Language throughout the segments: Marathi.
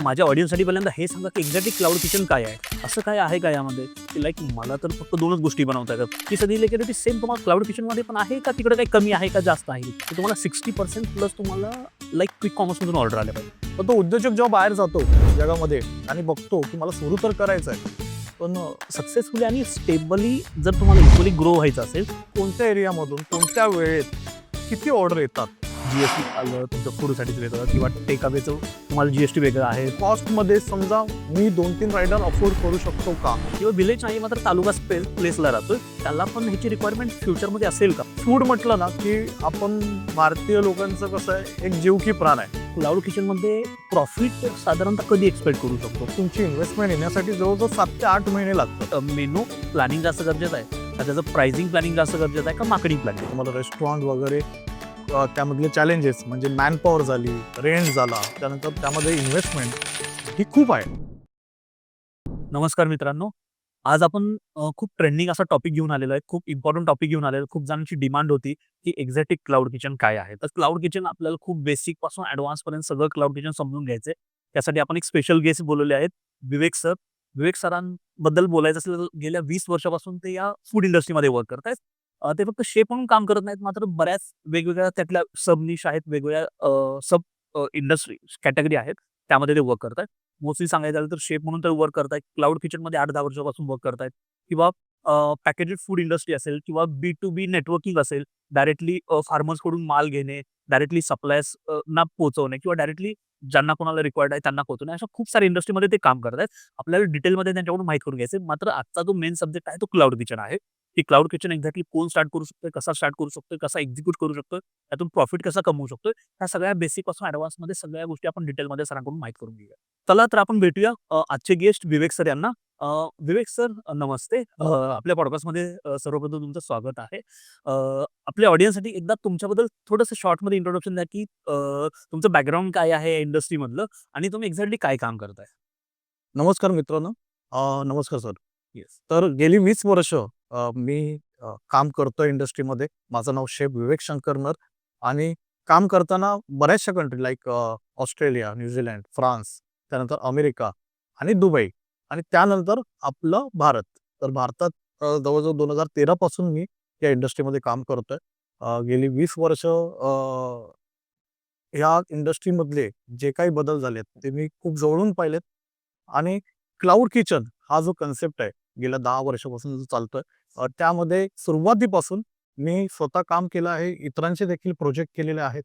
माझ्या ऑडियन्ससाठी पहिल्यांदा हे सांगा की एक्झॅक्टली क्लाउड किचन काय आहे? असं काय आहे का यामध्ये? की लाइक मला तर फक्त 2च गोष्टी बनवता येतात. ती सगळी लिक्विडिटी सेम तुम्हाला क्लाउड किचनमध्ये पण आहे का तिकडे काही कमी आहे का जास्त आहे? तर तुम्हाला 60% प्लस तुम्हाला लाइक क्विक कॉमर्समधून ऑर्डर आल्या पाहिजे. पण तो उद्योजक जेव्हा बाहेर जातो जगामध्ये आणि बघतो की मला सुरू तर करायचं आहे, पण सक्सेसफुली आणि स्टेबली जर तुम्हाला इक्वली ग्रो व्हायचं असेल, कोणत्या एरियामधून कोणत्या वेळेत किती ऑर्डर येतात, जी-एस-टी आलं, तुमचं फूडसाठीच वेगळं किंवा टेक अवेचं तुम्हाला जी-एस-टी वेगळं आहे कॉस्टमध्ये समजा मी 2-3 रायडर अफोर्ड करू शकतो का? किंवा विलेज नाही मात्र तालुका प्लेसला राहतोय, त्याला पण ह्याची रिक्वायरमेंट फ्युचरमध्ये असेल का? फूड म्हटलं ना की आपण भारतीय लोकांचं कसं आहे, एक जीव की प्राण आहे. क्लाउड किचनमध्ये प्रॉफिट साधारणतः कधी एक्सपेक्ट करू शकतो? तुमची इन्व्हेस्टमेंट येण्यासाठी जवळजवळ 7 ते 8 महिने लागतात. मेनू प्लॅनिंग जास्त गरजेचं आहे का त्याचं प्राइसिंग प्लॅनिंग जास्त गरजेचं आहे का मार्केटिंग प्लॅनिंग? तुम्हाला रेस्टॉरंट वगैरे त्यामधले चॅलेंजेस म्हणजे मॅनपॉवर झाली, रेंट झाला, त्यानंतर त्यामध्ये इन्व्हेस्टमेंट ही खूप आहे. नमस्कार मित्रांनो, आज आपण खूप ट्रेंडिंग असा टॉपिक घेऊन आलेलो आहे. खूप इम्पॉर्टंट टॉपिक घेऊन आलेलो आहे. खूप जणांची डिमांड होती की एक्झॅक्टली क्लाउड किचन काय आहे? तर क्लाउड किचन आपल्याला खूप बेसिक पासून ॲडव्हान्स पर्यंत सगळं क्लाउड किचन समजून घ्यायचंय. त्यासाठी आपण एक स्पेशल गेस्ट बोलवले आहेत, विवेक सर. विवेक सरांबद्दल बोलायचं असेल तर गेल्या 20 वर्षापासून ते या फूड इंडस्ट्रीमध्ये वर्क करतायत. ते फक्त शेफ म्हणून काम करत नाहीत, मात्र बऱ्याच वेगवेगळ्या त्यातल्या सब निश आहेत, वेगवेगळ्या सब इंडस्ट्री कॅटेगरी आहेत, त्यामध्ये ते वर्क करतायत. मोस्टली सांगायचं झालं तर शेफ म्हणून तर वर्क करतायत. क्लाउड किचनमध्ये 8-10 वर्षापासून वर्क करतायत किंवा पॅकेजेड फूड इंडस्ट्री असेल किंवा B2B नेटवर्किंग असेल, डायरेक्टली फार्मर्सकडून माल घेणे, डायरेक्टली सप्लायर्स ना पोहोचवणे किंवा डायरेक्टली ज्यांना कोणाला रिक्वायर्ड आहे त्यांना पोहोचवणे, अशा खूप साऱ्या इंडस्ट्रीमध्ये ते काम करतायत. आपल्याला डिटेलमध्ये त्यांच्याकडून माहीत करून घ्यायचं. मात्र आजचा जो मेन सब्जेक्ट आहे तो क्लाउड किचन आहे. की क्लाउड किचन एक्झॅक्टली कोण स्टार्ट करू शकतोय, कसा स्टार्ट करू शकतोय, कसा एक्झिक्यूट करू शकतोय, त्यातून प्रॉफिट कसा कमवू शकतोय, ह्या सगळ्या बेसिकपासून ॲडव्हान्समध्ये सगळ्या गोष्टी आपण डिटेलमध्ये सरांकडून माहीत करून घेऊया. चला तर आपण भेटूया आजचे गेस्ट विवेक सर यांना. विवेक सर नमस्ते. आपल्या पॉडकास्टमध्ये सर्वप्रथम तुमचं स्वागत आहे. आपल्या ऑडियन्ससाठी एकदा तुमच्याबद्दल थोडंसं शॉर्टमध्ये इंट्रोडक्शन द्या, की तुमचं बॅकग्राऊंड काय आहे या इंडस्ट्रीमधलं आणि तुम्ही एक्झॅक्टली काय काम करताय? नमस्कार मित्रांनो. नमस्कार सर. येस. तर गेली 20 वर्ष मी काम करतोय इंडस्ट्रीमध्ये. माझं नाव शेफ विवेक शंकर नर आणि काम करताना बऱ्याचशा country like Australia, New Zealand, France, त्यानंतर अमेरिका आणि दुबई आणि त्यानंतर आपलं भारत. तर भारतात जवळ-जवळ 2013 पासून मी या इंडस्ट्रीमध्ये काम करतोय. गेली 20 वर्ष ह्या इंडस्ट्रीमधले जे काही बदल झालेत, ते मी खूप जवळून पाहिलेत आणि क्लाउड किचन हा जो कन्सेप्ट आहे, गेल्या 10 वर्षापासून जो चालतोय, त्यामध्ये सुरुवातीपासून मी स्वतः काम केलं आहे. इतरांचे देखील प्रोजेक्ट केलेले आहेत.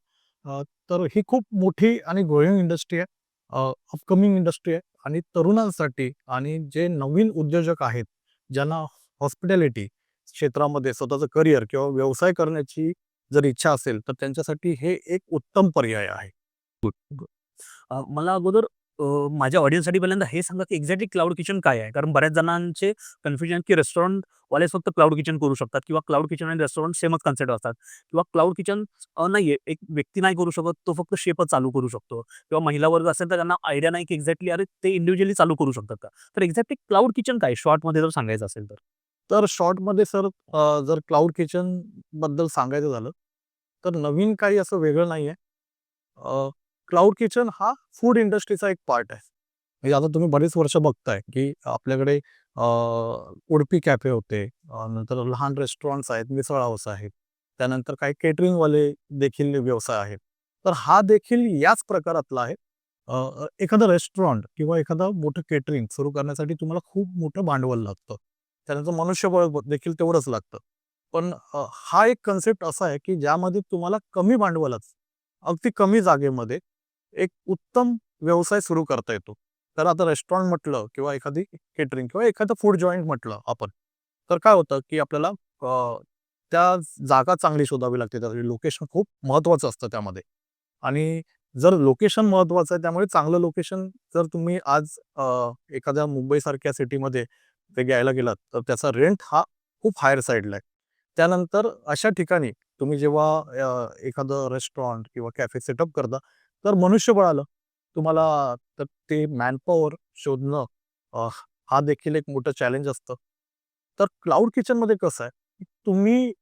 तर ही खूप मोठी आणि ग्रोइंग इंडस्ट्री आहे. अपकमिंग इंडस्ट्री आहे आणि तरुणांसाठी आणि जे नवीन उद्योजक आहेत, ज्यांना हॉस्पिटॅलिटी क्षेत्रामध्ये स्वतःचं करिअर किंवा व्यवसाय करण्याची जर इच्छा असेल, तर त्यांच्यासाठी हे एक उत्तम पर्याय आहे. मला अगोदर माझ्या ऑडियन्ससाठी पहिल्यांदा हे सांगा की एक्झॅक्टली क्लाउड किचन काय आहे? कारण बऱ्याच जणांचे कन्फ्युजन की रेस्टॉरंटवालेच फक्त क्लाउड किचन करू शकतात किंवा क्लाउड किचन आणि रेस्टॉरंट सेमच कन्सेप्ट असतात किंवा क्लाउड किचन नाहीये, एक व्यक्ती नाही करू शकत, तो फक्त शेफच चालू करू शकतो किंवा महिला वर्ग असेल तर त्यांना आयडिया नाही की एक्झॅक्टली अरे ते इंडिव्हिज्युअली चालू करू शकतात का? तर एक्झॅक्टली क्लाउड किचन काय शॉर्टमध्ये जर सांगायचं असेल तर? तर शॉर्टमध्ये सर जर क्लाउड किचनबद्दल सांगायचं झालं, तर नवीन काही असं वेगळं नाहीये. क्लाउड किचन हा फूड इंडस्ट्रीचा एक पार्ट आहे. म्हणजे आता तुम्ही बरेच वर्ष बघताय, की आपल्याकडे उडपी कॅफे होते, नंतर लहान रेस्टॉरंट्स आहेत, मिसळ हाऊस आहेत, त्यानंतर काही केटरिंगवाले देखील व्यवसाय आहेत. तर हा देखील याच प्रकारातला आहे. एखादं रेस्टॉरंट किंवा एखादं मोठं केटरिंग सुरू करण्यासाठी तुम्हाला खूप मोठं भांडवल लागतं. त्यानंतर मनुष्यबळ देखील तेवढंच लागतं. पण हा एक कन्सेप्ट असा आहे, की ज्यामध्ये तुम्हाला कमी भांडवलात, अगदी कमी जागेमध्ये एक उत्तम व्यवसाय सुरू करता येतो. तर आता रेस्टॉरंट म्हटलं किंवा एखादी केटरिंग किंवा एखादं फूड जॉइंट म्हटलं आपण, तर काय होतं, की आपल्याला त्या जागा चांगली शोधावी लागते. तर लोकेशन खूप महत्त्वाचं असतं त्यामध्ये आणि जर लोकेशन महत्त्वाचं आहे, त्यामुळे चांगलं लोकेशन जर तुम्ही आज एखाद्या मुंबईसारख्या सिटीमध्ये ते घ्यायला गेलात, तर त्याचा रेंट हा खूप हायर साईडला आहे. त्यानंतर अशा ठिकाणी तुम्ही जेव्हा एखादं रेस्टॉरंट किंवा कॅफे सेटअप करता, तर मनुष्यबळ आलं. तुम्हाला तर ते मॅनपॉवर शोधणं अ, हा देखील एक मोठं चॅलेंज असतं. तर क्लाउड किचनमध्ये कसं आहे, की तुम्ही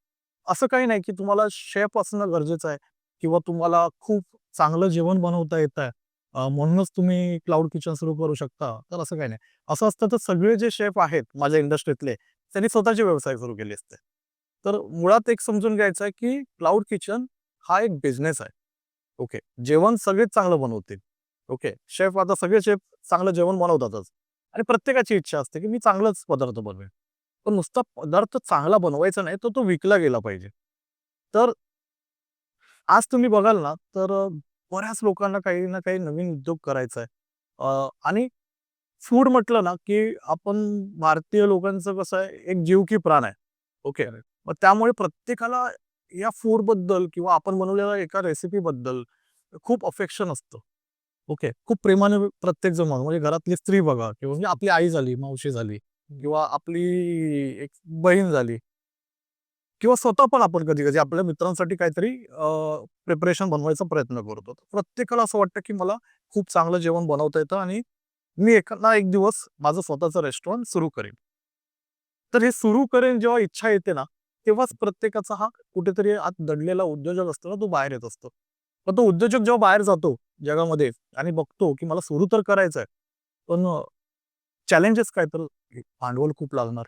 असं काही नाही, की तुम्हाला शेफ असणं गरजेचं आहे किंवा तुम्हाला खूप चांगलं जेवण बनवता येतं आहे. म्हणूनच तुम्ही क्लाउड किचन सुरू करू शकता, तर असं काही नाही. असं असतं तर सगळे जे शेफ आहेत माझ्या इंडस्ट्रीतले, त्यांनी स्वतःचे व्यवसाय सुरू केले असते. तर मुळात एक समजून घ्यायचं आहे, की क्लाउड किचन हा एक बिझनेस आहे. ओके. जेवण सगळेच चांगलं बनवतील. ओके. शेफ आता सगळे शेफ चांगलं जेवण बनवतातच आणि प्रत्येकाची इच्छा असते, की मी चांगलाच पदार्थ बनवेन. पण नुसता पदार्थ चांगला बनवायचा नाही, तर तो विकला गेला पाहिजे. तर आज तुम्ही बघाल ना, तर बऱ्याच लोकांना काही ना काही नवीन उद्योग करायचा आहे. आणि फूड म्हटलं ना, की आपण भारतीय लोकांचं कसं आहे, एक जीव की प्राण आहे. ओके. मग त्यामुळे प्रत्येकाला या फूडबद्दल किंवा आपण बनवलेल्या एका रेसिपीबद्दल खूप अफेक्शन असतं. ओके. खूप प्रेमाने प्रत्येक जण म्हणजे घरातली स्त्री बघा किंवा म्हणजे आपली आई झाली, मावशी झाली किंवा आपली एक बहीण झाली किंवा स्वतः पण आपण कधी-कधी आपल्या मित्रांसाठी काहीतरी प्रिपरेशन बनवायचा प्रयत्न करतो. प्रत्येकाला असं वाटतं, की मला खूप चांगलं जेवण बनवता येतं आणि मी ना एक दिवस माझं स्वतःचं रेस्टॉरंट सुरू करेन. तर हे सुरू करेन जेव्हा इच्छा येते ना, तेव्हाच प्रत्येकाचा हा कुठेतरी आत दडलेला उद्योजक असतो ना, तो बाहेर येत असतो. पण तो उद्योजक जेव्हा बाहेर जातो जगामध्ये आणि बघतो, की मला सुरू तर करायचं आहे. पण चॅलेंजेस काय तर भांडवल खूप लागणार.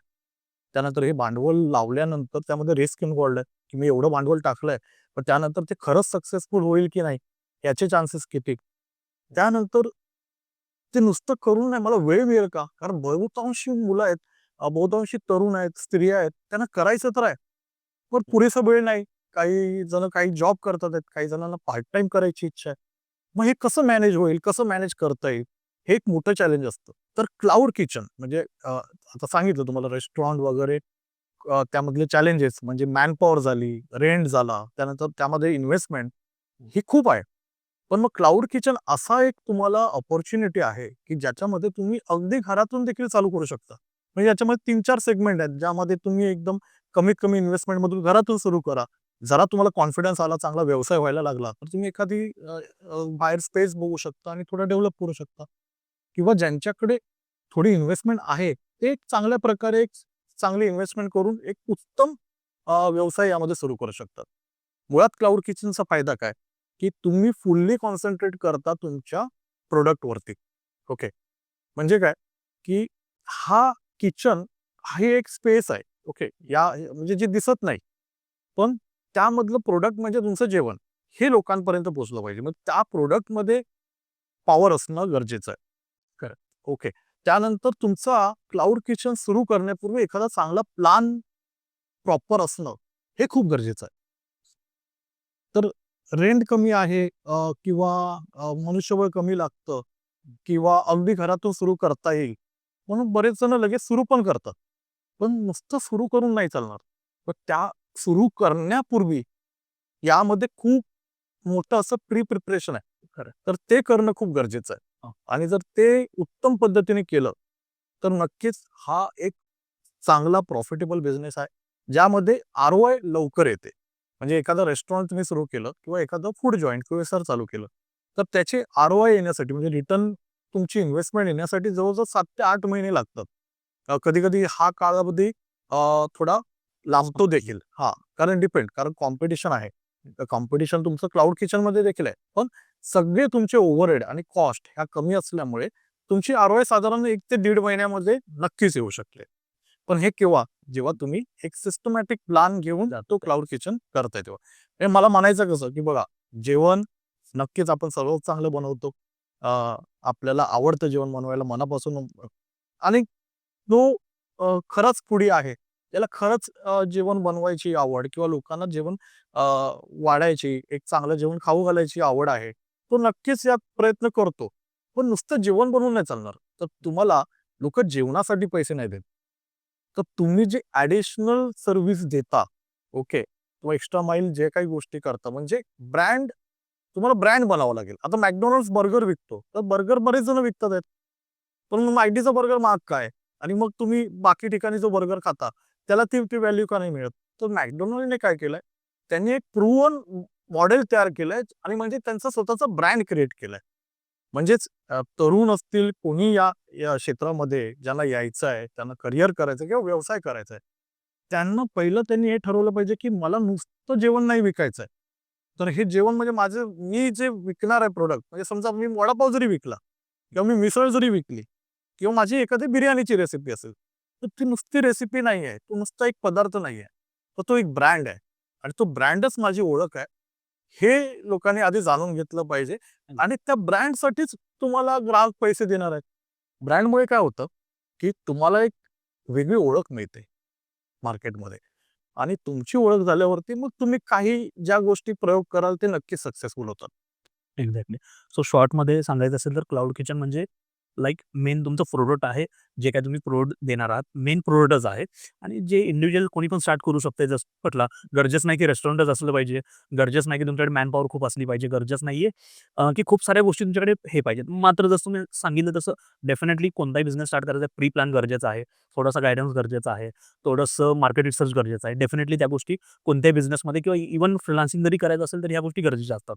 त्यानंतर हे भांडवल लावल्यानंतर त्यामध्ये रिस्क इन्व्हॉल्व्ड आहे, की मी एवढं भांडवल टाकलंय, पण त्यानंतर ते खरंच सक्सेसफुल होईल की नाही याचे चान्सेस किती? त्यानंतर ते नुसतं करून नाही मला वेळ मिळेल का? कारण बहुतांशी मुलं आहेत, बहुतांशी तरुण आहेत, स्त्रिया आहेत, त्यांना करायचं तर आहे, पण पुरेसा वेळ नाही. काही जण काही जॉब करतात आहेत, काही जणांना पार्ट टाईम करायची इच्छा आहे. मग हे कसं मॅनेज होईल, कसं मॅनेज करता येईल, हे एक मोठं चॅलेंज असतं. तर क्लाउड किचन म्हणजे आता सांगितलं तुम्हाला रेस्टॉरंट वगैरे त्यामधले चॅलेंजेस म्हणजे मॅनपॉवर झाली, रेंट झाला, त्यानंतर त्यामध्ये इन्व्हेस्टमेंट ही खूप आहे. पण मग क्लाउड किचन असा एक तुम्हाला अपॉर्च्युनिटी आहे, की ज्याच्यामध्ये तुम्ही अगदी घरातून देखील चालू करू शकता. म्हणजे याच्यामध्ये 3-4 सेगमेंट आहेत, ज्यामध्ये तुम्ही एकदम कमीत कमी इन्व्हेस्टमेंटमधून घरातून सुरू करा. जरा तुम्हाला कॉन्फिडन्स आला, चांगला व्यवसाय व्हायला लागला, तर तुम्ही एखादी बाहेर स्पेस बघू शकता आणि थोडं डेव्हलप करू शकता. किंवा ज्यांच्याकडे थोडी इन्व्हेस्टमेंट आहे, ते एक चांगल्या प्रकारे एक चांगली इन्व्हेस्टमेंट करून एक उत्तम व्यवसाय यामध्ये सुरू करू शकतात. मुळात क्लाउड किचनचा फायदा काय? की तुम्ही फुल्ली कॉन्सन्ट्रेट करता तुमच्या प्रॉडक्टवरती. ओके. म्हणजे काय? की हा किचन ही एक स्पेस आहे. ओके. म्हणजे जे दिसत नाही. पण त्यामधलं प्रॉडक्ट म्हणजे तुमचं जेवण. हे लोकांपर्यंत पोहोचलं पाहिजे. मग त्या प्रॉडक्टमध्ये पॉवर असणं गरजेचं आहे. खरं. ओके. त्यानंतर तुमचा क्लाउड किचन सुरू करण्यापूर्वी एखादा चांगला प्लॅन प्रॉपर असणं, हे खूप गरजेचं आहे. तर रेंट कमी आहे किंवा मनुष्यबळ कमी लागतं किंवा अगदी घरातून सुरू करता येईल. म्हणून बरेच जण लगेच सुरू पण करतात. पण नुसतं सुरू करून नाही चालणार. पण त्या सुरू करण्यापूर्वी यामध्ये खूप मोठं असं प्रिपरेशन आहे. खरं. तर ते करणं खूप गरजेचं आहे. आणि जर ते उत्तम पद्धतीने केलं, तर नक्कीच हा एक चांगला प्रॉफिटेबल बिझनेस आहे. ज्यामध्ये आर-ओ-आय लवकर येते. म्हणजे एखादं रेस्टॉरंट तुम्ही सुरू केलं किंवा एखादं फूड जॉइंट क्यूएसआर चालू केलं, तर त्याचे आर-ओ-आय येण्यासाठी म्हणजे रिटर्न तुमची इन्व्हेस्टमेंट येण्यासाठी जवळ-जवळ 7 ते 8 महिने लागतात. कधी-कधी हा कालावधी थोडा लांबतो देखील. हां, कारण कॉम्पिटिशन आहे. कॉम्पिटिशन तुमचं क्लाउड किचनमध्ये देखील आहे. पण सगळे तुमचे ओव्हरहेड आणि कॉस्ट ह्या कमी असल्यामुळे तुमची आर-ओ-आय साधारण 1 ते 1.5 महिन्यामध्ये नक्कीच येऊ शकते. पण हे केव्हा? जेव्हा तुम्ही एक सिस्टमॅटिक प्लॅन घेऊन तो क्लाउड किचन करताय तेव्हा. हे मला म्हणायचं कसं, की बघा जेवण नक्कीच आपण सर्वात चांगलं बनवतो. अ, आपल्याला आवडतं जेवण बनवायला मनापासून आणि तो खराच फूडी आहे. त्याला खरंच जेवण बनवायची आवड किंवा लोकांना जेवण अ, वाढायची, एक चांगलं जेवण खाऊ घालायची आवड आहे. तो नक्कीच यात प्रयत्न करतो. पण नुसतं जेवण बनवून नाही चालणार. तर तुम्हाला लोकं जेवणासाठी पैसे नाही देत. तर तुम्ही जे ॲडिशनल सर्व्हिस देता, ओके, किंवा एक्स्ट्रा माईल जे काही गोष्टी करता, म्हणजे ब्रँड तुम्हाला ब्रँड बनावं लागेल. आता McDonald's बर्गर विकतो, तर बर्गर बरेच जण विकतात आहेत. पण मग McDचा बर्गर महाग का आहे? आणि मग तुम्ही बाकी ठिकाणी जो बर्गर खाता, त्याला ती ती व्हॅल्यू का नाही मिळत? तर McDonald'ने काय केलंय, त्यांनी एक प्रूव्हन मॉडेल तयार केलंय आणि म्हणजे त्यांचा स्वतःचा ब्रँड क्रिएट केलाय. म्हणजेच तरुण असतील कोणी या या क्षेत्रामध्ये ज्यांना यायचं आहे, त्यांना करियर करायचं किंवा व्यवसाय करायचा आहे. त्यांना पहिलं त्यांनी हे ठरवलं पाहिजे, की मला नुसतं जेवण नाही विकायचंय. तर हे जेवण म्हणजे माझं मी जे विकणार आहे प्रोडक्ट, म्हणजे समजा मी वडापाव जरी विकला किंवा मी मिसळ जरी विकली किंवा माझी एखादी बिर्याणीची रेसिपी असेल, तर ती नुसती रेसिपी नाही आहे, तो नुसता एक पदार्थ नाही आहे, तर तो एक ब्रँड आहे आणि तो ब्रँडच माझी ओळख आहे. हे लोकांनी आधी जाणून घेतलं पाहिजे आणि त्या ब्रँडसाठीच तुम्हाला ग्राहक पैसे देणार आहेत. ब्रँडमुळे काय होतं, की तुम्हाला एक वेगळी ओळख मिळते मार्केटमध्ये आणि तुमची ओळख झाल्यावरती मग तुम्ही काही ज्या गोष्टी प्रयोग कराल ते नक्कीच सक्सेसफुल होतात. एक्झॅक्टली. सो शॉर्टमध्ये सांगायचं असेल तर क्लाउड किचन म्हणजे लाइक मेन तुमचं प्रोडक्ट आहे. जे काही तुम्ही प्रोडक्ट देणार आहात, मेन प्रोडक्टच आहे आणि जे इंडिव्हिज्युअल कोणी पण स्टार्ट करू शकते. जसं म्हटलं, गरजेचं नाही की रेस्टॉरंटच असलं पाहिजे. गरजेचं नाही की तुमच्याकडे मॅनपॉवर खूप असली पाहिजे. गरजेचं नाहीये की खूप साऱ्या गोष्टी तुमच्याकडे हे पाहिजेत. मात्र जसं तुम्ही सांगितलं तसं डेफिनेटली कोणताही बिझनेस स्टार्ट करायचा प्री प्लॅन गरजेचा आहे. थोडासा गाईडन्स गरजेचा आहे. थोडंसं मार्केट रिसर्च गरजेचं आहे. डेफिनेटली त्या गोष्टी कोणत्याही बिझनेसमध्ये किंवा इव्हन फ्रीलान्सिंग जरी करायचं असेल तर ह्या गोष्टी गरजेच्या असतात.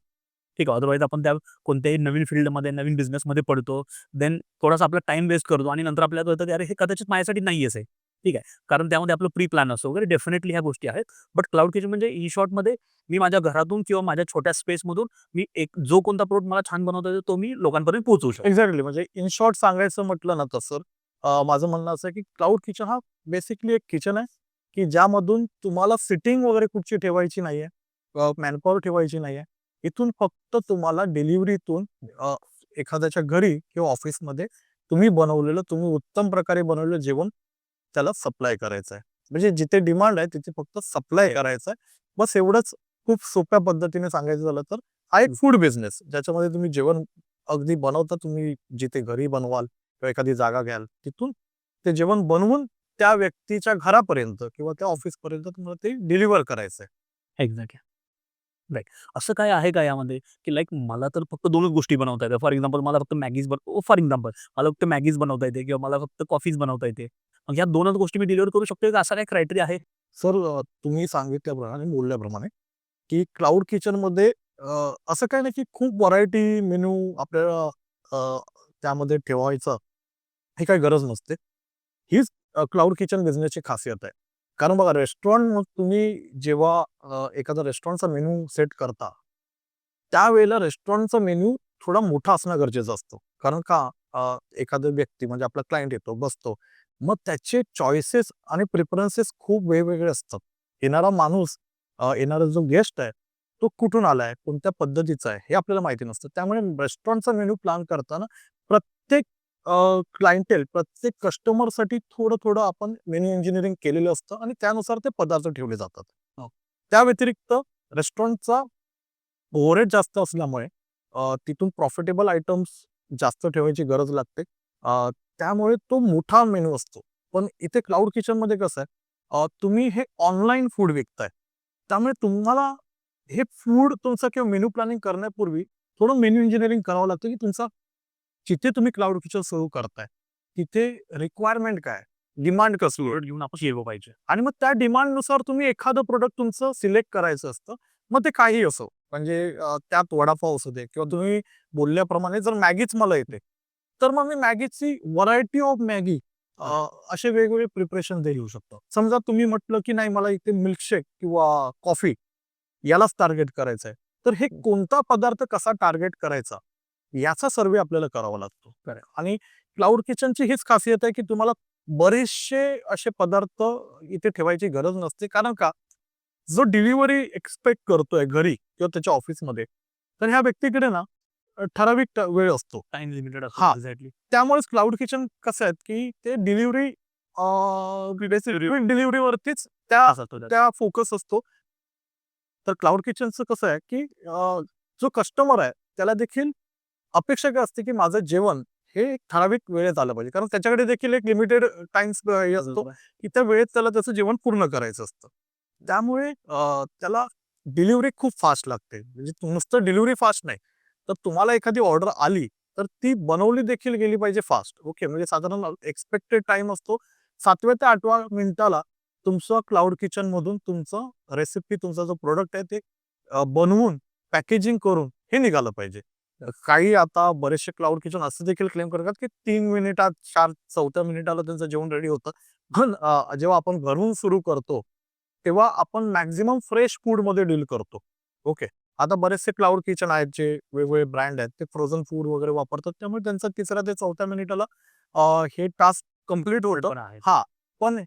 ठीक आहे. अदरवाईज आपण त्या कोणत्याही नवीन फील्डमध्ये, नवीन बिझनेसमध्ये पडतो. देन थोडासा आपला टाईम वेस्ट करतो आणि नंतर आपल्याला कळतं, की अरे हे कदाचित माझ्यासाठी नाहीच आहे. ठीक आहे. कारण त्यामध्ये आपलं प्री प्लॅन असतो वगैरे डेफिनेटली ह्या गोष्टी आहेत. बट क्लाउड किचन म्हणजे इन शॉर्टमध्ये मी माझ्या घरातून किंवा माझ्या छोट्या स्पेसमधून मी एक जो कोणता प्रोडक्ट मला छान बनवता येतो, तो मी लोकांपर्यंत पोहोचवू शकतो. एक्झॅक्टली. म्हणजे इन शॉर्ट सांगायचं म्हटलं ना तसं माझं म्हणणं असं आहे, की क्लाउड किचन हा बेसिकली एक किचन आहे, की ज्यामधून तुम्हाला सिटिंग वगैरे कुठची ठेवायची नाहीये. मॅनपॉवर ठेवायची नाहीये. इथून फक्त तुम्हाला डिलिव्हरीतून एखाद्याच्या घरी किंवा ऑफिसमध्ये तुम्ही बनवलेलं, तुम्ही उत्तम प्रकारे बनवलेलं जेवण त्याला सप्लाय करायचं आहे. म्हणजे जिथे डिमांड आहे तिथे फक्त सप्लाय करायचं आहे. बस एवढंच. खूप सोप्या पद्धतीने सांगायचं झालं तर हा एक फूड बिझनेस ज्याच्यामध्ये तुम्ही जेवण अगदी बनवता, तुम्ही जिथे घरी बनवाल किंवा एखादी जागा घ्याल तिथून ते जेवण बनवून त्या व्यक्तीच्या घरापर्यंत किंवा त्या ऑफिसपर्यंत तुम्हाला ते डिलिव्हर करायचं आहे. एक्झॅक्टली. राइट. असं काय आहे का यामध्ये, की लाइक मला तर फक्त 2च गोष्टी बनवता येतात. फॉर एक्झाम्पल मला फक्त फॉर एक्झाम्पल मला फक्त मॅगीज बनवता येते किंवा मला फक्त कॉफीज बनवता येते. मग ह्या 2च गोष्टी मी डिलिव्हर करू शकतो का असा काही क्रायटेरिया आहे? सर तुम्ही सांगितल्याप्रमाणे बोलल्याप्रमाणे की क्लाउड किचनमध्ये असं काही नाही की खूप व्हरायटी मेनू आपल्याला त्यामध्ये ठेवायचं ही काही गरज नसते. हीच क्लाउड किचन बिझनेसची खासियत आहे. कारण बघा रेस्टॉरंट मग तुम्ही जेव्हा एखादा रेस्टॉरंटचा मेनू सेट करता, त्यावेळेला रेस्टॉरंटचा मेनू थोडा मोठा असणं गरजेचं असतं. कारण का एखादा व्यक्ती म्हणजे आपला क्लायंट येतो, बसतो. मग त्याचे चॉईसेस आणि प्रेफरन्सेस खूप वेगवेगळे असतात. येणारा माणूस येणारा जो गेस्ट आहे, तो कुठून आलाय, कोणत्या पद्धतीचा आहे, हे आपल्याला माहिती नसतं. त्यामुळे रेस्टॉरंटचा मेनू प्लॅन करताना प्रत्येक क्लायंटेल, प्रत्येक कस्टमरसाठी थोडं-थोडं आपण मेनू इंजिनिअरिंग केलेलं असतं आणि त्यानुसार ते पदार्थ ठेवले जातात. त्या व्यतिरिक्त रेस्टॉरंटचा ओव्हरहेड जास्त असल्यामुळे तिथून प्रॉफिटेबल आयटम्स जास्त ठेवायची गरज लागते. त्यामुळे तो मोठा मेनू असतो. पण इथे क्लाउड किचनमध्ये कसं आहे, तुम्ही हे ऑनलाईन फूड विकताय. त्यामुळे तुम्हाला हे फूड तुमचं किंवा मेनू प्लॅनिंग करण्यापूर्वी थोडं मेनू इंजिनिअरिंग करावं लागतं, की तुमचा जिथे तुम्ही क्लाउड किचन सुरू करताय, तिथे रिक्वायरमेंट काय आहे? डिमांड कसं आहे? प्रोडक्ट घेऊन आपण शिरलो पाहिजे. आणि मग त्या डिमांडनुसार तुम्ही एखादं प्रोडक्ट तुमचं सिलेक्ट करायचं असतं. मग ते काहीही असो. म्हणजे त्यात वडापाव असू दे किंवा तुम्ही बोलल्याप्रमाणे जर मॅगीच मला येते, तर मग मी मॅगीची व्हरायटी ऑफ मॅगी असे वेगवेगळे प्रिपरेशन देऊ शकतो. समजा तुम्ही म्हटलं, की नाही मला इथे मिल्कशेक किंवा कॉफी यालाच टार्गेट करायचं आहे. तर हे कोणता पदार्थ कसा टार्गेट करायचा, याचा सर्व्हे आपल्याला करावा लागतो. आणि क्लाउड किचनची हीच खासियत आहे, की तुम्हाला बरेचसे असे पदार्थ इथे ठेवायची गरज नसते. कारण का, जो डिलिव्हरी एक्सपेक्ट करतोय घरी किंवा त्याच्या ऑफिसमध्ये, तर ह्या व्यक्तीकडे ना ठराविक वेळ असतो. टाईम लिमिटेड असतो. हां. एक्झॅक्टली. त्यामुळेच क्लाउड किचन कसं आहे, की ते डिलिव्हरी डिलिव्हरीवरतीच त्या असा तो त्या फोकस असतो. तर क्लाउड किचनचं कसं आहे, की जो कस्टमर आहे त्याला देखील अपेक्षा काय असते, की माझं जेवण हे एक ठराविक वेळेत आलं पाहिजे. कारण त्याच्याकडे देखील एक लिमिटेड टाईम्स हे असतो, की त्या वेळेत त्याला त्याचं जेवण पूर्ण करायचं असतं. त्यामुळे त्याला डिलिव्हरी खूप फास्ट लागते. म्हणजे नुसतं डिलिव्हरी फास्ट नाही, तर तुम्हाला एखादी ऑर्डर आली, तर ती बनवली देखील गेली पाहिजे फास्ट. ओके. म्हणजे साधारण एक्सपेक्टेड टाईम असतो 7व्या ते 8व्या मिनिटाला तुमचं क्लाउड किचनमधून तुमचं रेसिपी, तुमचा जो प्रॉडक्ट आहे ते बनवून, पॅकेजिंग करून हे निघालं पाहिजे. काही आता बरेचसे क्लाउड किचन असं देखील क्लेम करतात, की 3 मिनिटात, 4-4थ्या मिनिटाला त्यांचं जेवण रेडी होतं. पण जेव्हा आपण घरून सुरू करतो, तेव्हा आपण मॅक्सिमम फ्रेश फूडमध्ये डील करतो. ओके. आता बरेचसे क्लाउड किचन आहेत जे वेगवेगळे ब्रँड आहेत ते फ्रोझन फूड वगैरे वापरतात, त्यामुळे त्यांचा 3ऱ्या ते 4थ्या मिनिटाला हे टास्क कंप्लीट होतं. पण आहेत. हा, पण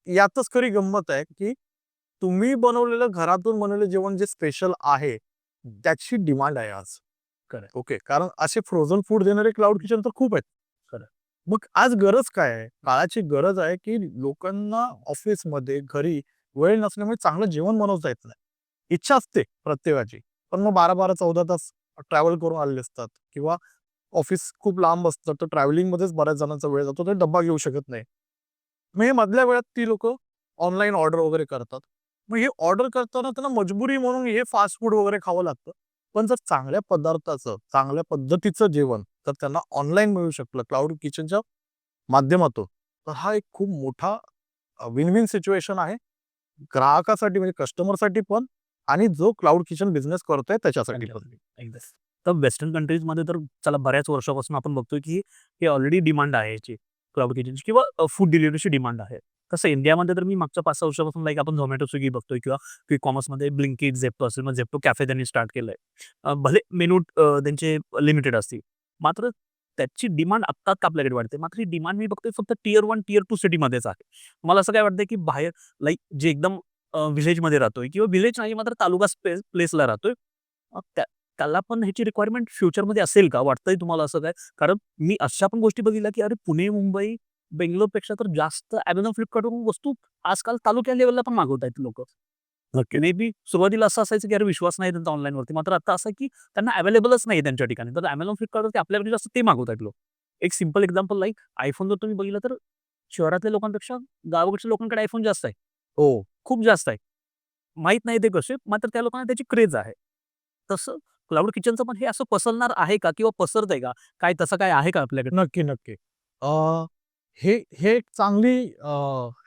यातच खरी गंमत आहे की तुम्ही बनवलेलं घरातून बनवलेलं जेवण जे स्पेशल आहे त्याची डिमांड आहे आज. Correct. ओके, कारण असे फ्रोझन फूड देणारे क्लाउड किचन तर खूप आहेत. Correct. मग आज गरज काय आहे? काळाची गरज आहे की लोकांना ऑफिसमध्ये, घरी वेळ नसल्यामुळे चांगलं जेवण बनवता येत नाही. इच्छा असते प्रत्येकाची, पण मग 12-12, 14 तास ट्रॅव्हल करून आलेले असतात किंवा ऑफिस खूप लांब असतं, तर ट्रॅव्हलिंगमध्येच बऱ्याच जणांचा वेळ जातो, ते डब्बा घेऊ शकत नाही. मग हे मधल्या वेळात ती लोकं ऑनलाईन ऑर्डर वगैरे करतात. मग हे ऑर्डर करताना त्यांना मजबुरी म्हणून हे फास्ट फूड वगैरे खावं लागतं. पण जर चांगल्या पदार्थाचं, चांगल्या पद्धतीचं जेवण तर त्यांना ऑनलाईन मिळू शकलं क्लाउड किचनच्या माध्यमातून, तर हा एक खूप मोठा विन-विन सिच्युएशन आहे. ग्राहकासाठी म्हणजे कस्टमरसाठी पण आणि जो क्लाउड किचन बिझनेस करतोय त्याच्यासाठी पण. Exactly. तर वेस्टर्न कंट्रीजमध्ये तर चला बऱ्याच वर्षापासून आपण बघतोय की हे ऑलरेडी डिमांड आहे याची क्लाउड किचनची किंवा फूड डिलिव्हरीची डिमांड आहे. तसं इंडियामध्ये तर मी मागच्या 5-6 वर्षापासून लाईक आपण Zomato, Swiggy बघतोय किंवा क्विक कॉमर्समध्ये Blinkit, Zepto असेल, मग Zepto कॅफे त्यांनी स्टार्ट केलंय. भले मेनू त्यांचे लिमिटेड असतील. मात्र त्याची डिमांड आत्ता का आपल्याकडे वाढते. मात्र ही डिमांड मी बघतोय फक्त टियर 1, टियर 2 सिटीमध्येच आहे. मला असं काय वाटतंय की बाहेर लाईक जे एकदम विलेजमध्ये राहतोय किंवा विलेज नाही मात्र तालुका प्लेसला राहतोय. त्याला पण ह्याची रिक्वायरमेंट फ्युचरमध्ये असेल का? वाटतंय तुम्हाला असं काय? कारण मी अशा पण गोष्टी बघितल्या, की अरे पुणे, मुंबई, बेंगलोरपेक्षा तर जास्त Amazon, Flipkartवरून वस्तू आजकाल तालुक्या लेव्हलला पण मागवतायत लोकं. नक्की. मे बी सुरुवातीला असं असायचं, की अरे विश्वास नाही त्यांचा ऑनलाईनवरती. मात्र आता असं आहे, की त्यांना अवेलेबलच नाही त्यांच्या ठिकाणी. तर Amazon, Flipkartवरती आपल्याकडे जास्त ते मागवतायत लोक. एक सिंपल एक्झाम्पल लाइक iPhone जर तुम्ही बघितलं तर शहरातल्या लोकांपेक्षा गावाकडच्या लोकांकडे iPhone जास्त आहे. हो. खूप जास्त आहे. माहीत नाही ते कसे, मात्र त्या लोकांना त्याची क्रेज आहे. तसं क्लाउड किचनचं पण हे असं पसरणार आहे का किंवा पसरतंय का? काय तसं काय आहे का आपल्याकडे? नक्की, नक्की. अ, हे हे एक चांगली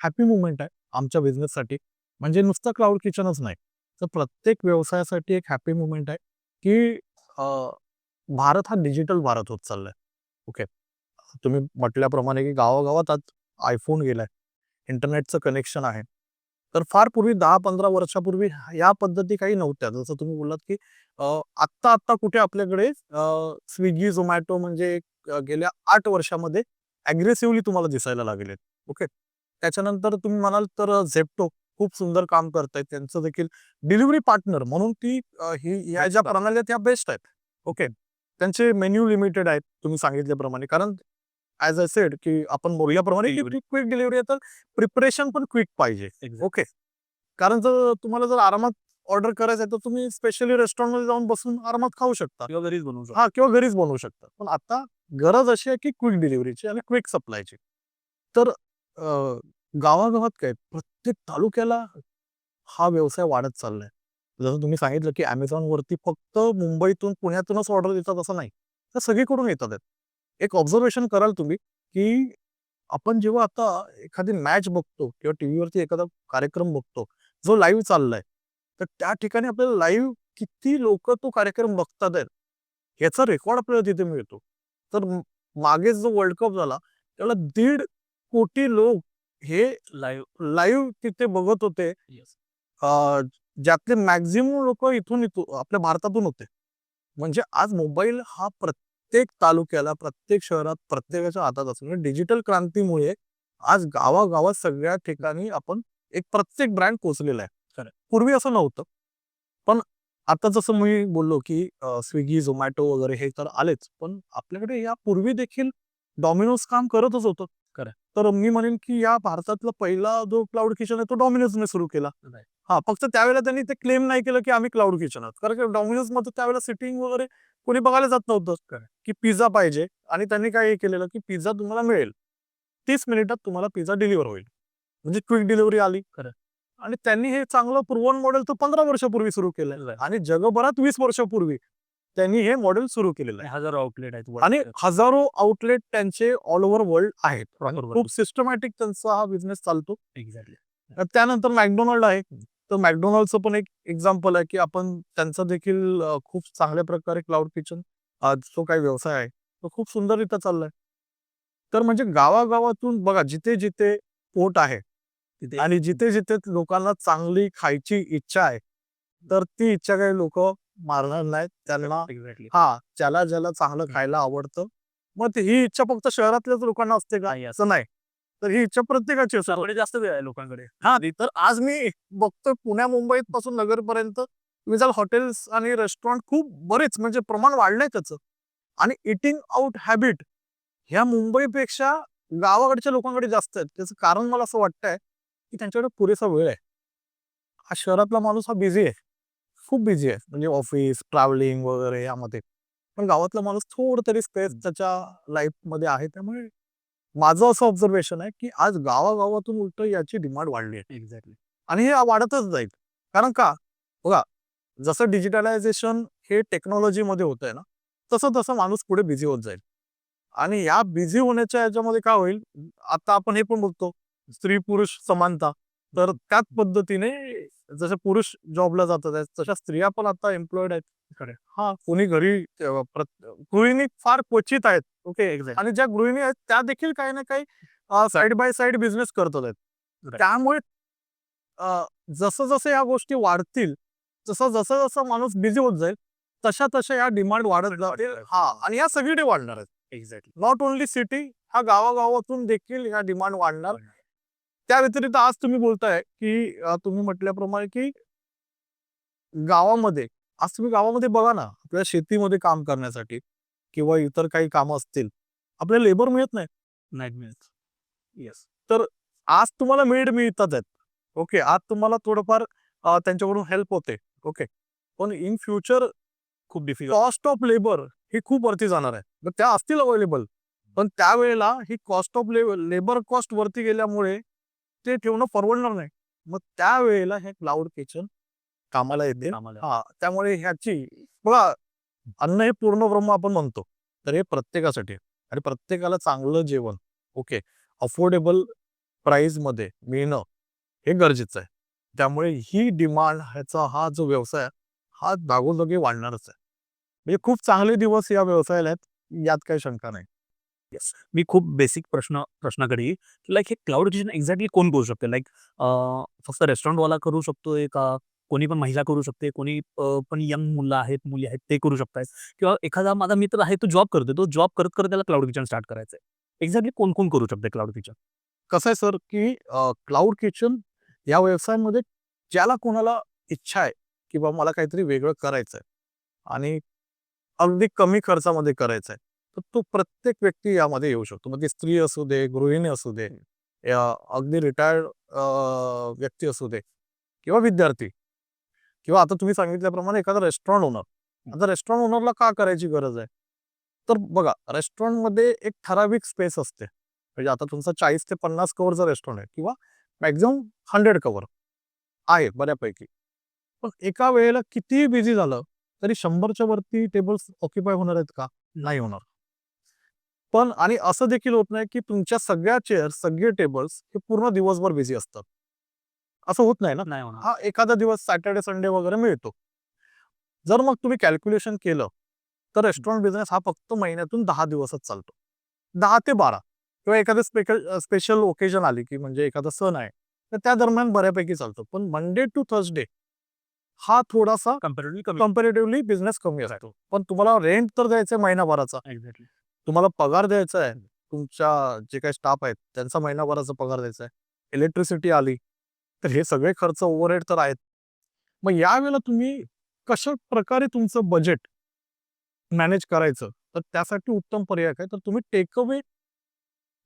हॅपी मूव्हमेंट आहे आमच्या बिझनेससाठी. म्हणजे नुसतं क्लाउड किचनच नाही. तर प्रत्येक व्यवसायासाठी एक हॅपी मूव्हमेंट आहे, की अ, भारत हा डिजिटल भारत होत चाललाय. ओके. तुम्ही म्हटल्याप्रमाणे, की गावागावात आज iPhone गेलाय. इंटरनेटचं कनेक्शन आहे. तर फार पूर्वी 10-15 वर्षापूर्वी या पद्धती काही नव्हत्या. जसं तुम्ही बोललात, की अ, आत्ता कुठे आपल्याकडे Swiggy, Zomato म्हणजे गेल्या 8 वर्षामध्ये अग्रेसिव्हली तुम्हाला दिसायला लागलेत. ओके. त्याच्यानंतर तुम्ही म्हणाल तर Zepto खूप सुंदर काम करतायत. त्यांचं देखील डिलिव्हरी पार्टनर म्हणून ती ह्या ज्या प्रणाल्या आहेत त्या बेस्ट आहेत. ओके. त्यांचे मेन्यू लिमिटेड आहेत तुम्ही सांगितल्याप्रमाणे. कारण ॲज आय सेड, की आपण बोलल्याप्रमाणे की डिलिव्हरी. क्विक डिलिव्हरी आहे तर प्रिपरेशन पण क्विक पाहिजे. एक्झॅक्ट. ओके. कारण जर तुम्हाला जर आरामात ऑर्डर करायचं आहे, तर तुम्ही स्पेशली रेस्टॉरंटमध्ये जाऊन बसून आरामात खाऊ शकता. किंवा घरीच बनवू शकतो. हां, किंवा घरीच बनवू शकता. पण आता गरज अशी आहे, की क्विक डिलिव्हरीची आणि क्विक सप्लायची. तर गावागावात काय प्रत्येक तालुक्याला हा व्यवसाय वाढत चाललाय. जसं तुम्ही सांगितलं, की Amazonवरती फक्त मुंबईतून, पुण्यातूनच ऑर्डर येतात असं नाही. तर सगळीकडून येतात आहेत. एक ऑब्झर्वेशन कराल तुम्ही, की आपण जेव्हा आता एखादी मॅच बघतो किंवा टीव्हीवरती एखादा कार्यक्रम बघतो, जो लाईव्ह चाललाय, तर त्या ठिकाणी आपल्याला लाईव्ह किती लोकं तो कार्यक्रम बघतात आहेत, याचा रेकॉर्ड आपल्याला तिथे मिळतो. तर मागेच जो वर्ल्ड कप झाला, त्याला 1.5 कोटी लोक हे लाईव्ह. लाईव्ह तिथे बघत होते. येस. अ, ज्यातले मॅक्सिमम लोकं इथून आपल्या भारतातून होते. म्हणजे आज मोबाईल हा प्रत्येक तालुक्याला, प्रत्येक शहरात, प्रत्येकाच्या हातात असतो. म्हणजे डिजिटल क्रांतीमुळे आज गावागावात सगळ्या ठिकाणी आपण एक प्रत्येक ब्रँड पोहोचलेला आहे. खरं. पूर्वी असं नव्हतं. पण आता जसं मी बोललो, की Swiggy, Zomato वगैरे हे तर आलेच. पण आपल्याकडे यापूर्वी देखील Domino's काम करतच होतं. खरं. तर मी म्हणेन, की या भारतातला पहिला जो क्लाउड किचन आहे तो Domino'sने सुरू केला. Right. हां, फक्त त्यावेळेला त्यांनी ते क्लेम नाही केलं, की आम्ही क्लाउड किचन आहोत. कारण की Domino'sमध्ये त्यावेळेला सिटिंग वगैरे कोणी बघायला जात नव्हतं. खरं. की पिझ्झा पाहिजे आणि त्यांनी काय हे केलेलं, की पिझ्झा तुम्हाला मिळेल. 30 मिनिटात तुम्हाला पिझ्झा डिलिव्हर होईल. म्हणजे क्विक डिलिव्हरी आली. खरं. आणि त्यांनी हे चांगलं प्रूव्हन मॉडेल तर 15 वर्षापूर्वी सुरू केलंय Right. आणि जगभरात 20 वर्षापूर्वी त्यांनी हे मॉडेल सुरू केलेलं आणि आहे. हजारो आउटलेट आहेत आणि वर्ल्डमध्ये. हजारो आउटलेट त्यांचे ऑल ओव्हर वर्ल्ड आहेत. आणि बरोबर. खूप सिस्टमॅटिक त्यांचा हा बिझनेस चालतो. एक्झॅक्टली. त्यानंतर मॅकडोनाल्ड आहे. तर मॅकडोनाल्डचं पण एक एक्झाम्पल आहे, की आपण त्यांचा देखील खूप चांगल्या प्रकारे क्लाउड किचन जो काही व्यवसाय आहे, तो खूप सुंदररित्या चाललाय. तर म्हणजे गावागावातून बघा जिथे-जिथे पोट आहे तिथे आणि जिथे-जिथे लोकांना चांगली खायची इच्छा आहे, तर ती इच्छा काही लोक मारणार नाहीत. त्यांना एक्झॅक्टली. ज्याला ज्याला चांगलं खायला आवडतं, मग ही इच्छा फक्त शहरातल्याच लोकांना असते का? नाही असं नाही. तर ही इच्छा प्रत्येकाची असते. त्याच्याकडे जास्त वेळ आहे लोकांकडे. तर आज मी बघतोय पुण्या मुंबईत पासून नगरपर्यंत तुम्ही जाल हॉटेल्स आणि रेस्टॉरंट खूप बरेच म्हणजे प्रमाण वाढलंय त्याचं. आणि इटिंग आउट हॅबिट ह्या मुंबईपेक्षा गावाकडच्या लोकांकडे जास्त आहेत. त्याचं कारण मला असं वाटतंय, की त्यांच्याकडे पुरेसा वेळ आहे. हा शहरातला माणूस हा बिझी आहे. खूप बिझी आहे. म्हणजे ऑफिस, ट्रॅव्हलिंग वगैरे यामध्ये. पण गावातला माणूस थोडं तरी स्पेस त्याच्या लाईफमध्ये आहे. त्यामुळे माझं असं ऑब्झर्वेशन आहे, की आज गावागावातून उलटं याची डिमांड वाढली आहे. एक्झॅक्टली. आणि हे वाढतच जाईल. कारण का? बघा, जसं डिजिटलायझेशन हे टेक्नॉलॉजीमध्ये होतंय ना, तसं-तसं माणूस पुढे बिझी होत जाईल. आणि या बिझी होण्याच्या ह्याच्यामध्ये काय होईल, आता आपण हे पण बोलतो, स्त्री-पुरुष समानता. तर त्याच पद्धतीने जसे पुरुष जॉबला जातात आहेत, तशा स्त्रिया पण आता एम्प्लॉईड आहेत. खरंय. कोणी घरी गृहिणी फार क्वचित आहेत. ओके. एक्झॅक्ट. आणि ज्या गृहिणी आहेत त्या देखील काही ना काही साइड बाय साइड बिझनेस करत आहेत. Right. त्यामुळे जसं-जसं या गोष्टी वाढतील, जसं-जसं माणूस बिझी होत जाईल, तशा या डिमांड वाढत जातील. आणि या सगळीकडे वाढणार आहेत. एक्झॅक्टली. नॉट ओन्ली सिटी, ह्या गावागावातून देखील ह्या डिमांड वाढणार. त्या व्यतिरिक्त आज तुम्ही बोलताय, की तुम्ही म्हटल्याप्रमाणे, की गावामध्ये आज तुम्ही गावामध्ये बघा ना, आपल्या शेतीमध्ये काम करण्यासाठी किंवा इतर काही कामं असतील, आपल्याला लेबर मिळत नाही. नाही मिळत. येस. तर आज तुम्हाला मेड मिळतात आहेत. ओके. आज तुम्हाला थोडंफार त्यांच्याकडून हेल्प होते. ओके. पण इन फ्युचर खूप डिफिकल्ट. कॉस्ट ऑफ लेबर ही खूप वरती जाणार आहे. तर त्या असतील अवेलेबल. पण त्यावेळेला ही कॉस्ट ऑफ लेबर कॉस्ट वरती गेल्यामुळे ते ठेवणं परवडणार नाही. मग त्यावेळेला हे क्लाउड किचन कामाला येतील. आम्हाला. त्यामुळे ह्याची बघा, अन्न हे पूर्ण ब्रह्म आपण म्हणतो. तर हे प्रत्येकासाठी आहे. आणि प्रत्येकाला चांगलं जेवण, ओके, अफोर्डेबल प्राईसमध्ये मिळणं हे गरजेचं आहे. त्यामुळे ही डिमांड हा जो व्यवसाय आहे, हा जागोजागी वाढणारच आहे. म्हणजे खूप चांगले दिवस या व्यवसायाला आहेत, यात काही शंका नाही. येस. मी खूप बेसिक प्रश्नाकडे येईल. Like hey cloud kitchen exactly कोण करू शकते? लाइक फक्त रेस्टॉरंटवाला करू शकतोय का? कोणी पण महिला करू शकते, कोणी पण यंग मुलं आहेत, मुली आहेत ते करू शकतायत किंवा एखादा माझा मित्र आहे तो जॉब करतोय. तो जॉब करत त्याला क्लाउड किचन स्टार्ट करायचंय. एक्झॅक्टली कोण करू शकते क्लाउड किचन? कसं आहे सर, की क्लाउड किचन या व्यवसायामध्ये ज्याला कोणाला इच्छा आहे, की बाबा मला काहीतरी वेगळं करायचं आहे आणि अगदी कमी खर्चामध्ये करायचं आहे, तर तो प्रत्येक व्यक्ती यामध्ये येऊ शकतो. मग ती स्त्री असू दे, गृहिणी असू दे, अगदी रिटायर्ड व्यक्ती असू दे किंवा विद्यार्थी किंवा आता तुम्ही सांगितल्याप्रमाणे एखादा रेस्टॉरंट ओनर. आता रेस्टॉरंट ओनरला का करायची गरज आहे? तर बघा, रेस्टॉरंटमध्ये एक ठराविक स्पेस असते. म्हणजे आता तुमचा 40 ते 50 कव्हरचा रेस्टॉरंट आहे किंवा मॅक्सिमम 100 कव्हर आहे बऱ्यापैकी. पण एका वेळेला कितीही बिझी झालं, तरी 100च्या वरती टेबल्स ऑक्युपाय होणार आहेत का? नाही होणार. पण आणि असं देखील होत नाही, की तुमच्या सगळ्या चेअर्स, सगळे टेबल्स हे पूर्ण दिवसभर बिझी असतात. असं होत नाही ना. नाही होणार. एखादा दिवस सॅटर्डे, संडे वगैरे मिळतो. जर मग तुम्ही कॅल्क्युलेशन केलं, तर रेस्टॉरंट बिझनेस हा फक्त महिन्यातून 10 दिवसच चालतो. 10 ते 12 किंवा एखादं स्पेशल ओकेजन आली, की म्हणजे एखादा सण आहे, तर त्या दरम्यान बऱ्यापैकी चालतो. पण मंडे टू थर्सडे हा थोडासा कंपॅरेटिव्हली कमी. कंपॅरेटिव्हली बिझनेस कमी असतो. पण तुम्हाला रेंट तर द्यायचं आहे महिनाभराचा. एक्झॅक्टली. तुम्हाला पगार द्यायचा आहे. तुमच्या जे काही स्टाफ आहेत, त्यांचा महिनाभराचा पगार द्यायचा आहे. इलेक्ट्रिसिटी आली, तर हे सगळे खर्च ओव्हरहेड तर आहेत. मग यावेळेला तुम्ही कशा प्रकारे तुमचं बजेट मॅनेज करायचं, तर त्यासाठी उत्तम पर्याय काय, तर तुम्ही टेक अवे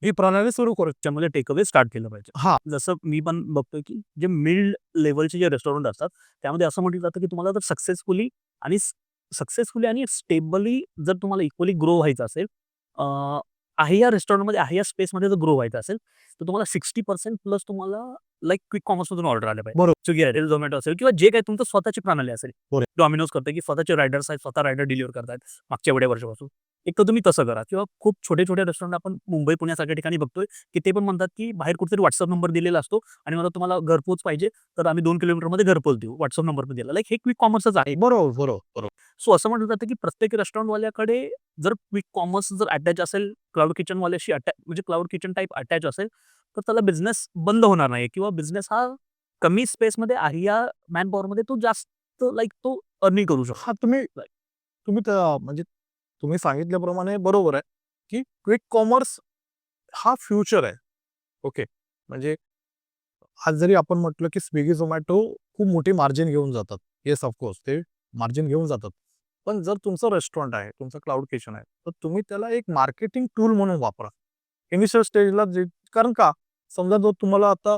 ही प्रणाली सुरू करू. त्याच्यामध्ये टेक अवे स्टार्ट केलं पाहिजे. हां. जसं मी पण बघतोय, की जे मिड लेव्हलचे जे रेस्टॉरंट असतात, त्यामध्ये असं म्हटलं जातं, की तुम्हाला जर सक्सेसफुली आणि स्टेबली जर तुम्हाला इक्वली ग्रो व्हायचं असेल, आहे या रेस्टॉरंटमध्ये, आहे या स्पेसमध्ये जर ग्रो व्हायचं असेल, तर तुम्हाला 60% प्लस तुम्हाला लाइक क्विक कॉमर्समधून ऑर्डर आल्या पाहिजे. बरोबर. स्विगी असेल, झोमॅटो असेल किंवा जे काही तुमचं स्वतःची प्रणाली असेल. बरोबर. डॉमिनोज करतंय, की स्वतःचे रायडर्स आहेत, स्वतः रायडर डिलिव्हर करतायत मागच्या एवढ्या वर्षापासून. एक तर तुम्ही तसं करा किंवा खूप छोटे-छोटे रेस्टॉरंट आपण मुंबई, पुण्यासारख्या ठिकाणी बघतोय, की ते पण म्हणतात, की बाहेर कुठेतरी WhatsApp नंबर दिलेला असतो आणि मला तुम्हाला घरपोच पाहिजे, तर आम्ही 2 किलोमीटरमध्ये घरपोच देऊ. WhatsApp नंबर पण दिला. लाइक हे क्विक कॉमर्सच आहे. बरोबर. सो असं म्हटलं जातं, की प्रत्येक रेस्टॉरंटवाल्याकडे जर क्विक कॉमर्स जर अटॅच असेल, क्लाउड किचनवाल्याशी म्हणजे क्लाउड किचन टाइप अटॅच असेल, तर त्याला बिझनेस बंद होणार नाही किंवा बिझनेस हा कमी स्पेसमध्ये आहे या मॅनपॉवरमध्ये तो जास्त तर लाईक तो अर्निंग करू शकतो. हा तुम्ही तुम्ही म्हणजे तुम्ही सांगितल्याप्रमाणे बरोबर आहे की क्विक कॉमर्स हा फ्युचर आहे. ओके. म्हणजे आज जरी आपण म्हटलं की स्विगी झोमॅटो खूप मोठी मार्जिन घेऊन जातात. येस ऑफकोर्स ते मार्जिन घेऊन जातात. पण जर तुमचं रेस्टॉरंट आहे, तुमचं क्लाउड किचन आहे, तर तुम्ही त्याला एक मार्केटिंग टूल म्हणून वापरा. इनिशियल स्टेजला जे कारण का समजा जर तुम्हाला आता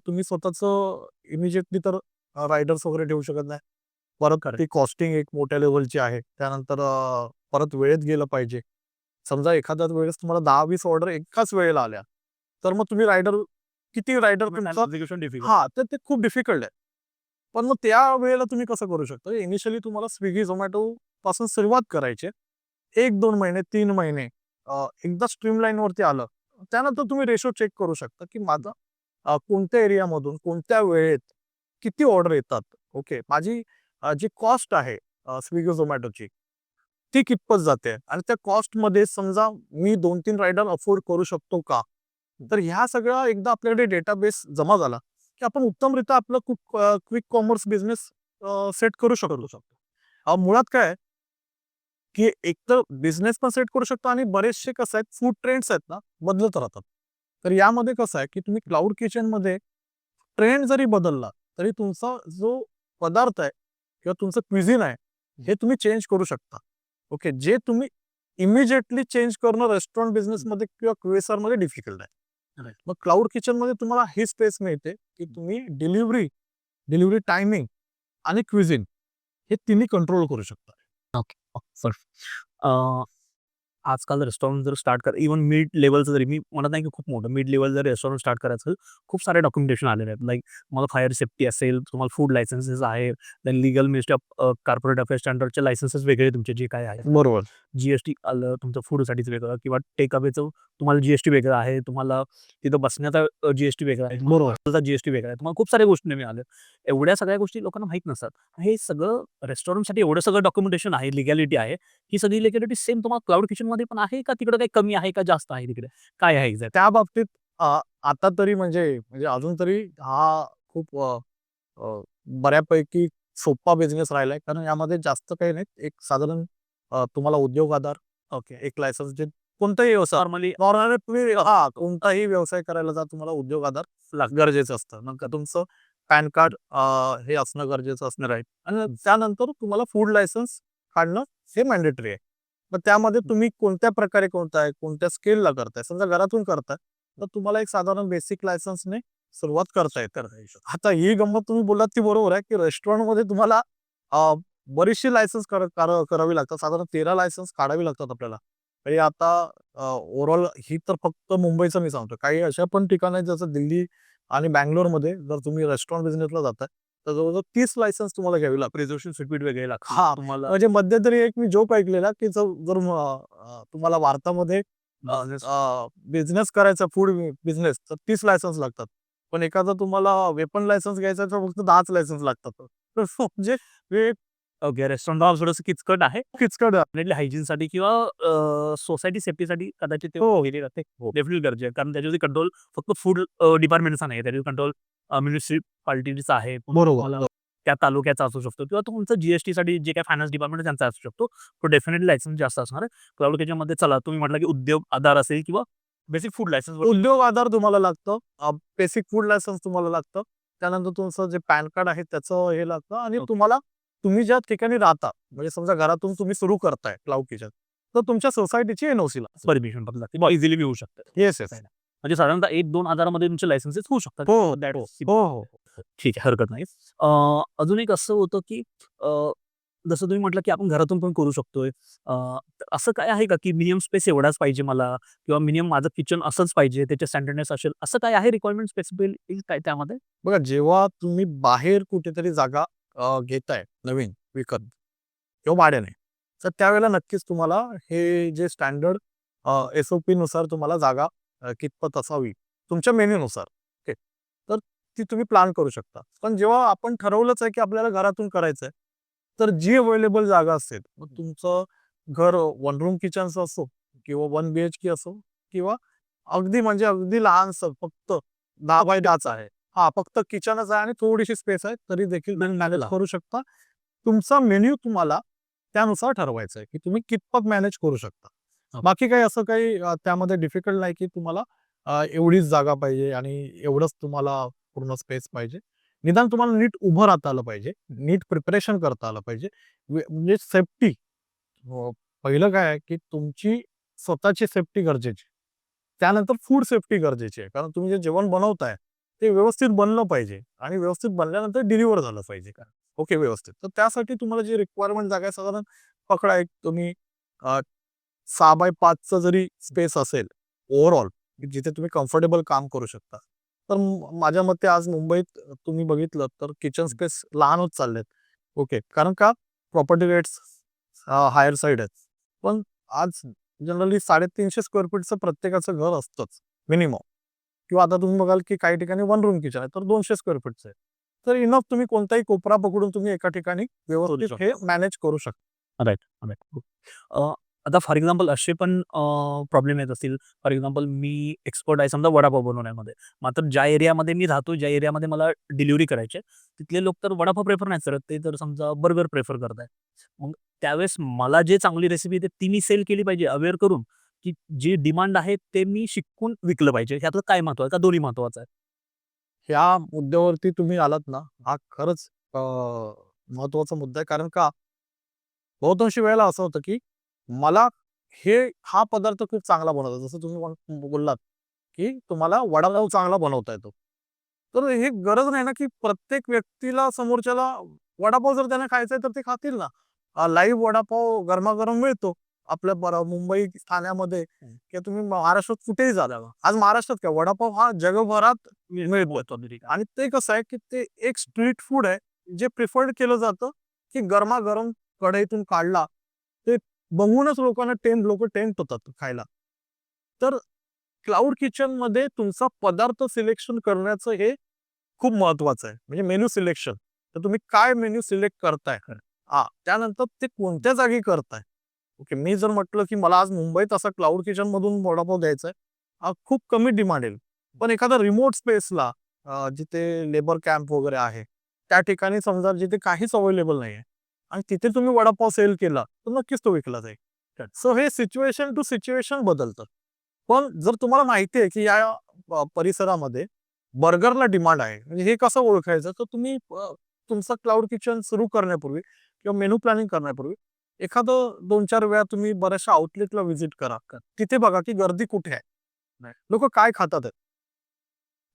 तुम्ही स्वतःचं इमिजिएटली तर रायडर्स वगैरे ठेवू शकत नाही. परत Correct. ती कॉस्टिंग एक मोठ्या लेव्हलची आहे. त्यानंतर परत वेळेत गेलं पाहिजे. समजा एखाद्या वेळेस तुम्हाला 10-20 ऑर्डर एकाच वेळेला आल्या, तर मग तुम्ही किती रायडर तुमचा Execution difficult. हां, तर ते खूप डिफिकल्ट आहे. पण मग त्यावेळेला तुम्ही कसं करू शकता? इनिशियली तुम्हाला स्विगी, झोमॅटो पासून सुरुवात करायची आहे. 1-2 महिने, 3 महिने एकदा स्ट्रीमलाईनवरती आलं, त्यानंतर तुम्ही रेशो चेक करू शकता, की माझा कोणत्या एरियामधून, कोणत्या वेळेत किती ऑर्डर येतात. ओके. माझी जी कॉस्ट आहे स्विगी, झोमॅटोची ती कितपत जाते आणि त्या कॉस्टमध्ये समजा मी 2-3 रायडर अफोर्ड करू शकतो का? तर ह्या सगळ्या एकदा आपल्याकडे डेटाबेस जमा झाला, की आपण उत्तमरित्या आपलं क्विक कॉमर्स बिझनेस सेट करू शकतो. मुळात काय आहे, की एकतर बिझनेस पण सेट करू शकतो आणि बरेचसे कसं आहेत फूड ट्रेंड्स आहेत ना, बदलत राहतात. तर यामध्ये कसं आहे, की तुम्ही क्लाउड किचनमध्ये ट्रेंड जरी बदलला, तरी तुमचा जो पदार्थ आहे किंवा तुमचं क्विझिन आहे, हे तुम्ही चेंज करू शकता. ओके. जे तुम्ही इमिजिएटली चेंज करणं रेस्टॉरंट बिझनेसमध्ये किंवा क्यूएसआरमध्ये डिफिकल्ट आहे. Right. मग क्लाउड किचनमध्ये तुम्हाला ही स्पेस मिळते, की तुम्ही डिलिव्हरी टायमिंग आणि क्विझिन हे तिन्ही कंट्रोल करू शकता. ओके. सर आजकाल रेस्टॉरंट जर स्टार्ट कर इव्हन मिड लेव्हलचं जरी मी म्हणत नाही की खूप मोठं मिड लेव्हल जर रेस्टॉरंट स्टार्ट करायचं असेल, खूप सारे डॉक्युमेंटेशन आलेले आहेत. लाईक तुम्हाला फायर सेफ्टी असेल, तुम्हाला फूड लायसन्सेस आहे, then legal ministry of corporate affairs स्टँडर्डचे लायसन्सेस वेगळे तुमचे जे काय आहेत. बरोबर. जी-एस-टी आलं तुमचं फूडसाठीच वेगळं किंवा टेक अवेचं तुम्हाला जी-एस-टी वेगळं आहे. तुम्हाला तिथं बसण्याचा जी-एस-टी वेगळा आहे. बरोबर. हॉटेलचा जी-एस-टी वेगळा आहे. तुम्हाला खूप साऱ्या गोष्टी नवीन आल्या. एवढ्या सगळ्या गोष्टी लोकांना माहीत नसतात. हे सगळं रेस्टॉरंटसाठी एवढं सगळं डॉक्युमेंटेशन आहे, लीगॅलिटी आहे. ही सगळी लीगॅलिटी सेम तुम्हाला क्लाउड किचनमध्ये पण आहे का तिकडे काही कमी आहे का जास्त आहे तिकडे? काय आहे एक्झॅक्ट? त्या बाबतीत आता तरी म्हणजे म्हणजे अजून तरी हा खूप अ, बऱ्यापैकी सोपा बिझनेस राहिलाय. कारण यामध्ये जास्त काही नाही. एक साधारण तुम्हाला उद्योग आधार, ओके, एक लायसन्स जे कोणताही व्यवसाय नॉर्मली नॉर्मली तुम्ही कोणताही व्यवसाय करायला जा तुम्हाला उद्योग आधार गरजेचं असतं. मग का तुमचं पॅन कार्ड हे असणं गरजेचं असणं राहील आणि त्यानंतर तुम्हाला फूड लायसन्स काढणं हे मॅन्डेटरी आहे. मग त्यामध्ये तुम्ही कोणत्या प्रकारे करताय, कोणत्या स्केलला करताय. समजा घरातून करताय, तर तुम्हाला एक साधारण बेसिक लायसन्सने सुरुवात करता येते. आता ही गंमत तुम्ही बोललात ती बरोबर आहे, की रेस्टॉरंटमध्ये तुम्हाला अ, बरीचशी लायसन्स करावी लागतात. साधारण 13 लायसन्स काढावी लागतात आपल्याला. म्हणजे आता ओव्हरऑल ही तर फक्त मुंबईचं मी सांगतो. काही अशा पण ठिकाणं आहेत जसं दिल्ली आणि बंगलोरमध्ये जर तुम्ही रेस्टॉरंट बिझनेसला जाताय, तर जवळ-जवळ 30 लायसन्स तुम्हाला घ्यावी लागतात. प्रिझर्वेशन सर्टिफिकेट वेगळे लागतात. हां, तुम्हाला म्हणजे मध्यंतरी एक मी जोक ऐकलेला, की जर तुम्हाला भारतामध्ये बिझनेस बिझनेस करायचा फूड बिझनेस तर 30 लायसन्स लागतात. पण एखादा तुम्हाला वेपन लायसन्स घ्यायचा आहे तर फक्त 10च लायसन्स लागतात. तर म्हणजे हे ओके. रेस्टॉरंट थोडंसं किचकट आहे. किचकट आहे. डेफिनेटली हायजीनसाठी किंवा सोसायटी सेफ्टीसाठी कदाचित ते हो. केली जाते. डेफिनेटली गरजेचं आहे. कारण त्याच्यावरती कंट्रोल फक्त फूड डिपार्टमेंटचा नाही, त्याच्यावर कंट्रोल म्युनिसिपालिटीचा आहे. बरोबर. तुम्हाला त्या तालुक्याचा असू शकतो किंवा तुमचं जी-एस-टीसाठी जे काही फायनान्स डिपार्टमेंट आहे त्यांचा असू शकतो. तो डेफिनेटली लायसन्स जास्त असणार आहे. क्लाउड किचनमध्ये चला तुम्ही म्हटलं की उद्योग आधार असेल किंवा बेसिक फूड लायसन्स उद्योग आधार तुम्हाला लागतं. बेसिक फूड लायसन्स तुम्हाला लागतं. त्यानंतर तुमचं जे पॅन कार्ड आहे त्याचं हे लागतं आणि ओके. तुम्हाला तुम्ही ज्या ठिकाणी राहता, म्हणजे समजा घरातून तुम्ही सुरू करताय क्लाउड किचन, तर तुमच्या सोसायटीची एन-ओ-सी लागते. परमिशन पण लागते. इझिली मिळू शकते. Yes, yes. म्हणजे साधारणतः 1-2 हजारामध्ये तुमचे लायसन्सेस होऊ शकतात. हो, That हो. is हो, हो. ठीक आहे, हरकत नाही. अजून एक असं होतं, की जसं तुम्ही म्हटलं, की आपण घरातून पण करू शकतोय. असं काय आहे का, की मिनिमम स्पेस एवढाच पाहिजे मला किंवा मिनिमम माझं किचन असंच पाहिजे, त्याच्या स्टँडर्डनेस असेल, असं काय आहे रिक्वायरमेंट स्पेसिफिक काय त्यामध्ये? बघा जेव्हा तुम्ही बाहेर कुठेतरी जागा घेताय नवीन विकत किंवा भाड्याने, तर त्यावेळेला नक्कीच तुम्हाला हे जे स्टँडर्ड एस-ओ-पी नुसार तुम्हाला जागा कितपत असावी तुमच्या मेन्यूनुसार. ओके. तर ती तुम्ही प्लॅन करू शकता. पण जेव्हा आपण ठरवलंच आहे, की आपल्याला घरातून करायचंय, तर जी अवेलेबल जागा असेल, मग तुमचं घर वन रूम किचनचं असो किंवा 1 बी-एच-के असो किंवा अगदी म्हणजे अगदी लहानसं फक्त 10 बाय 10च आहे. हां, फक्त किचनच आहे आणि थोडीशी स्पेस आहे, तरी देखील तुम्ही मॅनेज करू शकता तुमचा मेन्यू तुम्हाला त्यानुसार ठरवायचा आहे, की तुम्ही कितपत मॅनेज करू शकता. ओके. बाकी काही असं काही त्यामध्ये डिफिकल्ट नाही, की तुम्हाला एवढीच जागा पाहिजे आणि एवढंच तुम्हाला पूर्ण स्पेस पाहिजे. निदान तुम्हाला नीट उभं राहता आलं पाहिजे, नीट प्रिपरेशन करता आलं पाहिजे. म्हणजे सेफ्टी पहिलं काय आहे, की तुमची स्वतःची सेफ्टी गरजेची. त्यानंतर फूड सेफ्टी गरजेची आहे. कारण तुम्ही जे जेवण बनवताय, ते व्यवस्थित बनलं पाहिजे आणि व्यवस्थित बनल्यानंतर डिलिव्हर झालं पाहिजे. ओके, व्यवस्थित. तर त्यासाठी तुम्हाला जी रिक्वायरमेंट जागा आहे साधारण पकडा एक तुम्ही 6x5 चा जरी स्पेस असेल ओव्हरऑल, जिथे तुम्ही कम्फर्टेबल काम करू शकता. तर माझ्या मते आज मुंबईत तुम्ही बघितलं तर किचन स्पेस लहान होत चाललेत. ओके. कारण का प्रॉपर्टी रेट्स हायर साइड आहेत. पण आज जनरली 350 स्क्वेअर फीटचं प्रत्येकाचं घर असतंच मिनिमम. किंवा आता तुम्ही बघाल की काही ठिकाणी वन रूम किचन आहे, तर 200 स्क्वेअर फीटचं आहे. तर इनफ तुम्ही कोणताही कोपरा पकडून तुम्ही एका ठिकाणी व्यवस्थित हे मॅनेज करू शकता. Right, right. आता फॉर एक्झाम्पल असे पण प्रॉब्लेम येत असतील. फॉर एक्झाम्पल मी एक्सपर्ट आहे समजा वडापाव बनवण्यामध्ये. मात्र ज्या एरियामध्ये मी राहतो, ज्या एरियामध्ये मला डिलिव्हरी करायची आहे, तिथले लोक तर वडापाव प्रेफर नाही करत. ते तर समजा बर्गर प्रेफर करतायत. मग त्यावेळेस मला जे चांगली रेसिपी येते ती मी सेल केली पाहिजे अवेअर करून, की जी डिमांड आहे ते मी शिकून विकलं पाहिजे. ह्यातलं काय महत्त्व आहे? का दोन्ही महत्त्वाचं आहे? ह्या मुद्द्यावरती तुम्ही आलात ना, हा खरंच महत्त्वाचा मुद्दा आहे. कारण का बहुतांशी वेळेला असं होतं, की मला हा पदार्थ खूप चांगला बनवतो. जसं तुम्ही बोललात, की तुम्हाला वडापाव चांगला बनवता येतो. तर हे गरज नाही ना, की प्रत्येक व्यक्तीला समोरच्याला वडापाव जर त्यांना खायचा आहे, तर ते खातील ना. लाईव्ह वडापाव गरमागरम मिळतो. आपल्या मुंबई, ठाण्यामध्ये किंवा तुम्ही महाराष्ट्रात कुठेही जा. आज महाराष्ट्रात काय वडापाव हा जगभरात मिळतो. आणि ते कसं आहे, की ते एक स्ट्रीट फूड आहे, जे प्रिफर्ड केलं जातं, की गरमागरम कढईतून काढला, ते बघूनच लोकं टेम्प्ट होतात खायला. तर क्लाउड किचनमध्ये तुमचा पदार्थ सिलेक्शन करण्याचं हे खूप महत्वाचं आहे. म्हणजे मेनू सिलेक्शन. तर तुम्ही काय मेनू सिलेक्ट करताय? त्यानंतर ते कोणत्या जागी करताय? ओके. मी जर म्हटलं, की मला आज मुंबईत असा क्लाउड किचनमधून वडापाव द्यायचा आहे, खूप कमी डिमांड येईल. पण एखादा रिमोट स्पेसला जिथे लेबर कॅम्प वगैरे आहे, त्या ठिकाणी समजा जिथे काहीच अवेलेबल नाहीये आणि तिथे तुम्ही वडापाव सेल केला, तर नक्कीच तो विकला जाईल. सो हे सिच्युएशन टू सिच्युएशन बदलतं. पण जर तुम्हाला माहिती आहे, की या परिसरामध्ये बर्गरला डिमांड आहे. म्हणजे हे कसं ओळखायचं? तर तुम्ही तुमचं क्लाउड किचन सुरू करण्यापूर्वी किंवा मेनू प्लॅनिंग करण्यापूर्वी एखादं 2-4 वेळा तुम्ही बऱ्याचशा आउटलेटला व्हिजिट करा. तिथे बघा, की गर्दी कुठे आहे? लोकं काय खातात आहेत?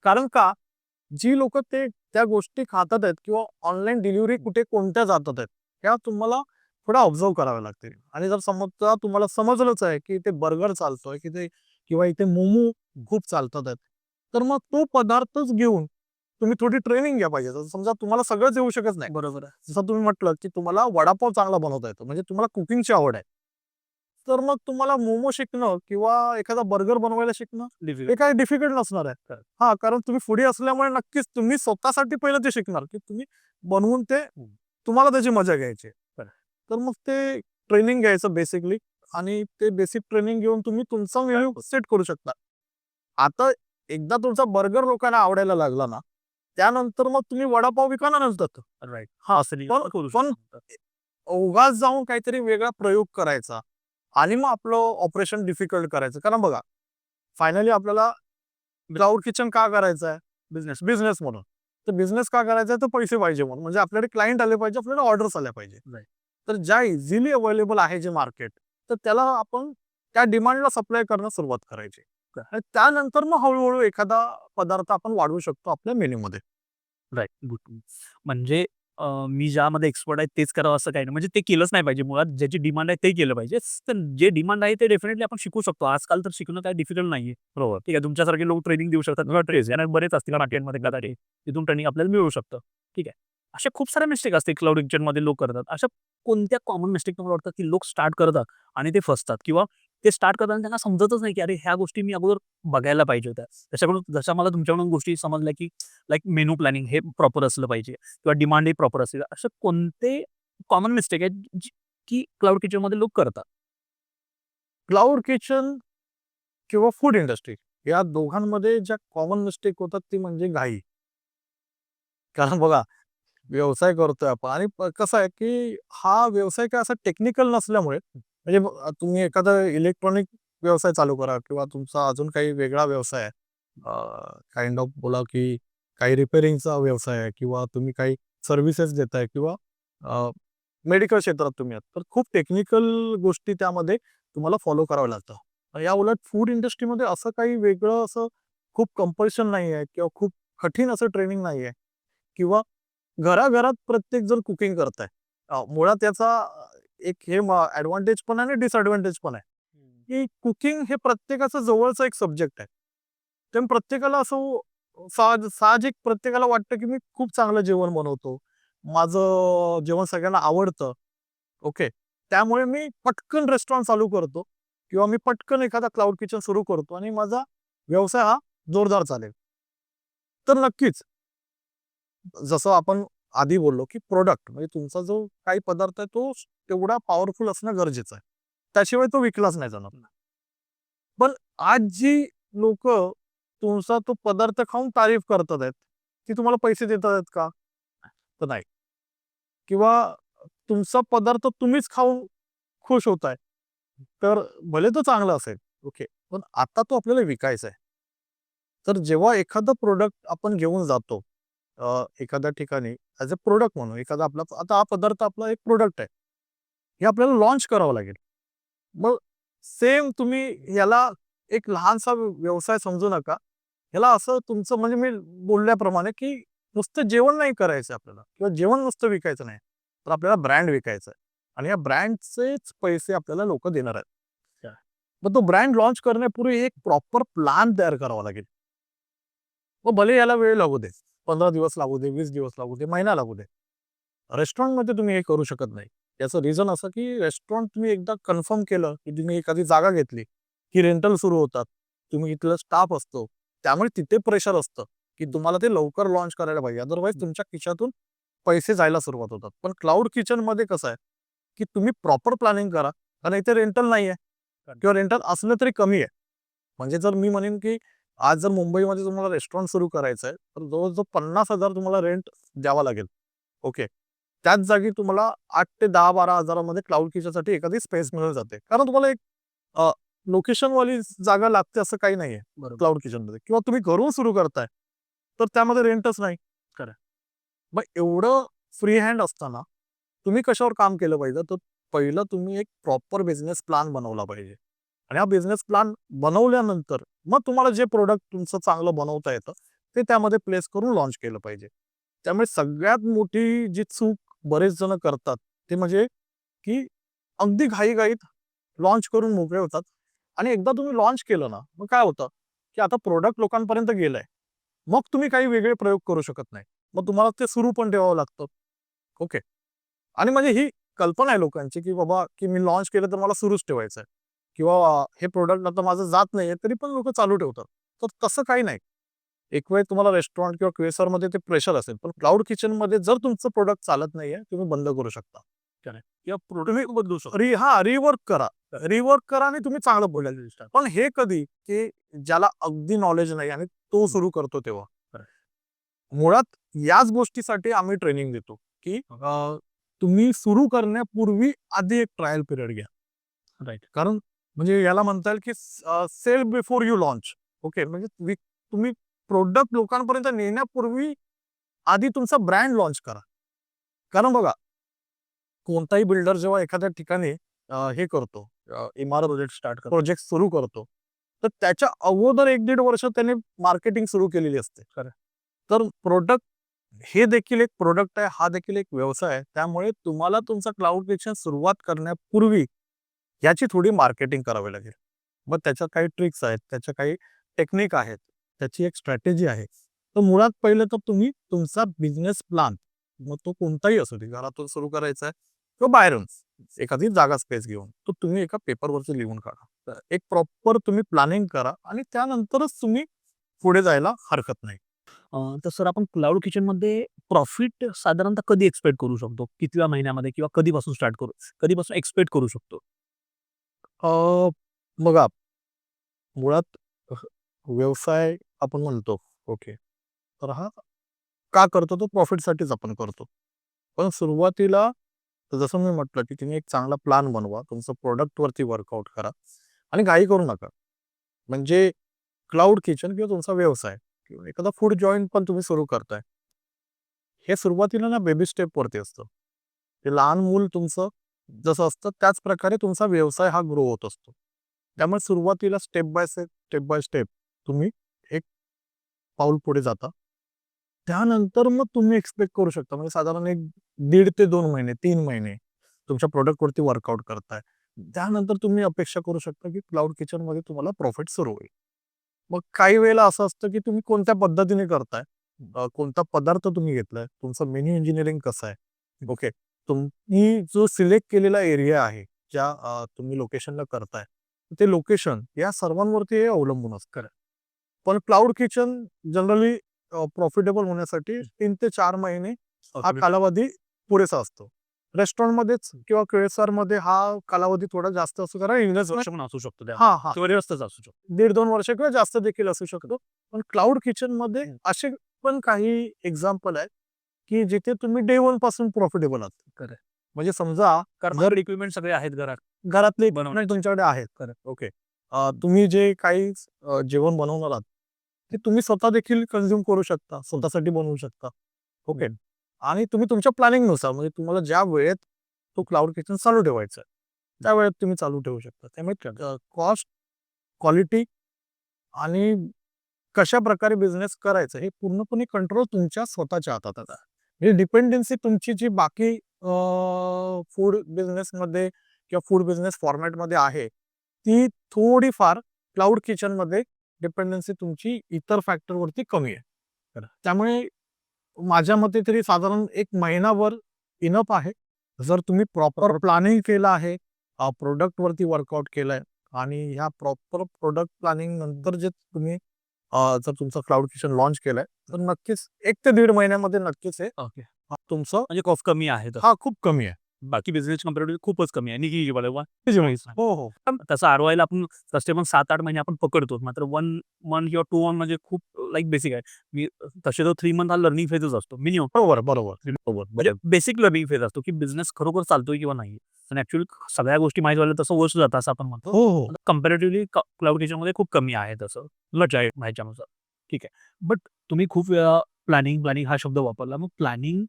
कारण का जी लोकं त्या गोष्टी खातात आहेत किंवा ऑनलाईन डिलिव्हरी कुठे कोणत्या जातात आहेत, त्या तुम्हाला थोड्या ऑब्झर्व्ह कराव्या लागतील. आणि जर समजा तुम्हाला समजलंच आहे, की इथे बर्गर चालतोय, की ते किंवा इथे मोमो खूप चालतात आहेत. तर मग तो पदार्थच घेऊन तुम्ही थोडी ट्रेनिंग घ्या पाहिजे. जसं समजा तुम्हाला सगळंच येऊ शकत नाही. बरोबर आहे. जसं तुम्ही म्हटलं, की तुम्हाला वडापाव चांगला बनवता येतो. म्हणजे तुम्हाला कुकिंगची आवड आहे. तर मग तुम्हाला मोमो शिकणं किंवा एखादा बर्गर बनवायला शिकणं हे काही डिफिकल्ट नसणार आहे. कारण तुम्ही फूडी असल्यामुळे नक्कीच तुम्ही स्वतःसाठी पहिलं ते शिकणार, की तुम्ही बनवून ते तुम्हाला त्याची मजा घ्यायची आहे. तर मग ते ट्रेनिंग घ्यायचं बेसिकली आणि ते बेसिक ट्रेनिंग घेऊन तुम्ही तुमचा मेनू सेट करू शकता. आता एकदा तुमचा बर्गर लोकांना आवडायला लागला ना, त्यानंतर मग तुम्ही वडापाव विका ना नंतर. राइट. हां, असं पण करू पण शकतो. उगाच जाऊन काहीतरी वेगळा प्रयोग करायचा आणि मग आपलं ऑपरेशन डिफिकल्ट करायचं. कारण बघा, फायनली आपल्याला क्लाउड किचन का करायचं आहे? बिझनेस म्हणून. तर बिझनेस का करायचा आहे? तर पैसे पाहिजे म्हणून. म्हणजे आपल्याकडे क्लायंट आले पाहिजे, आपल्याला ऑर्डर्स आल्या पाहिजे. राइट. तर ज्या इझिली अवेलेबल आहे जे मार्केट, तर त्याला आपण त्या डिमांडला सप्लाय करणं सुरुवात करायची. आणि त्यानंतर मग हळू एखादा पदार्थ आपण वाढवू शकतो आपल्या मेनूमध्ये. राइट. गुड. म्हणजे मी ज्यामध्ये एक्सपर्ट आहे तेच करावं असं काही नाही. म्हणजे ते केलंच नाही पाहिजे. मुळात ज्याची डिमांड आहे ते केलं पाहिजे. तर जे डिमांड आहे ते डेफिनेटली आपण शिकू शकतो. आजकाल तर शिकणं काही डिफिकल्ट नाहीये. बरोबर. ठीक आहे. तुमच्यासारखे लोक ट्रेनिंग देऊ शकतात किंवा बरेच असतील मार्केटमध्ये कदाचित. तिथून ट्रेनिंग आपल्याला मिळू शकतं. ठीक आहे. अशा खूप साऱ्या मिस्टेक असते क्लाउड किचनमध्ये लोक करतात. अशा कोणत्या कॉमन मिस्टेक तुम्हाला वाटतात, की लोक स्टार्ट करतात आणि ते फसतात किंवा ते स्टार्ट करताना त्यांना समजतच नाही, की अरे ह्या गोष्टी मी अगोदर बघायला पाहिजे होत्या. जशा मला तुमच्याकडून गोष्टी समजल्या, की लाइक मेनू प्लॅनिंग हे प्रॉपर असलं पाहिजे किंवा डिमांडही प्रॉपर असेल. असे कोणते कॉमन मिस्टेक आहेत की क्लाउड किचनमध्ये लोक करतात? क्लाउड किचन किंवा फूड इंडस्ट्री या दोघांमध्ये ज्या कॉमन मिस्टेक होतात ती म्हणजे घाई. कारण बघा, व्यवसाय करतोय आपण आणि कसं आहे, की हा व्यवसाय काय असा टेक्निकल नसल्यामुळे म्हणजे तुम्ही एखादा इलेक्ट्रॉनिक व्यवसाय चालू करा किंवा तुमचा अजून काही वेगळा व्यवसाय आहे. काइंड ऑफ बोला, की काही रिपेअरिंगचा व्यवसाय आहे किंवा तुम्ही काही सर्व्हिसेस देताय किंवा मेडिकल क्षेत्रात तुम्ही आहात. तर खूप टेक्निकल गोष्टी त्यामध्ये तुम्हाला फॉलो कराव्या लागतात. या उलट फूड इंडस्ट्रीमध्ये असं काही वेगळं असं खूप कंपल्शन नाही आहे किंवा खूप कठीण असं ट्रेनिंग नाही आहे किंवा घराघरात प्रत्येक जण कुकिंग करताय. मुळात याचा एक हे ॲडव्हांटेज पण आहे आणि डिसएडव्हांटेज पण आहे, की कुकिंग हे प्रत्येकाचं जवळचा एक सब्जेक्ट आहे. त्यामुळे प्रत्येकाला असं साहजिक प्रत्येकाला वाटतं, की मी खूप चांगलं जेवण बनवतो. माझं जेवण सगळ्यांना आवडतं. ओके. त्यामुळे मी पटकन रेस्टॉरंट चालू करतो किंवा मी पटकन एखादा क्लाउड किचन सुरू करतो आणि माझा व्यवसाय हा जोरदार चालेल. तर नक्कीच जसं आपण आधी बोललो, की प्रॉडक्ट म्हणजे तुमचा जो काही पदार्थ आहे तो तेवढा पॉवरफुल असणं गरजेचं आहे. त्याशिवाय तो विकलाच नाही जाणार. पण आज जी लोकं तुमचा तो पदार्थ खाऊन तारीफ करतात आहेत, ती तुम्हाला पैसे देत आहेत का? तर नाही. किंवा तुमचा पदार्थ तुम्हीच खाऊन खुश होताय. तर भले तो चांगला असेल, ओके. पण आता तो आपल्याला विकायचा आहे. तर जेव्हा एखादं प्रॉडक्ट आपण घेऊन जातो एखाद्या ठिकाणी ॲज अ प्रॉडक्ट म्हणून एखादा आपला आता हा पदार्थ आपला एक प्रॉडक्ट आहे. हे आपल्याला लॉन्च करावं लागेल. मग सेम तुम्ही याला एक लहानसा व्यवसाय समजू नका. ह्याला असं तुमचं म्हणजे मी बोलल्याप्रमाणे, की नुसतं जेवण नाही करायचं आपल्याला किंवा जेवण नुसतं विकायचं नाही. तर आपल्याला ब्रँड विकायचा आहे आणि या ब्रँडचेच पैसे आपल्याला लोकं देणार आहेत. अच्छा. मग तो ब्रँड लॉन्च करण्यापूर्वी एक प्रॉपर प्लॅन तयार करावा लागेल. मग भले याला वेळ लागू दे. 15 दिवस लागू दे, 20 दिवस लागू दे, महिना लागू दे. रेस्टॉरंटमध्ये तुम्ही हे करू शकत नाही. याचं रिझन असं, की रेस्टॉरंट तुम्ही एकदा कन्फर्म केलं, की तुम्ही एखादी जागा घेतली, की रेंटल सुरू होतात. तुम्ही इथला स्टाफ असतो. त्यामुळे तिथे प्रेशर असतं, की तुम्हाला ते लवकर लॉन्च करायला पाहिजे. अदरवाईज तुमच्या खिशातून पैसे जायला सुरुवात होतात. पण क्लाउड किचनमध्ये कसं आहे, की तुम्ही प्रॉपर प्लॅनिंग करा. कारण इथे रेंटल नाहीये किंवा रेंटल असलं तरी कमी आहे. म्हणजे जर मी म्हणेन, की आज जर मुंबईमध्ये तुम्हाला रेस्टॉरंट सुरू करायचं आहे, तर जवळ-जवळ 50,000 तुम्हाला रेंट द्यावा लागेल. ओके. त्याच जागी तुम्हाला 8 ते 10-12 मध्ये क्लाउड किचनसाठी एखादी स्पेस मिळून जाते. कारण तुम्हाला एक लोकेशनवाली जागा लागते असं काही नाहीये बरोबर. क्लाउड किचनमध्ये किंवा तुम्ही घरून सुरू करताय, तर त्यामध्ये रेंटच नाही. खरं. मग एवढं फ्री हँड असताना तुम्ही कशावर काम केलं पाहिजे? तर पहिलं तुम्ही एक प्रॉपर बिझनेस प्लॅन बनवला पाहिजे. आणि हा बिझनेस प्लॅन बनवल्यानंतर मग तुम्हाला जे प्रॉडक्ट तुमचं चांगलं बनवता येतं, ते त्यामध्ये प्लेस करून लॉन्च केलं पाहिजे. त्यामुळे सगळ्यात मोठी जी चूक बरेच जण करतात, ते म्हणजे की अगदी घाईघाईत लॉन्च करून मोकळे होतात आणि एकदा तुम्ही लॉन्च केलं ना, मग काय होतं, की आता प्रॉडक्ट लोकांपर्यंत गेलंय. मग तुम्ही काही वेगळे प्रयोग करू शकत नाही. मग तुम्हाला ते सुरू पण ठेवावं लागतं. ओके. आणि म्हणजे ही कल्पना आहे लोकांची, की बाबा, की मी लॉन्च केलं तर मला सुरूच ठेवायचं आहे किंवा हे प्रॉडक्ट आता माझं जात नाहीये, तरी पण लोकं चालू ठेवतात. तर तसं काही नाही. एक वेळ तुम्हाला रेस्टॉरंट किंवा क्वेसरमध्ये ते प्रेशर असेल, पण क्लाउड किचनमध्ये जर तुमचं प्रॉडक्ट चालत नाहीये, तुम्ही बंद करू शकता. करेक्ट. किंवा तुम्ही प्रोडक्ट बदलू शकतो. रिवर्क करा. रिवर्क करा आणि तुम्ही चांगलं बोलायला स्टार्ट. पण हे कधी, की ज्याला अगदी नॉलेज नाही आणि तो सुरू करतो तेव्हा. करेक्ट. मुळात याच गोष्टीसाठी आम्ही ट्रेनिंग देतो, की तुम्ही सुरू करण्यापूर्वी आधी एक ट्रायल पिरियड घ्या. राइट. कारण म्हणजे याला म्हणता येईल, की sell before you launch. Okay. म्हणजे तुम्ही प्रॉडक्ट लोकांपर्यंत नेण्यापूर्वी आधी तुमचा ब्रँड लॉन्च करा. कारण बघा, कोणताही बिल्डर जेव्हा एखाद्या ठिकाणी हे करतो, इमारत प्रोजेक्ट स्टार्ट करतो. प्रोजेक्ट सुरू करतो, तर त्याच्या अगोदर 1-1.5 वर्ष त्याने मार्केटिंग सुरू केलेली असते. खरं. तर प्रॉडक्ट हे देखील एक प्रॉडक्ट आहे, हा देखील एक व्यवसाय आहे. त्यामुळे तुम्हाला तुमचा क्लाउड किचन सुरुवात करण्यापूर्वी याची थोडी मार्केटिंग करावी लागेल. मग त्याच्या काही ट्रिक्स आहेत, त्याच्या काही टेक्निक आहेत, त्याची एक स्ट्रॅटेजी आहे. तर मुळात पहिलं तर तुम्ही तुमचा बिझनेस प्लॅन, मग तो कोणताही असू दे, घरातून सुरू करायचा आहे किंवा बाहेरून एखादी जागा स्पेस घेऊन, तो तुम्ही एका पेपरवरती लिहून काढा. तर एक प्रॉपर तुम्ही प्लॅनिंग करा आणि त्यानंतरच तुम्ही पुढे जायला हरकत नाही. तर सर आपण क्लाउड किचनमध्ये प्रॉफिट साधारणतः कधी एक्सपेक्ट करू शकतो? कितव्या महिन्यामध्ये किंवा कधीपासून स्टार्ट करू कधीपासून एक्सपेक्ट करू शकतो? अ, बघा, मुळात व्यवसाय आपण म्हणतो, ओके. तर हा का करतो? तो प्रॉफिटसाठीच आपण करतो. पण सुरुवातीला जसं मी म्हटलं, की तुम्ही एक चांगला प्लॅन बनवा. तुमचं प्रॉडक्टवरती वर्कआउट करा आणि घाई करू नका. म्हणजे क्लाउड किचन किंवा तुमचा व्यवसाय किंवा एखादा फूड जॉइंट पण तुम्ही सुरू करताय. हे सुरुवातीला ना बेबी स्टेपवरती असतं. ते लहान मूल तुमचं जसं असतं त्याच प्रकारे तुमचा व्यवसाय हा ग्रो होत असतो. त्यामुळे सुरुवातीला स्टेप बाय स्टेप तुम्ही एक पाऊल पुढे जाता. त्यानंतर मग तुम्ही एक्सपेक्ट करू शकता म्हणजे साधारण एक 1.5 ते 2 महिने, 3 महिने तुमच्या प्रॉडक्टवरती वर्कआउट करताय. त्यानंतर तुम्ही अपेक्षा करू शकता, की क्लाउड किचनमध्ये तुम्हाला प्रॉफिट सुरू होईल. मग काही वेळेला असं असतं, की तुम्ही कोणत्या पद्धतीने करताय, कोणता पदार्थ तुम्ही घेतलाय, तुमचं मेन्यू इंजिनिअरिंग कसं आहे, ओके. तुम्ही जो सिलेक्ट केलेला एरिया आहे, ज्या तुम्ही लोकेशनला करताय, ते लोकेशन या सर्वांवरती हे अवलंबून असतं. पण क्लाउड किचन जनरली प्रॉफिटेबल होण्यासाठी 3 ते 4 महिने हा कालावधी पुरेसा असतो. रेस्टॉरंटमध्येच किंवा QSRमध्ये हा कालावधी थोडा जास्त असतो कारण वर्ष इन्व्हेस्टमेंट पण असू शकतो त्या हां, हां. किंवा जास्तच असू शकतो. 1.5-2 वर्ष किंवा जास्त देखील असू शकतो. पण क्लाउड किचनमध्ये असे पण काही एक्झाम्पल आहेत, की जिथे तुम्ही डे 1 पासून प्रॉफिटेबल आहात. खरं. म्हणजे समजा कारण जर इक्विपमेंट सगळे आहेत घरात. घरातले बनवण्याचे. इक्विपमेंट तुमच्याकडे आहेत. ओके. तुम्ही जे काही जेवण बनवणार आहात, ते तुम्ही स्वतः देखील कन्झ्युम करू शकता. स्वतःसाठी बनवू शकता. ओके. आणि तुम्ही तुमच्या प्लॅनिंगनुसार म्हणजे तुम्हाला ज्या वेळेत तो क्लाउड किचन चालू ठेवायचा आहे, त्या वेळेत तुम्ही चालू ठेवू शकता. त्यामुळे कॉस्ट, क्वालिटी आणि कशा प्रकारे बिझनेस करायचा हे पूर्णपणे कंट्रोल तुमच्या स्वतःच्या हातात आहे. म्हणजे डिपेंडन्सी तुमची जी बाकी फूड बिझनेसमध्ये किंवा फूड बिझनेस फॉर्मॅटमध्ये आहे, ती थोडीफार क्लाउड किचनमध्ये डिपेंडन्सी तुमची इतर फॅक्टरवरती कमी आहे. त्यामुळे माझ्या मते तरी साधारण 1 महिनाभर इनफ आहे. जर तुम्ही प्रॉपर प्लॅनिंग केलं आहे, प्रॉडक्टवरती वर्कआउट केलंय आणि ह्या प्रॉपर प्रॉडक्ट प्लॅनिंग नंतर जे तुम्ही जर तुमचं क्लाउड किचन लॉन्च केलंय, तर नक्कीच 1 ते 1.5 महिन्यामध्ये नक्कीच हे ओके. तुमचं म्हणजे कॉस्ट कमी आहे तर. हां, खूप कमी आहे. बाकी बिझनेस कंपॅरेटिव्हली खूपच कमी आहे. निघेबल आहे. हो, हो. पण तसं ROIला आपण कस्टमर 7-8 महिने आपण पकडतो. मात्र 1 मंथ किंवा 2 मंथ म्हणजे खूप लाइक बेसिक आहे. मी तसे तर 3 मंथ हा लर्निंग फेजच असतो मिनिमम. बरोबर, बरोबर. म्हणजे बेसिक लर्निंग फेज असतो, की बिझनेस खरोखर चालतोय किंवा नाही. आणि ॲक्चुअली सगळ्या गोष्टी माहीत झाल्या तसं वर्ष जातं असं आपण म्हणतो. हो, हो. कंपॅरेटिव्हली क्लाउड किचनमध्ये खूप कमी आहे तसं. ह्याच्यानुसार. ठीक आहे. बट तुम्ही खूप वेळा प्लॅनिंग हा शब्द वापरला. मग प्लॅनिंग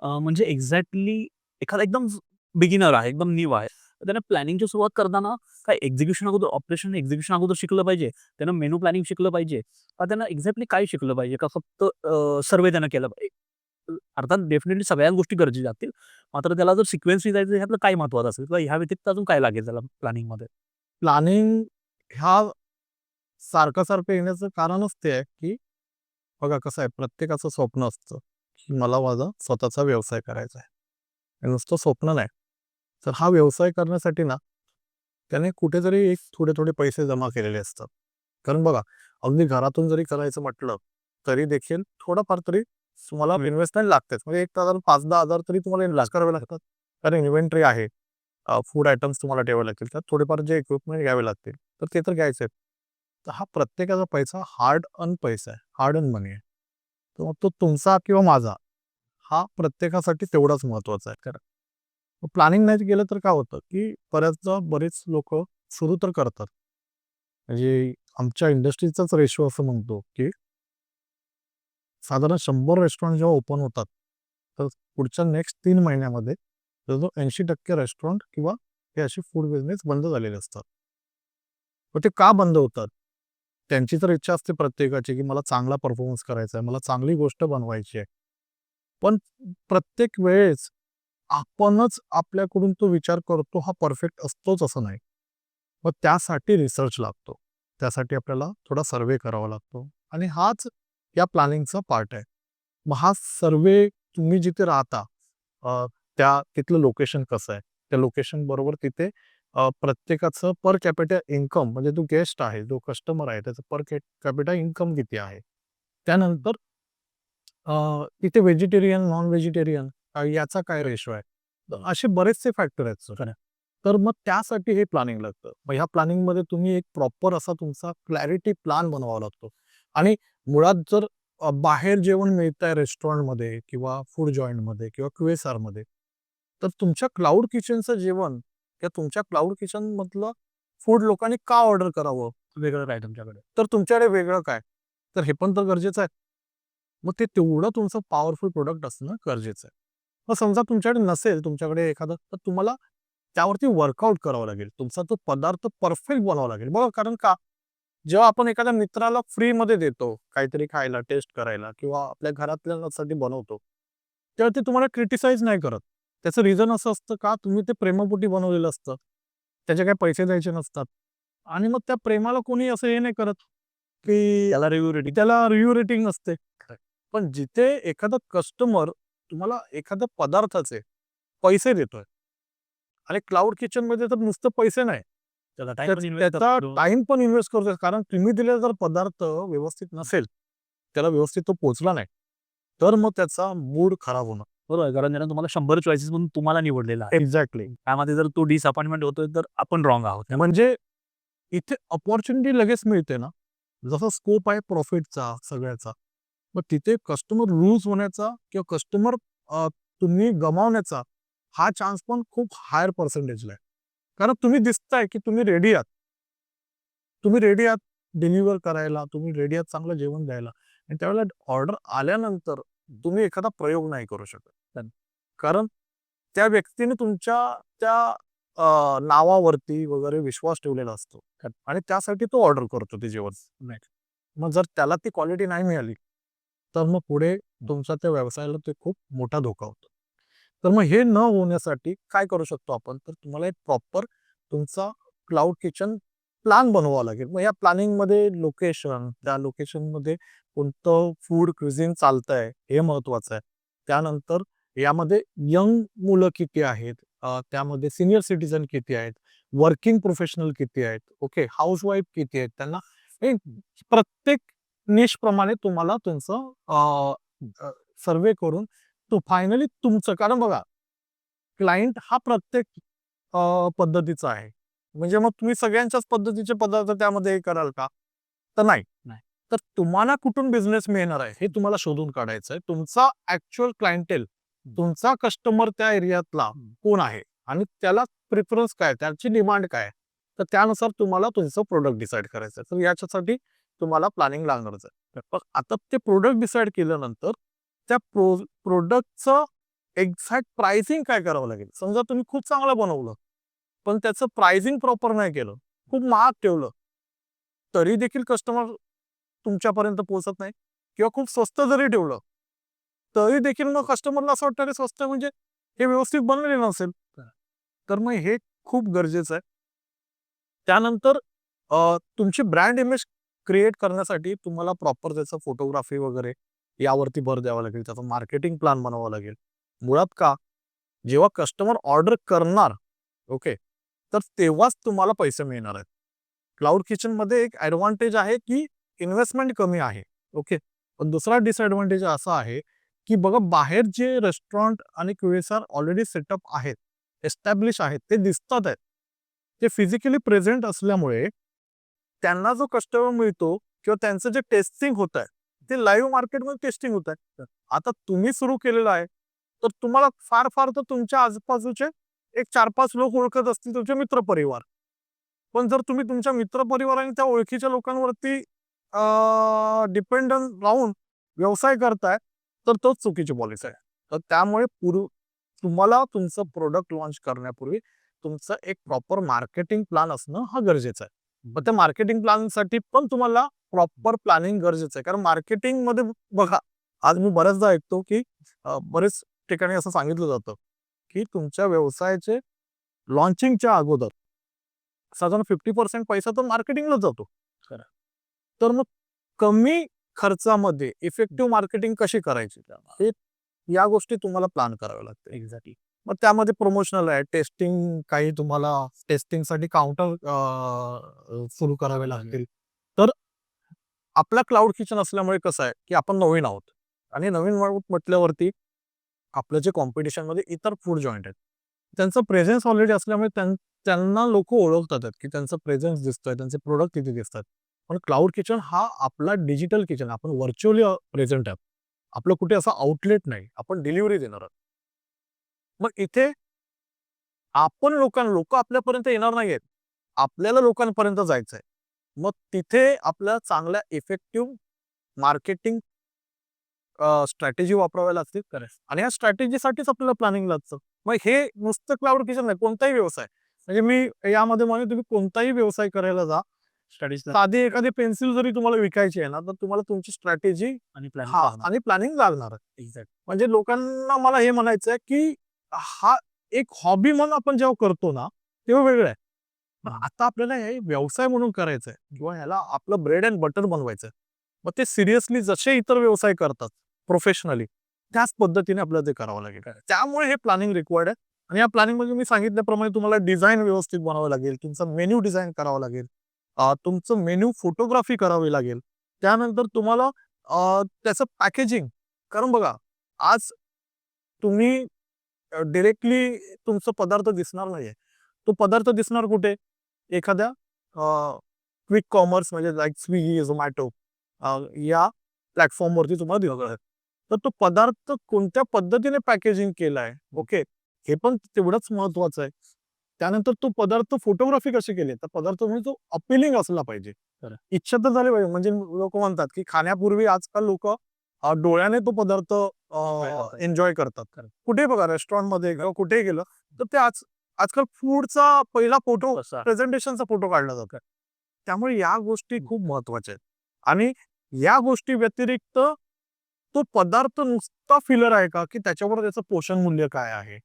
म्हणजे एक्झॅक्टली एखादा एकदम बिगिनर आहे, एकदम न्यू आहे. तर त्याने प्लॅनिंगची सुरुवात करताना काय एक्झिक्युशन अगोदर ऑपरेशन एक्झिक्युशन अगोदर शिकलं पाहिजे? त्यानं मेनू प्लॅनिंग शिकलं पाहिजे? का त्यानं एक्झॅक्टली काय शिकलं पाहिजे? का फक्त सर्व्हे त्यानं केला पाहिजे? अर्थात डेफिनेटली सगळ्याच गोष्टी गरजेच्या असतील. मात्र त्याला जर सिक्वेन्सनी जायचं ह्यातलं काय महत्त्वाचं असेल किंवा ह्या व्यतिरिक्त अजून काय लागेल त्याला प्लॅनिंगमध्ये? प्लॅनिंग ह्या सारखं-सारखं येण्याचं कारणच ते आहे, की बघा कसं आहे प्रत्येकाचं स्वप्न असतं, की मला माझा स्वतःचा व्यवसाय करायचा आहे. हे नुसतं स्वप्न नाही. तर हा व्यवसाय करण्यासाठी ना, त्याने कुठेतरी एक थोडे-थोडे पैसे जमा केलेले असतात. कारण बघा, अगदी घरातून जरी करायचं म्हटलं, तरी देखील थोडंफार तरी तुम्हाला इन्व्हेस्टमेंट लागतेच. म्हणजे एक साधारण 5,000-10,000 तरी तुम्हाला इन्व्हेस्ट करावे लागतात. कारण इन्व्हेंटरी आहे, फूड आयटम्स तुम्हाला ठेवावे लागतील. त्यात थोडेफार जे इक्विपमेंट घ्यावे लागतील, तर ते तर घ्यायचे आहेत. तर हा प्रत्येकाचा पैसा हार्ड अर्न पैसा आहे, हार्ड अर्न मनी आहे. तर मग तो तुमचा किंवा माझा, हा प्रत्येकासाठी तेवढाच महत्त्वाचा आहे. कारण प्लॅनिंग नाही केलं तर काय होतं, की बऱ्याचदा बरेच लोकं सुरू तर करतात. म्हणजे आमच्या इंडस्ट्रीचाच रेशो असं म्हणतो, की साधारण 100 रेस्टॉरंट जेव्हा ओपन होतात, तर पुढच्या नेक्स्ट 3 महिन्यामध्ये जवळजवळ 80% रेस्टॉरंट किंवा हे असे फूड बिझनेस बंद झालेले असतात. मग ते का बंद होतात? त्यांची तर इच्छा असते प्रत्येकाची, की मला चांगला परफॉर्मन्स करायचा आहे, मला चांगली गोष्ट बनवायची आहे. पण प्रत्येक वेळेस आपणच आपल्याकडून तो विचार करतो हा परफेक्ट असतोच असं नाही. मग त्यासाठी रिसर्च लागतो. त्यासाठी आपल्याला थोडा सर्व्हे करावा लागतो आणि हाच या प्लॅनिंगचा पार्ट आहे. मग हा सर्व्हे तुम्ही जिथे राहता त्या तिथलं लोकेशन कसं आहे? त्या लोकेशन बरोबर तिथे प्रत्येकाचं पर कॅपिटा इन्कम म्हणजे जो गेस्ट आहे, जो कस्टमर आहे त्याचं पर कॅपिटा इन्कम किती आहे? त्यानंतर तिथे व्हेजिटेरियन, नॉन व्हेजिटेरियन याचा काय रेशो आहे? तर असे बरेचसे फॅक्टर आहेत सर. तर मग त्यासाठी हे प्लॅनिंग लागतं. मग ह्या प्लॅनिंगमध्ये तुम्ही एक प्रॉपर असा तुमचा क्लॅरिटी प्लॅन बनवावा लागतो आणि मुळात जर बाहेर जेवण मिळतंय रेस्टॉरंटमध्ये किंवा फूड जॉइंटमध्ये किंवा QSRमध्ये, तर तुमच्या क्लाउड किचनचं जेवण किंवा तुमच्या क्लाउड किचनमधलं फूड लोकांनी का ऑर्डर करावं? वेगळं काय तुमच्याकडे? तर तुमच्याकडे वेगळं काय? तर हे पण तर गरजेचं आहे. मग ते तेवढं तुमचं पॉवरफुल प्रोडक्ट असणं गरजेचं आहे. मग समजा तुमच्याकडे नसेल, तुमच्याकडे एखादं, तर तुम्हाला त्यावरती वर्कआउट करावं लागेल. तुमचा तो पदार्थ परफेक्ट बनवावा लागेल. बघा, कारण का? जेव्हा आपण एखाद्या मित्राला फ्रीमध्ये देतो, काहीतरी खायला, टेस्ट करायला किंवा आपल्या घरातल्यांसाठी बनवतो, तेव्हा ते तुम्हाला क्रिटिसाइज नाही करत. त्याचं रिझन असं असतं का? तुम्ही ते प्रेमापोटी बनवलेलं असतं. त्याचे काही पैसे द्यायचे नसतात. आणि मग त्या प्रेमाला कोणी असं हे नाही करत, की त्याला रिव्ह्यू रेटिंग. त्याला रिव्ह्यू रेटिंग नसते. पण जिथे एखादा कस्टमर तुम्हाला एखाद्या पदार्थाचे पैसे देतोय आणि क्लाउड किचनमध्ये तर नुसतं पैसे नाही, त्याला टाइम पण इन्व्हेस्ट त्याचा करतो. टाइम पण इन्व्हेस्ट करतोय. कारण तुम्ही दिलेला जर पदार्थ व्यवस्थित नसेल, त्याला व्यवस्थित तो पोहोचला नाही, तर मग त्याचा मूड खराब होणार. बरोबर आहे. कारण त्यानं तुम्हाला 100 चॉईसेस म्हणून तुम्हाला निवडलेला आहे. एक्झॅक्टली. त्यामध्ये जर तो डिसअपॉइंटमेंट होतोय तर आपण रॉंग आहोत. म्हणजे इथे अपॉर्च्युनिटी लगेच मिळते ना, जसा स्कोप आहे प्रॉफिटचा सगळ्याचा, मग तिथे कस्टमर लूज होण्याचा किंवा कस्टमर तुम्ही गमावण्याचा हा चान्स पण खूप हायर पर्सेंटेजला आहे. कारण तुम्ही दिसताय की तुम्ही रेडी आहात. तुम्ही रेडी आहात डिलिव्हर करायला, तुम्ही रेडी आहात चांगलं जेवण द्यायला, आणि त्यावेळेला ऑर्डर आल्यानंतर तुम्ही एखादा प्रयोग नाही करू शकत. कारण त्या व्यक्तीने तुमच्या त्या नावावरती वगैरे विश्वास ठेवलेला असतो आणि त्यासाठी तो ऑर्डर करतो ते जेवण. नाही. मग जर त्याला ती क्वालिटी नाही मिळाली, तर मग पुढे तुमच्या त्या व्यवसायाला ते खूप मोठा धोका होतो. तर मग हे न होण्यासाठी काय करू शकतो आपण? तर तुम्हाला एक प्रॉपर तुमचा क्लाउड किचन प्लॅन बनवावा लागेल. मग या प्लॅनिंगमध्ये लोकेशन, त्या लोकेशनमध्ये कोणतं फूड क्विझिन चालतंय हे महत्वाचं आहे. त्यानंतर यामध्ये यंग मुलं किती आहेत, त्यामध्ये सीनियर सिटिझन किती आहेत, वर्किंग प्रोफेशनल किती आहेत, ओके, हाऊसवाईफ किती आहेत, त्यांना हे प्रत्येक निशप्रमाणे तुम्हाला तुमचं सर्व्हे करून तो फायनली तुमचं, कारण बघा, क्लायंट हा प्रत्येक पद्धतीचा आहे. म्हणजे मग तुम्ही सगळ्यांच्याच पद्धतीचे पदार्थ त्यामध्ये हे कराल का? तर नाही. नाही. तर तुम्हाला कुठून बिझनेस मिळणार आहे हे तुम्हाला शोधून काढायचं आहे. तुमचा ॲक्चुअल क्लायंटेल, तुमचा कस्टमर त्या एरियातला कोण आहे आणि त्याला प्रिफरन्स काय, त्याची डिमांड काय, तर त्यानुसार तुम्हाला तुमचं प्रोडक्ट डिसाईड करायचं आहे. तर याच्यासाठी तुम्हाला प्लॅनिंग लागणारच आहे. पण आता ते प्रोडक्ट डिसाईड केल्यानंतर त्या प्रोडक्टचं एक्झॅक्ट प्राइसिंग काय करावं लागेल. समजा तुम्ही खूप चांगलं बनवलं, पण त्याचं प्राइसिंग प्रॉपर नाही केलं, खूप महाग ठेवलं, तरी देखील कस्टमर तुमच्यापर्यंत पोहोचत नाही, किंवा खूप स्वस्त जरी ठेवलं, तरी देखील मग कस्टमरला असं वाटतं, की स्वस्त म्हणजे हे व्यवस्थित बनवलेलं नसेल. तर मग हे खूप गरजेचं आहे. त्यानंतर तुमची ब्रँड इमेज क्रिएट करण्यासाठी तुम्हाला प्रॉपर त्याचं फोटोग्राफी वगैरे यावरती भर द्यावा लागेल. त्याचं मार्केटिंग प्लॅन बनवावा लागेल. मुळात का? जेव्हा कस्टमर ऑर्डर करणार, ओके, तर तेव्हाच तुम्हाला पैसे मिळणार आहेत. क्लाउड किचनमध्ये एक ॲडव्हांटेज आहे, की इन्व्हेस्टमेंट कमी आहे, ओके. पण दुसरा डिसएडव्हांटेज असा आहे, की बघा, बाहेर जे रेस्टॉरंट आणि QSR ऑलरेडी सेटअप आहेत, एस्टॅब्लिश आहेत, ते दिसतात आहेत. ते फिजिकली प्रेझेंट असल्यामुळे त्यांना जो कस्टमर मिळतो किंवा त्यांचं जे टेस्टिंग होत आहे, ते लाईव्ह मार्केटमध्ये टेस्टिंग होत आहे. आता तुम्ही सुरू केलेलं आहे, तर तुम्हाला फार फार तर तुमच्या आजूबाजूचे एक 4-5 लोक ओळखत असतील, तुमचे मित्रपरिवार. पण जर तुम्ही तुमच्या मित्रपरिवार आणि त्या ओळखीच्या लोकांवरती डिपेंडंट राहून व्यवसाय करताय, तर तोच चुकीची पॉलिसी आहे. तर त्यामुळे तुम्हाला तुमचं प्रोडक्ट लॉन्च करण्यापूर्वी तुमचं एक प्रॉपर मार्केटिंग प्लॅन असणं हा गरजेचं आहे. मग त्या मार्केटिंग प्लॅनसाठी पण तुम्हाला प्रॉपर प्लॅनिंग गरजेचं आहे. कारण मार्केटिंगमध्ये बघा, आज मी बऱ्याचदा ऐकतो, की बरेच ठिकाणी असं सांगितलं जातं, की तुमच्या व्यवसायाचे लॉन्चिंगच्या अगोदर साधारण 50% पैसा तर मार्केटिंगलाच जातो. खरं. तर मग कमी खर्चामध्ये इफेक्टिव्ह मार्केटिंग कशी करायची, हे या गोष्टी तुम्हाला प्लॅन कराव्या लागतील. एक्झॅक्टली. मग त्यामध्ये प्रमोशनल आहे, टेस्टिंग, काही तुम्हाला टेस्टिंगसाठी काउंटर सुरू करावे लागतील. तर आपला क्लाउड किचन असल्यामुळे कसं आहे, की आपण नवीन आहोत आणि नवीन आहोत म्हटल्यावरती आपलं जे कॉम्पिटिशनमध्ये इतर फूड जॉइंट आहेत, त्यांचं प्रेझेन्स ऑलरेडी असल्यामुळे त्यांना लोक ओळखतात, की त्यांचं प्रेझेन्स दिसतोय, त्यांचे प्रोडक्ट तिथे दिसतात. पण क्लाउड किचन हा आपला डिजिटल किचन, आपण व्हर्च्युअली प्रेझेंट आहे. आपलं कुठे असं आउटलेट नाही, आपण डिलिव्हरी देणार आहोत. मग इथे आपण लोक आपल्यापर्यंत येणार नाहीयेत. आपल्याला लोकांपर्यंत जायचंय. मग तिथे आपल्याला चांगल्या इफेक्टिव्ह मार्केटिंग स्ट्रॅटेजी वापराव्या लागतील. आणि या स्ट्रॅटेजीसाठीच आपल्याला प्लॅनिंग लागतं. मग हे नुसतं क्लाउड किचन नाही, कोणताही व्यवसाय. म्हणजे मी यामध्ये म्हणेन तुम्ही कोणताही व्यवसाय करायला जा. स्टडीज साधी एखादी पेन्सिल जरी तुम्हाला विकायची आहे ना, तर तुम्हाला तुमची स्ट्रॅटेजी आणि प्लॅन आणि प्लॅनिंग लागणार आहे. एक्झॅक्ट. म्हणजे लोकांना मला हे म्हणायचं आहे, की हा एक हॉबी म्हणून आपण जेव्हा करतो ना, तेव्हा वेगळं आहे. पण आता आपल्याला हे व्यवसाय म्हणून करायचं आहे किंवा ह्याला आपलं ब्रेड अँड बटर बनवायचं आहे. मग ते सिरियसली जसे इतर व्यवसाय करतात प्रोफेशनली, त्याच पद्धतीने आपल्याला ते करावं लागेल. त्यामुळे हे प्लॅनिंग रिक्वायर्ड आहे. आणि या प्लॅनिंगमध्ये मी सांगितल्याप्रमाणे तुम्हाला डिझाइन व्यवस्थित बनावं लागेल, तुमचा मेन्यू डिझाइन करावा लागेल, तुमचं मेन्यू फोटोग्राफी करावी लागेल. त्यानंतर तुम्हाला त्याचं पॅकेजिंग, कारण बघा आज तुम्ही डायरेक्टली तुमचा पदार्थ दिसणार नाहीये. तो पदार्थ दिसणार कुठे? एखाद्या क्विक कॉमर्स म्हणजे लाईक स्विगी, झोमॅटो या प्लॅटफॉर्मवरती तुम्हाला दिसणार. तर तो पदार्थ कोणत्या पद्धतीने पॅकेजिंग केलाय, ओके, हे पण तेवढंच महत्वाचं आहे. त्यानंतर तो पदार्थ फोटोग्राफी कशी केली, तर पदार्थ म्हणजे तो अपीलिंग असला पाहिजे. इच्छा तर झाली पाहिजे. म्हणजे लोक म्हणतात की खाण्यापूर्वी आजकाल लोक डोळ्याने तो पदार्थ एन्जॉय करतात. कुठेही बघा, रेस्टॉरंटमध्ये किंवा कुठेही गेलं तर ते आजकाल फूडचा पहिला फोटो, प्रेझेंटेशनचा फोटो काढला जातो. त्यामुळे या गोष्टी खूप महत्वाच्या आहेत. आणि या गोष्टी व्यतिरिक्त तो पदार्थ नुसता फिलर आहे का, की त्याच्यावर त्याचं पोषण मूल्य काय आहे,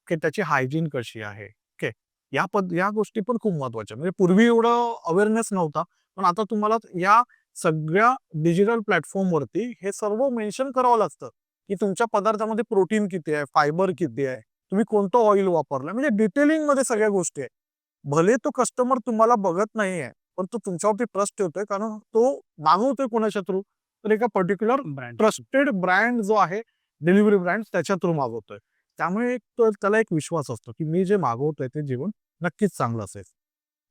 की त्याची हायजीन कशी आहे, ओके, या गोष्टी पण खूप महत्वाच्या. म्हणजे पूर्वी एवढं अवेअरनेस नव्हता, पण आता तुम्हाला या सगळ्या डिजिटल प्लॅटफॉर्मवरती हे सर्व मेन्शन करावं लागतं, की तुमच्या पदार्थामध्ये प्रोटीन किती आहे, फायबर किती आहे, तुम्ही कोणतं ऑइल वापरलंय, म्हणजे डिटेलिंग मध्ये सगळ्या गोष्टी आहे. भले तो कस्टमर तुम्हाला बघत नाहीये, पण तो तुमच्यावरती ट्रस्ट ठेवतोय, कारण तो मागवतोय कोणाच्या थ्रू, तर एका पर्टिक्युलर ट्रस्टेड ब्रँड जो आहे, डिलिव्हरी ब्रँड, त्याच्या थ्रू मागवतोय. त्यामुळे त्याला एक विश्वास असतो, की मी जे मागवतोय ते जेवण नक्कीच चांगलं असेल.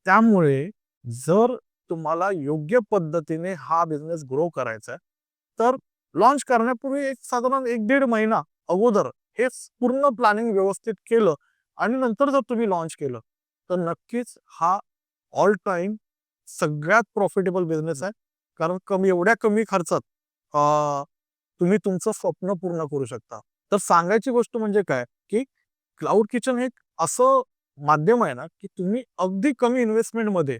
त्यामुळे जर तुम्हाला योग्य पद्धतीने हा बिझनेस ग्रो करायचा आहे, तर लॉन्च करण्यापूर्वी एक साधारण 1-1.5 महिना अगोदर हे पूर्ण प्लॅनिंग व्यवस्थित केलं आणि नंतर जर तुम्ही लॉन्च केलं, तर नक्कीच हा ऑल टाइम सगळ्यात प्रॉफिटेबल बिझनेस आहे. कारण एवढ्या कमी खर्चात तुम्ही तुमचं स्वप्न पूर्ण करू शकता. तर सांगायची गोष्ट म्हणजे काय, की क्लाउड किचन हे एक असं माध्यम आहे ना, की तुम्ही अगदी कमी इन्व्हेस्टमेंटमध्ये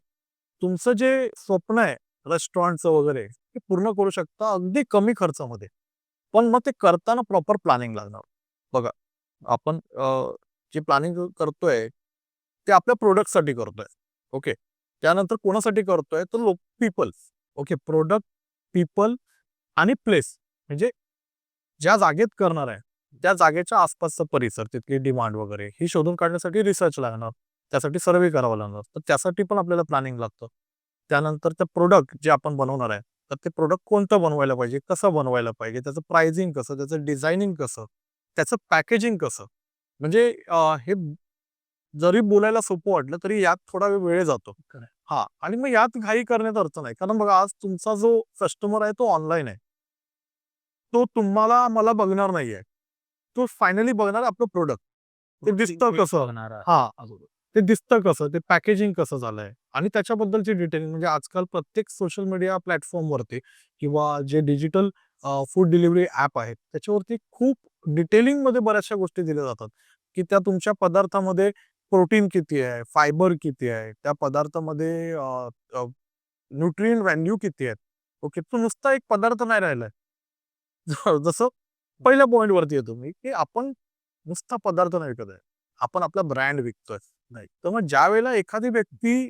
तुमचं जे स्वप्न आहे रेस्टॉरंटचं वगैरे, ते पूर्ण करू शकता अगदी कमी खर्चामध्ये. पण मग ते करताना प्रॉपर प्लॅनिंग लागणार. बघा, आपण जे प्लॅनिंग करतोय, ते आपल्या प्रॉडक्टसाठी करतोय. ओके. त्यानंतर कोणासाठी करतोय, तर पीपल. ओके. प्रॉडक्ट, पीपल आणि प्लेस. म्हणजे ज्या जागेत करणार आहे, त्या जागेच्या आसपासचा परिसर, तिथली डिमांड वगैरे ही शोधून काढण्यासाठी रिसर्च लागणार. त्यासाठी सर्व्हे करावा लागणार. तर त्यासाठी पण आपल्याला प्लॅनिंग लागतं. त्यानंतर ते प्रॉडक्ट जे आपण बनवणार आहे, तर ते प्रॉडक्ट कोणतं बनवायला पाहिजे, कसं बनवायला पाहिजे, त्याचं प्राइसिंग कसं, त्याचं डिझायनिंग कसं, त्याचं पॅकेजिंग कसं. म्हणजे हे जरी बोलायला सोपं वाटलं, तरी यात थोडा वेळ जातो. हां. आणि मग यात घाई करण्यात अर्थ नाही. कारण बघा, आज तुमचा जो कस्टमर आहे तो ऑनलाईन आहे. तो तुम्हाला मला बघणार नाहीये. तो फायनली बघणार आपलं प्रॉडक्ट. ते दिसतं कसं? हां. ते दिसतं कसं? ते पॅकेजिंग कसं झालंय? आणि त्याच्याबद्दलची डिटेलिंग, म्हणजे आजकाल प्रत्येक सोशल मीडिया प्लॅटफॉर्मवरती किंवा जे डिजिटल फूड डिलिव्हरी ॲप आहेत, त्याच्यावरती खूप डिटेलिंगमध्ये बऱ्याचशा गोष्टी दिल्या जातात, की त्या तुमच्या पदार्थामध्ये प्रोटीन किती आहे, फायबर किती आहे, त्या पदार्थामध्ये न्यूट्रिएंट व्हॅल्यू किती आहेत. ओके. तो नुसता एक पदार्थ नाही राहिलाय. जसं पहिल्या पॉइंटवरती येतो मी, की आपण नुसता पदार्थ नाही विकत आहे. आपण आपला ब्रँड विकतोय. नाही. तर मग ज्यावेळेला एखादी व्यक्ती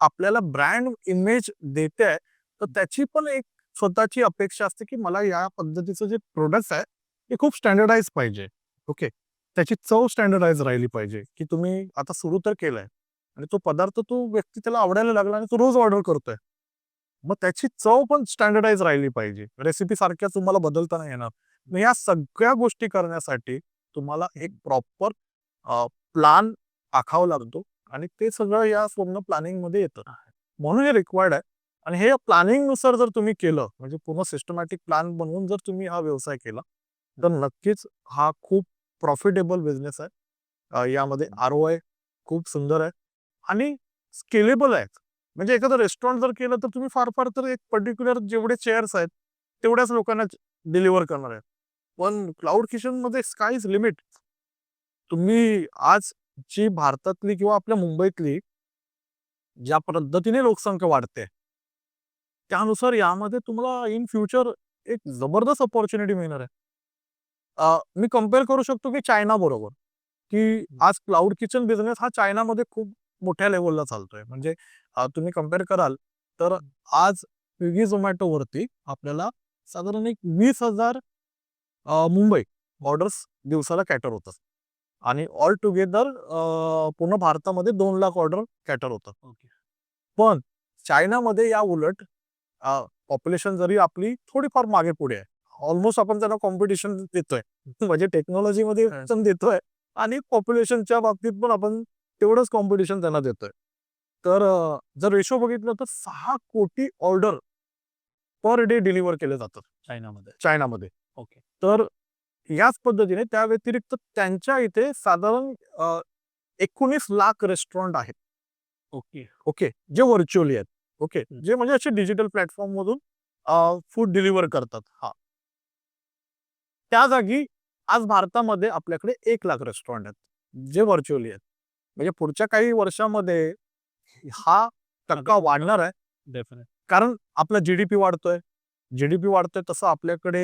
आपल्याला ब्रँड इमेज देते आहे, तर त्याची पण एक स्वतःची अपेक्षा असते, की मला या पद्धतीचं जे प्रॉडक्ट आहे, ते खूप स्टँडर्डाइज पाहिजे. ओके. त्याची चव स्टँडर्डाइज राहिली पाहिजे, की तुम्ही आता सुरू तर केलंय आणि तो पदार्थ तो व्यक्ती त्याला आवडायला लागला आणि तो रोज ऑर्डर करतोय. मग त्याची चव पण स्टँडर्डाइज राहिली पाहिजे. रेसिपी सारख्या तुम्हाला बदलता नाही येणार. मग या सगळ्या गोष्टी करण्यासाठी तुम्हाला एक प्रॉपर प्लॅन आखावा लागतो आणि ते सगळं या पूर्ण प्लॅनिंगमध्ये येतं. म्हणून हे रिक्वायर्ड आहे. आणि हे प्लॅनिंगनुसार जर तुम्ही केलं, म्हणजे पूर्ण सिस्टमॅटिक प्लॅन बनवून जर तुम्ही हा व्यवसाय केला, तर नक्कीच हा खूप प्रॉफिटेबल बिझनेस आहे. यामध्ये ROI खूप सुंदर आहे आणि स्केलेबल आहे. म्हणजे एखादं रेस्टॉरंट जर केलं, तर तुम्ही फार तर एक पर्टिक्युलर जेवढे चेअर्स आहेत, तेवढ्याच लोकांना डिलिव्हर करणार आहेत. पण क्लाउड किचनमध्ये स्काय इज लिमिट. तुम्ही आज जी भारतातली किंवा आपल्या मुंबईतली ज्या पद्धतीने लोकसंख्या वाढते, त्यानुसार यामध्ये तुम्हाला इन फ्युचर एक जबरदस्त अपॉर्च्युनिटी मिळणार आहे. मी कंपेअर करू शकतो की चायना बरोबर, की आज क्लाउड किचन बिझनेस हा चायनामध्ये खूप मोठ्या लेव्हलला चालतोय. म्हणजे तुम्ही कंपेअर कराल तर आज स्विगी झोमॅटोवरती आपल्याला साधारण एक 20,000 मुंबई ऑर्डर्स दिवसाला कॅटर होतात आणि ऑल टुगेदर पूर्ण भारतामध्ये 2 लाख ऑर्डर कॅटर होतात. ओके. पण चायनामध्ये या उलट पॉप्युलेशन जरी आपली थोडीफार मागे पुढे आहे. ऑलमोस्ट आपण त्यांना कॉम्पिटिशन देतोय. म्हणजे टेक्नॉलॉजीमध्ये हं. पण देतोय आणि पॉप्युलेशनच्या बाबतीत पण आपण तेवढंच कॉम्पिटिशन त्यांना देतोय. तर जर रेशो बघितलं तर 6 कोटी ऑर्डर पर डे डिलिव्हर केले जातात चायनामध्ये. चायनामध्ये. ओके. तर याच पद्धतीने त्या व्यतिरिक्त त्यांच्या इथे साधारण 19 लाख रेस्टॉरंट आहेत. ओके. ओके. जे व्हर्चुअली आहेत. ओके. हं. जे म्हणजे असे डिजिटल प्लॅटफॉर्ममधून फूड डिलिव्हर करतात. हां. त्या जागी आज भारतामध्ये आपल्याकडे 1 लाख रेस्टॉरंट आहेत, जे व्हर्चुअली आहेत. म्हणजे पुढच्या काही वर्षामध्ये हा टक्का वाढणार आहे. डेफिनेट. कारण आपला जी-डी-पी वाढतोय. जी-डी-पी वाढतोय तसं आपल्याकडे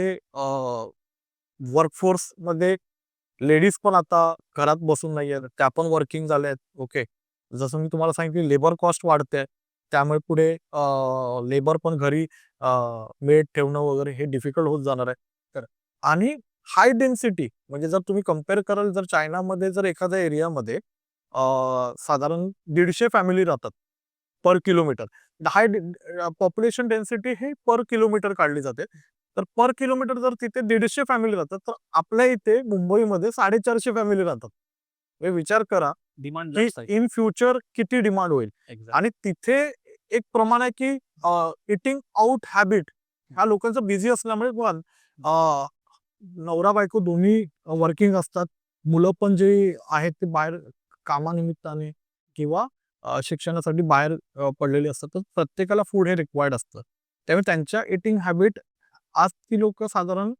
वर्कफोर्समध्ये लेडीज पण आता घरात बसून नाहीयेत. त्या पण वर्किंग झाल्यात. ओके. जसं मी तुम्हाला सांगितलं लेबर कॉस्ट वाढते. त्यामुळे पुढे लेबर पण घरी मेड ठेवणं वगैरे हे डिफिकल्ट होत जाणार आहे. तर आणि हाय डेन्सिटी म्हणजे जर तुम्ही कंपेअर कराल जर चायनामध्ये जर एखाद्या एरियामध्ये साधारण 150 फॅमिली राहतात पर किलोमीटर. हाय पॉप्युलेशन डेन्सिटी हे पर किलोमीटर काढली जाते. तर पर किलोमीटर जर तिथे 150 फॅमिली राहतात, तर आपल्या इथे मुंबईमध्ये 450 फॅमिली राहतात. हे विचार करा, डिमांड की जास्त आहे. इन फ्युचर किती डिमांड होईल एक्झॅक्ट. आणि तिथे एक प्रमाण आहे, की ईटिंग आउट हॅबिट ह्या लोकांचं बिझी असल्यामुळे पण नवरा-बायको दोन्ही वर्किंग असतात. मुलं पण जे आहेत ते बाहेर कामानिमित्ताने किंवा शिक्षणासाठी बाहेर पडलेली असतात. तर प्रत्येकाला फूड हे रिक्वायर्ड असतं. त्यामुळे त्यांच्या ईटिंग हॅबिट आज ती लोकं साधारण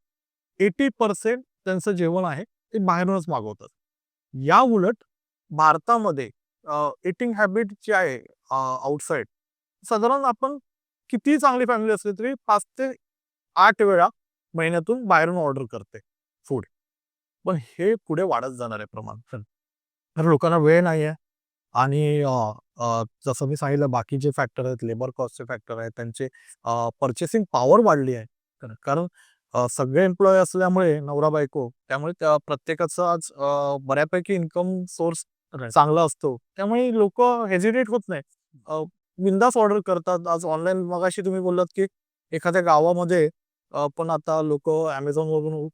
80% त्यांचं जेवण आहे ते बाहेरूनच मागवतात. या उलट भारतामध्ये ईटिंग हॅबिट जी आहे आउटसाइड साधारण आपण कितीही चांगली फॅमिली असली तरी 5 ते 8 वेळा महिन्यातून बाहेरून ऑर्डर करते फूड. पण हे पुढे वाढत जाणार आहे प्रमाण. तर लोकांना वेळ नाहीये आणि जसं मी सांगितलं बाकीचे फॅक्टर आहेत, लेबर कॉस्टचे फॅक्टर आहेत, त्यांचे पर्चेसिंग पॉवर वाढली आहे. कारण सगळे एम्प्लॉयी असल्यामुळे नवरा-बायको त्यामुळे त्या प्रत्येकाचं आज बऱ्यापैकी इन्कम सोर्स राइट. चांगला असतो. त्यामुळे लोकं हेजिटेट होत नाही. बिनधास्त ऑर्डर करतात. आज ऑनलाईन मगाशी तुम्ही बोललात, की एखाद्या गावामध्ये पण आता लोकं Amazonवरून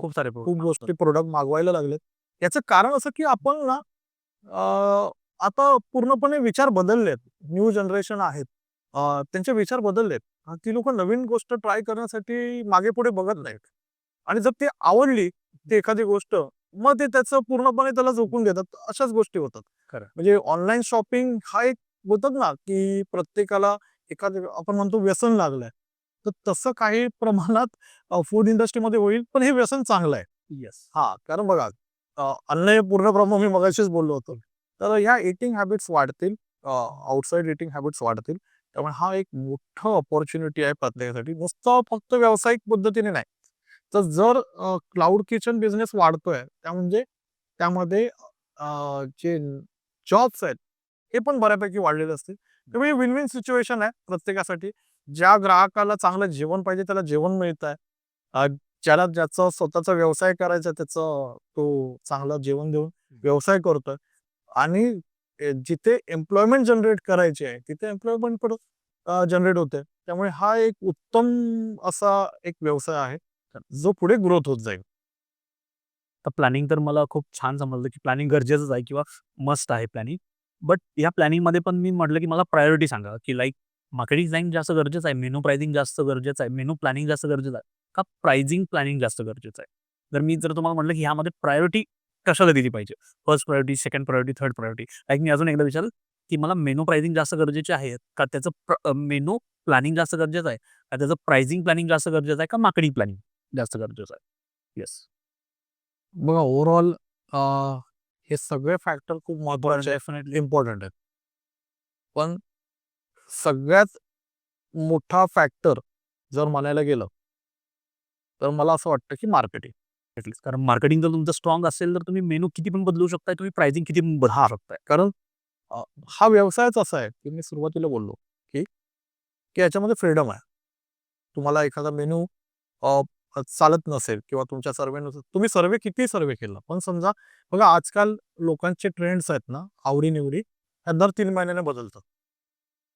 खूप सारे खूप प्रोडक्ट. गोष्टी प्रॉडक्ट मागवायला लागलेत. याचं कारण असं, की आपण ना आता पूर्णपणे विचार बदललेत. न्यू जनरेशन आहेत. त्यांचे विचार बदललेत. ती लोकं नवीन गोष्ट ट्राय करण्यासाठी मागे-पुढे बघत नाहीत. आणि जर ती आवडली, ती एखादी गोष्ट, मग ते त्याचं पूर्णपणे त्याला झोकून देतात. अशाच गोष्टी होतात. खरं. म्हणजे ऑनलाईन शॉपिंग हा एक बोलतात ना, की प्रत्येकाला एखादं आपण म्हणतो व्यसन लागलंय. तर तसं काही प्रमाणात फूड इंडस्ट्रीमध्ये होईल, पण हे व्यसन चांगलं आहे. येस. कारण बघा अन्न हे पूर्ण मी मगाशीच बोललो होतो. तर ह्या ईटिंग हॅबिट्स वाढतील. आउटसाइड ईटिंग हॅबिट्स वाढतील. त्यामुळे हा एक मोठं अपॉर्च्युनिटी आहे प्रत्येकासाठी. नुसतं फक्त व्यावसायिक पद्धतीने नाही. तर जर क्लाउड किचन बिझनेस वाढतोय, म्हणजे त्यामध्ये जे जॉब्स आहेत, हे पण बऱ्यापैकी वाढलेले असतील. त्यामुळे विन विन सिच्युएशन आहे प्रत्येकासाठी. ज्या ग्राहकाला चांगलं जेवण पाहिजे त्याला जेवण मिळतंय. अ, ज्याला ज्याचा स्वतःचा व्यवसाय करायचा त्याचं तो चांगलं जेवण देऊन व्यवसाय करतोय आणि जिथे एम्प्लॉयमेंट जनरेट करायची आहे, तिथे एम्प्लॉयमेंट पण जनरेट होते. त्यामुळे हा एक उत्तम असा एक व्यवसाय आहे, जो पुढे ग्रोथ होत जाईल. तर प्लॅनिंग तर मला खूप छान समजलं, की प्लॅनिंग गरजेचंच आहे किंवा मस्ट आहे प्लॅनिंग. बट या प्लॅनिंगमध्ये पण मी म्हटलं, की मला प्रायोरिटी सांगा, की लाइक मार्केटिंग डिझाइन जास्त गरजेचं आहे, मेनू प्राइसिंग जास्त गरजेचं आहे, मेनू प्लॅनिंग जास्त गरजेचं आहे, का प्राइसिंग प्लॅनिंग जास्त गरजेचं आहे? जर तुम्हाला म्हटलं, की ह्यामध्ये प्रायोरिटी कशाला दिली पाहिजे? First priority, second priority, third priority. Like me अजून एकदा विचारेल, की मला मेनू प्राइसिंग जास्त गरजेचे आहे का त्याचं मेनू प्लॅनिंग जास्त गरजेचं आहे? का त्याचं प्राइसिंग प्लॅनिंग जास्त गरजेचं आहे? का मार्केटिंग प्लॅनिंग जास्त गरजेचं आहे? येस. बघा ओव्हरऑल हे सगळे फॅक्टर खूप महत्त्वाचे डेफिनेटली. इम्पॉर्टंट आहेत. पण सगळ्यात मोठा फॅक्टर जर म्हणायला गेलं, तर मला असं वाटतं की मार्केटिंग. कारण मार्केटिंग जर तुमचं स्ट्राँग असेल, तर तुम्ही मेनू किती पण बदलू शकताय, तुम्ही प्राइसिंग किती पण बदलू शकताय. कारण अ, हा व्यवसायच असा आहे, की मी सुरुवातीला बोललो, की की याच्यामध्ये फ्रीडम आहे. तुम्हाला एखादा मेनू चालत नसेल किंवा तुमच्या सर्व्हे नसेल, तुम्ही सर्व्हे कितीही सर्व्हे केला, पण समजा बघा आजकाल लोकांचे ट्रेंड्स आहेत ना, आवडी-निवडी ह्या दर 3 महिन्याने बदलतात.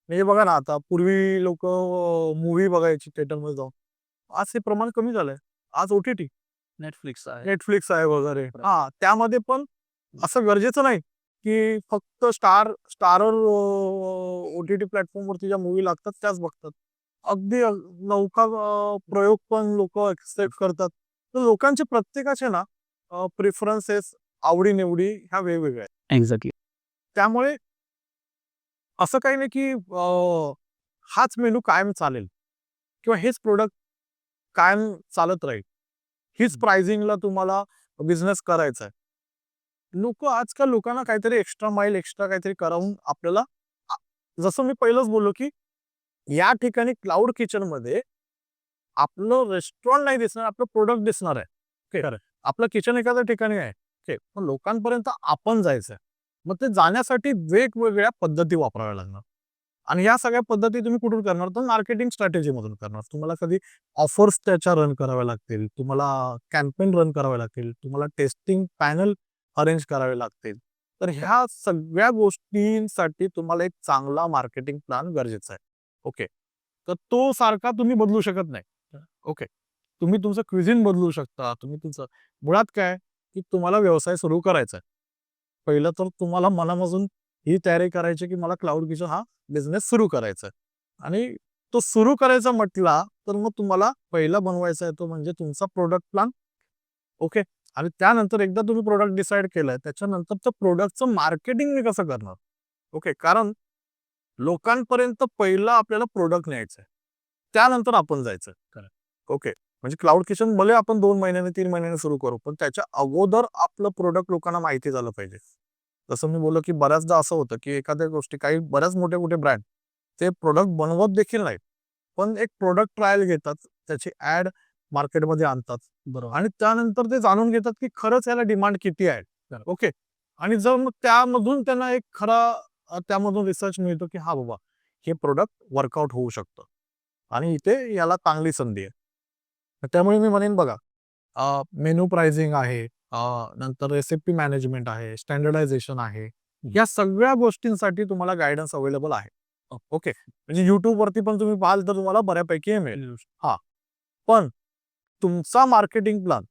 म्हणजे बघा ना, आता पूर्वी लोकं मूव्ही बघायची थिएटरमध्ये जाऊन. आज हे प्रमाण कमी झालंय. आज ओ-टी-टी, Netflix आहे. Netflix आहे वगैरे. हां, त्यामध्ये पण असं गरजेचं नाही, की फक्त स्टारर ओ-टी-टी प्लॅटफॉर्मवरती ज्या मूव्ही लागतात त्याच बघतात. अगदी नवखा प्रयोग पण लोकं एक्सेप्ट करतात. तर लोकांचे प्रत्येकाचे ना प्रेफरन्सेस, आवडी-निवडी ह्या वेगवेगळ्या आहेत. एक्झॅक्टली. त्यामुळे असं काही नाही, की हाच मेनू कायम चालेल किंवा हेच प्रॉडक्ट कायम चालत राहील. हीच प्राइसिंगला तुम्हाला बिझनेस करायचा आहे. आजकाल लोकांना काहीतरी एक्स्ट्रा माईल, एक्स्ट्रा काहीतरी करावून आपल्याला आ जसं मी पहिलंच बोललो, की या ठिकाणी क्लाउड किचनमध्ये आपलं रेस्टॉरंट नाही दिसणार, आपलं प्रॉडक्ट दिसणार आहे. ओके. खरं. आपलं किचन एखाद्या ठिकाणी आहे. ओके. पण लोकांपर्यंत आपण जायचं आहे. मग ते जाण्यासाठी वेगवेगळ्या पद्धती वापराव्या लागणार. आणि या सगळ्या पद्धती तुम्ही कुठून करणार? तर मार्केटिंग स्ट्रॅटेजीमधून करणार. तुम्हाला कधी ऑफर्स त्याच्या रन कराव्या लागतील. तुम्हाला कॅम्पेन रन करावे लागतील. तुम्हाला टेस्टिंग पॅनल अरेंज करावे लागतील. तर ह्या सगळ्या गोष्टींसाठी तुम्हाला एक चांगला मार्केटिंग प्लॅन गरजेचा आहे. ओके. तर तो सारखा तुम्ही बदलू शकत नाही. ओके. तुम्ही तुमचं क्विझिन बदलू शकता. तुम्ही तुमचं मुळात काय, की तुम्हाला व्यवसाय सुरू करायचा आहे. पहिलं तर तुम्हाला मनापासून ही तयारी करायची, की मला क्लाउड किचन हा बिझनेस सुरू करायचा आहे. आणि तो सुरू करायचा म्हटला, तर मग तुम्हाला पहिला बनवायचा आहे तो म्हणजे तुमचा प्रॉडक्ट प्लॅन. ओके. आणि त्यानंतर एकदा तुम्ही प्रॉडक्ट डिसाईड केलंय, त्याच्यानंतर त्या प्रॉडक्टचं मार्केटिंग मी कसं करणार? ओके. कारण लोकांपर्यंत पहिलं आपल्याला प्रॉडक्ट न्यायचं आहे. त्यानंतर आपण जायचं. ओके. म्हणजे क्लाउड किचन भले आपण 2 महिन्याने, 3 महिन्याने सुरू करू, पण त्याच्या अगोदर आपलं प्रॉडक्ट लोकांना माहिती झालं पाहिजे. जसं मी बोललो, की बऱ्याचदा असं होतं, की एखाद्या गोष्टी काही बऱ्याच मोठे-मोठे ब्रँड ते प्रॉडक्ट बनवत देखील नाहीत. पण एक प्रॉडक्ट ट्रायल घेतात, त्याची ॲड मार्केटमध्ये आणतात. बरोबर. आणि त्यानंतर ते जाणून घेतात, की खरंच याला डिमांड किती आहे. खरं. ओके. आणि जर मग त्यामधून त्यांना एक त्यामधून रिसर्च मिळतो, की हां बाबा, हे प्रॉडक्ट वर्कआउट होऊ शकतं. आणि इथे याला चांगली संधी आहे. तर त्यामुळे मी म्हणेन बघा, मेनू प्राइसिंग आहे, नंतर रेसिपी मॅनेजमेंट आहे, स्टँडर्डायझेशन आहे. या सगळ्या गोष्टींसाठी तुम्हाला गाईडन्स अवेलेबल आहे. ओके. म्हणजे YouTubeवरती पण तुम्ही पाहाल तर तुम्हाला बऱ्यापैकी हे मिळेल. हां. पण तुमचा मार्केटिंग प्लॅन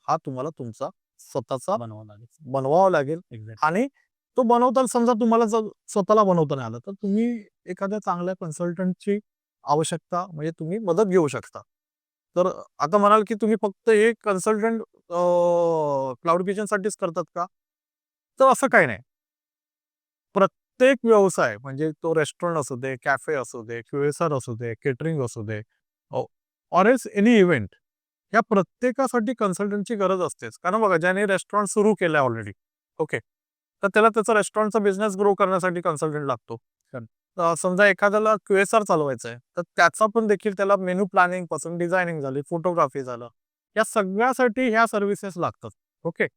हा तुम्हाला तुमचा स्वतःचा बनवावं लागेल. बनवावा लागेल. एक्झॅक्टली. आणि तो बनवताना समजा तुम्हाला जर स्वतःला बनवता नाही आलं, तर तुम्ही एखाद्या चांगल्या कन्सल्टंटची आवश्यकता म्हणजे तुम्ही मदत घेऊ शकता. तर आता म्हणाल, की तुम्ही फक्त हे कन्सल्टंट क्लाउड किचनसाठीच करतात का? तर असं काही नाही. प्रत्येक व्यवसाय म्हणजे तो रेस्टॉरंट असू दे, कॅफे असू दे, क्यूएसआर असू दे, केटरिंग असू दे, ऑर एल्स एनी इव्हेंट, या प्रत्येकासाठी कन्सल्टंटची गरज असतेच. कारण बघा ज्याने रेस्टॉरंट सुरू केलंय ऑलरेडी, ओके. तर त्याला त्याचा रेस्टॉरंटचा बिझनेस ग्रो करण्यासाठी कन्सल्टंट लागतो. समजा एखाद्याला क्यूएसआर चालवायचं आहे, तर त्याचा पण देखील त्याला मेनू प्लॅनिंग पासून डिझायनिंग झाली, फोटोग्राफी झालं. या सगळ्यासाठी ह्या सर्व्हिसेस लागतात. ओके.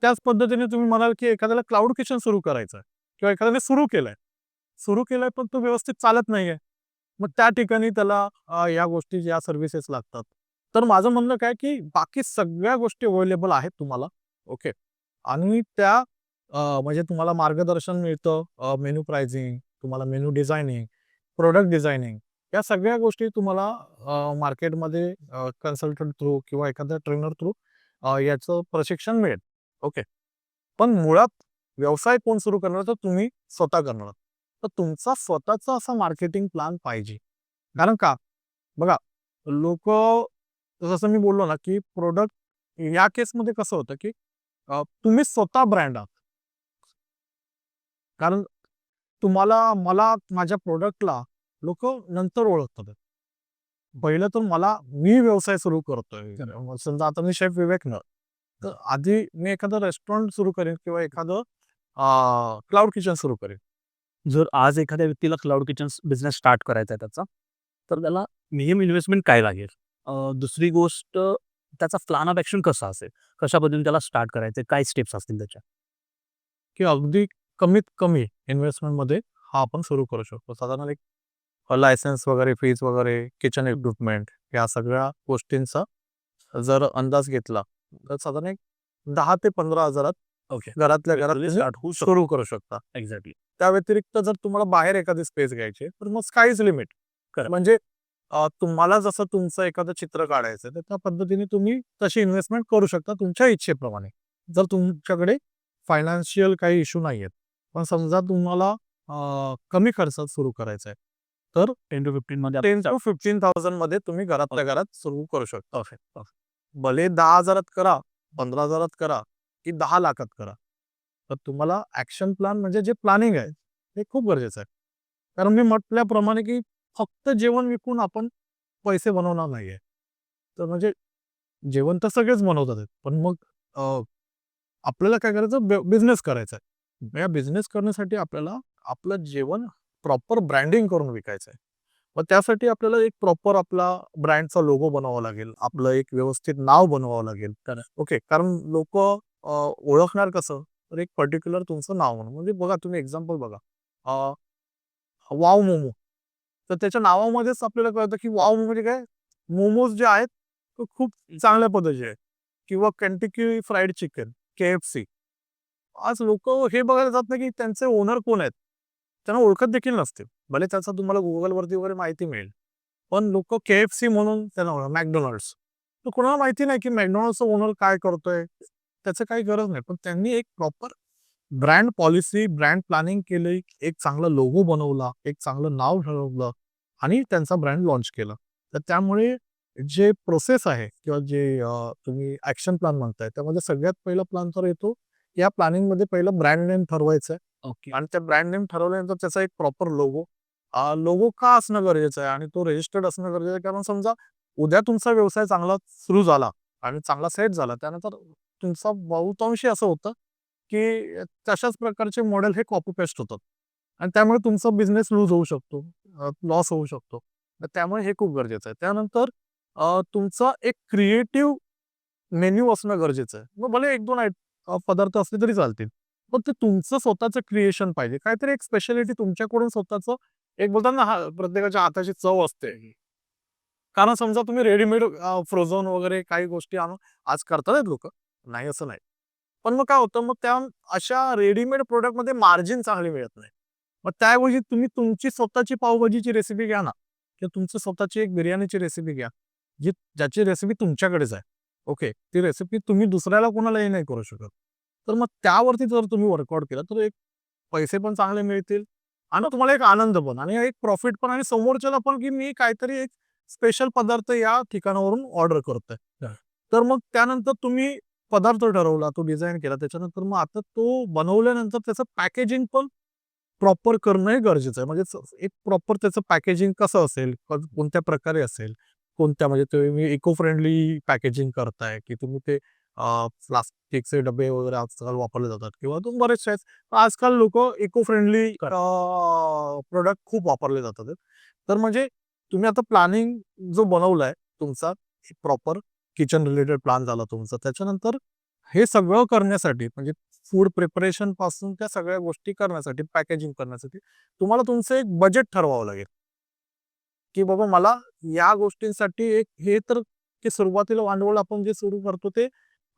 त्याच पद्धतीने तुम्ही म्हणाल, की एखाद्याला क्लाउड किचन सुरू करायचं आहे किंवा एखाद्याने सुरू केलंय पण तो व्यवस्थित चालत नाहीये. मग त्या ठिकाणी त्याला या गोष्टी या सर्व्हिसेस लागतात. तर माझं म्हणणं काय, की बाकी सगळ्या गोष्टी अवेलेबल आहेत तुम्हाला. ओके. आणि त्या म्हणजे तुम्हाला मार्गदर्शन मिळतं, मेनू प्राइसिंग, तुम्हाला मेनू डिझायनिंग, प्रॉडक्ट डिझायनिंग या सगळ्या गोष्टी तुम्हाला मार्केटमध्ये कन्सल्टंट थ्रू किंवा एखाद्या ट्रेनर थ्रू याचं प्रशिक्षण मिळेल. ओके. पण मुळात व्यवसाय कोण सुरू करणार तर तुम्ही स्वतः करणार. तर तुमचा स्वतःचा असा मार्केटिंग प्लॅन पाहिजे. कारण का बघा, लोक जसं मी बोललो ना, की प्रोडक्ट या केसमध्ये कसं होतं, की तुम्ही स्वतः ब्रँड आहात. कारण मला माझ्या प्रोडक्टला लोक नंतर ओळखतात. पहिलं तर मी व्यवसाय सुरू करतोय. समजा आता मी शेफ विवेक ना, तर आधी मी एखादं रेस्टॉरंट सुरू करेन किंवा एखादं क्लाउड किचन सुरू करेन. जर आज एखाद्या व्यक्तीला क्लाउड किचन बिझनेस स्टार्ट करायचा आहे त्याचा, तर त्याला मिनिमम इन्व्हेस्टमेंट काय लागेल? दुसरी गोष्ट त्याचा प्लॅन ऑफ ॲक्शन कसा असेल? कशा पद्धतीने त्याला स्टार्ट करायचं काय स्टेप्स असतील त्याच्या? की अगदी कमीत कमी इन्व्हेस्टमेंटमध्ये हा आपण सुरू करू शकतो. साधारण एक लायसन्स वगैरे, फीज वगैरे, किचन इक्विपमेंट या सगळ्या गोष्टींचा जर अंदाज घेतला, तर साधारण एक 10,000 ते 15,000त ओके. घरातल्या घरात Literally तुम्ही स्टार्ट होऊ शकतो. सुरू करू शकता. एक्झॅक्टली. त्या व्यतिरिक्त जर तुम्हाला बाहेर एखादी स्पेस घ्यायची आहे, तर मग स्काय लिमिट. Correct. म्हणजे तुम्हाला जसं तुमचं एखादं चित्र काढायचं तर त्या पद्धतीने तुम्ही तशी इन्व्हेस्टमेंट करू शकता तुमच्या इच्छेप्रमाणे. जर तुमच्याकडे फायनान्शियल काही इश्यू नाही आहेत. पण समजा तुम्हाला कमी खर्चात सुरू करायचं आहे, तर 10 to 15 मध्ये 10,000 to 15,000 मध्ये तुम्ही घरातल्या घरात सुरू करू शकता. परफेक्ट. भले 10,000त करा, 15,000त करा, की 10,00,000त करा. तर तुम्हाला ॲक्शन प्लॅन म्हणजे जे प्लॅनिंग आहे, ते खूप गरजेचं आहे. कारण मी म्हटल्याप्रमाणे, की फक्त जेवण विकून आपण पैसे बनवणार नाहीये. तर म्हणजे जेवण तर सगळेच बनवतात आहेत. पण मग आपल्याला काय करायचं बिझनेस करायचा आहे. या बिझनेस करण्यासाठी आपल्याला आपलं जेवण प्रॉपर ब्रँडिंग करून विकायचं आहे. मग त्यासाठी आपल्याला एक प्रॉपर आपला ब्रँडचा लोगो बनवावा लागेल. आपलं एक व्यवस्थित नाव बनवावं लागेल. ओके. कारण लोकं ओळखणार कसं? तर एक पर्टिक्युलर तुमचं नाव म्हणून. म्हणजे बघा तुम्ही एक्झाम्पल बघा. वाव मोमो. तर त्याच्या नावामध्येच आपल्याला कळतं, की वाव म्हणजे काय? मोमोज जे आहेत, ते खूप चांगल्या पद्धतीचे आहेत. किंवा केंटकी फ्राईड चिकन, KFC. आज लोकं हे बघायला जात नाही, की त्यांचे ओनर कोण आहेत? त्यांना ओळखत देखील नसतील. भले त्याचा तुम्हाला Googleवरती वगैरे माहिती मिळेल. पण लोकं KFC म्हणून त्यांना McDonald's. तर कोणाला माहिती नाही, की McDonald'sचा ओनर काय करतोय? त्याचं काही गरज नाही. पण त्यांनी एक proper brand policy, brand planning केली, एक चांगला लोगो बनवला, एक चांगलं नाव ठरवलं आणि त्यांचा ब्रँड लॉन्च केला. तर त्यामुळे जे प्रोसेस आहे किंवा जे तुम्ही ॲक्शन प्लॅन म्हणताय, त्यामध्ये सगळ्यात पहिला प्लॅन तर येतो, या प्लॅनिंगमध्ये पहिलं ब्रँड नेम ठरवायचं आहे. ओके. आणि त्या ब्रँड नेम ठरवल्यानंतर त्याचा एक प्रॉपर लोगो. लोगो का असणं गरजेचं आहे आणि तो रजिस्टर्ड असणं गरजेचं आहे. कारण समजा उद्या तुमचा व्यवसाय चांगला सुरू झाला आणि चांगला सेट झाला, त्यानंतर तुमचा बहुतांशी असं होतं, की तशाच प्रकारचे मॉडेल हे कॉपी पेस्ट होतात आणि त्यामुळे तुमचा बिझनेस लूज होऊ शकतो, लॉस होऊ शकतो. तर त्यामुळे हे खूप गरजेचं आहे. त्यानंतर तुमचा एक क्रिएटिव्ह मेन्यू असणं गरजेचं आहे. मग भले 1-2 पदार्थ असले तरी चालतील. पण ते तुमचं स्वतःचं क्रिएशन पाहिजे. काहीतरी एक स्पेशालिटी तुमच्याकडून स्वतःचं एक बोलतात ना, प्रत्येकाच्या हाताची चव असते. कारण समजा तुम्ही रेडीमेड फ्रोझन वगैरे काही गोष्टी आणून आज करतात लोकं, नाही असं नाही. पण मग काय होतं, मग त्या अशा रेडीमेड प्रॉडक्टमध्ये मार्जिन चांगली मिळत नाही. मग त्याऐवजी तुम्ही तुमची स्वतःची पावभाजीची रेसिपी घ्या ना, किंवा तुमची स्वतःची एक बिर्याणीची रेसिपी घ्या, ज्याची रेसिपी तुमच्याकडेच आहे. ओके. ती रेसिपी तुम्ही दुसऱ्याला कोणालाही नाही करू शकत. तर मग त्यावरती जर तुम्ही वर्कआउट केलं, तर एक पैसे पण चांगले मिळतील आणि तुम्हाला एक आनंद पण आणि एक प्रॉफिट पण आणि समोरच्याला पण, की मी काहीतरी एक स्पेशल पदार्थ या ठिकाणावरून ऑर्डर करतोय. तर मग त्यानंतर तुम्ही पदार्थ ठरवला, तो डिझाइन केला. त्याच्यानंतर मग आता तो बनवल्यानंतर त्याचं पॅकेजिंग पण प्रॉपर करणं हे गरजेचं आहे. म्हणजे एक प्रॉपर त्याचं पॅकेजिंग कसं असेल, कोणत्या प्रकारे असेल, कोणत्या म्हणजे तुम्ही इको फ्रेंडली पॅकेजिंग करताय, की तुम्ही ते प्लास्टिकचे डबे वगैरे आजकाल वापरले जातात किंवा बरेचसे आहेत. आजकाल लोकं इको फ्रेंडली प्रॉडक्ट खूप वापरले जातात. तर म्हणजे तुम्ही आता प्लॅनिंग जो बनवलाय तुमचा प्रॉपर किचन रिलेटेड प्लॅन झाला तुमचा. त्याच्यानंतर हे सगळं करण्यासाठी म्हणजे फूड प्रिपरेशन पासून त्या सगळ्या गोष्टी करण्यासाठी, पॅकेजिंग करण्यासाठी तुम्हाला तुमचं एक बजेट ठरवावं लागेल. की बाबा मला या गोष्टींसाठी एक हे तर की सुरुवातीला भांडवल आपण जे सुरू करतो ते